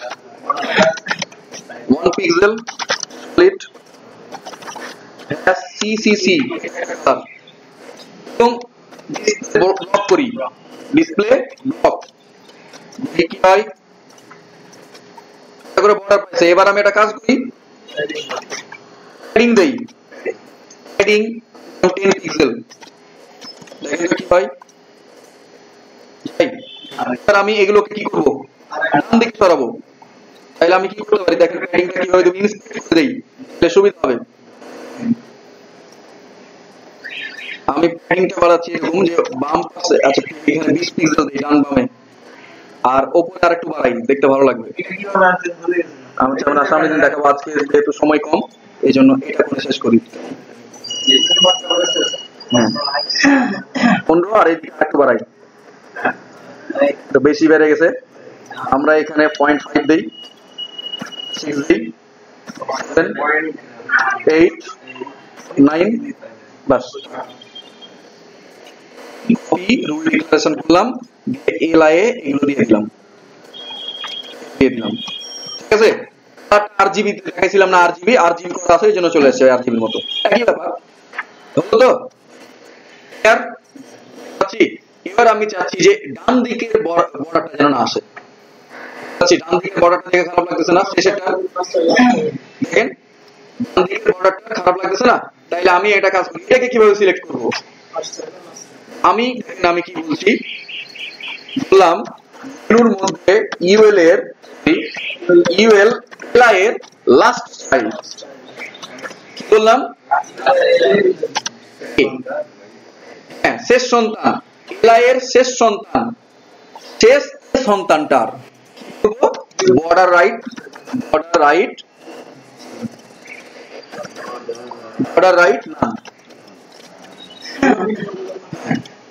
A: 1 pixel split CCC এবং ব্লক করি, ডিসপ্লে ব্লক কি হয় করে বর্ডার পাইছে। এবার আমি একটা কাজ করি, হেডিং দেই, হেডিং 10 পিক্সেল, দেখেন কি হয়। এবার আমি এগুলোকে কি করব, ডান দিকে সরাবো। তাহলে আমি কি করতে পারি, দেখেন হেডিংটা কিভাবে দেব, ইনস্পেক্ট করে দেই, তাহলে সুবিধা হবে। আমি হেডিংটা বাড়াচ্ছি এরকম যে বাম পাশে, আচ্ছা এখানে 20 পিক্সেল দেই ডান বামে, আর উপরে আরেকটু বাড়াই, দেখতে ভালো লাগবে। আমি চাই না সামনে দিন দেখাবো, আজকে যেহেতু সময় কম এই জন্য এটা করে শেষ করি। হ্যাঁ 15, আর এইদিকে একটু বাড়াই, তো বেশি বেড়ে গেছে। আমরা এখানে 0.5 দেই, 6 দেই, 7, 8, 9, বাস। রুল ডিক্লারেশন করলাম, এলআই এগুলো দিয়ে দিলাম, ঠিক আছে। আরজিবি দেখাইছিলাম না, আরজিবি করা আছে, এই জন্য চলে আসছে আরজিবির মতো, একই ব্যাপার হলো তো। এবার আমি চাচ্ছি যে ডান দিকের বর্ডারটা যেন না আসে। ডান দিকের বর্ডারটা দেখে খারাপ লাগতেছে না? শেষেরটা দেখেন, ডান দিকের বর্ডারটা খারাপ লাগতেছে না? তাইলে আমি একটা কাজ করি, এটাকে কিভাবে সিলেক্ট করব? আমি কি বলছি, বললাম মেনুর মধ্যে ইউএল এর লাস্ট চাইল্ড, কি বললাম? হ্যাঁ, শেষ সন্তান, এলআই এর শেষ সন্তানটার বর্ডার রাইট না,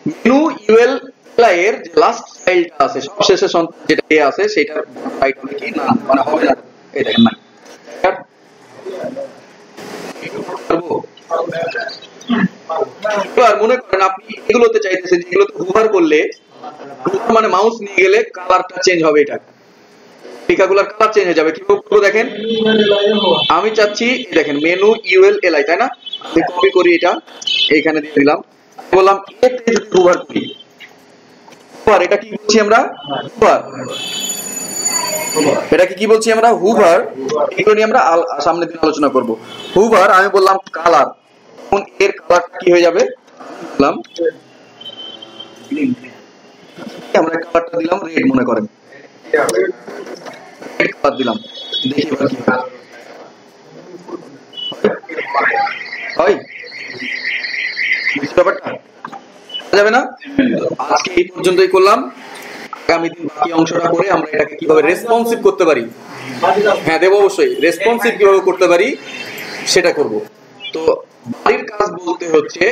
A: মেনু ইউএল এলআই এর যে লাস্ট চাইল্ডটা আছে, সবশেষে সন্তান যেটা এ আছে, সেটার রাইট হবে কি না, মানে হবে না, এই দেখেন না। এবার মনে করেন আপনি এগুলোতে চাইতেছেন, যেগুলোতে হুভার করলে, মানে মাউস নিয়ে গেলে কালারটা চেঞ্জ হবে, এটা টিকাগুলোর কালার চেঞ্জ হয়ে যাবে। কিভাবে করব দেখেন, আমি চাচ্ছি দেখেন মেনু ইউএল এলআই, তাই না? আমি কপি করি, এটা এইখানে দিয়ে দিলাম, বললাম এতে যদি হুভার করি, হুভার, এটা কি বলছি আমরা? হুভার, এটাকে কি বলছি আমরা? হুভার। এগুলো নিয়ে আমরা সামনের দিন আলোচনা করব। হুভার, আমি বললাম কালার, এখন এর কালারটা কি হয়ে যাবে? বললাম আমরা কালারটা দিলাম রেড, মনে করেন রেড কালার দিলাম, দেখি এবার কি হয়। ব্যাপারটা যাবে না? আজকে এই পর্যন্তই করলাম, আগামী দিন বাকি অংশটা করে আমরা এটাকে কিভাবে রেসপন্সিভ করতে পারি, হ্যাঁ দেবো অবশ্যই, রেসপন্সিভ কিভাবে করতে পারি সেটা করব। তো বাড়ির কাজ বলতে হচ্ছে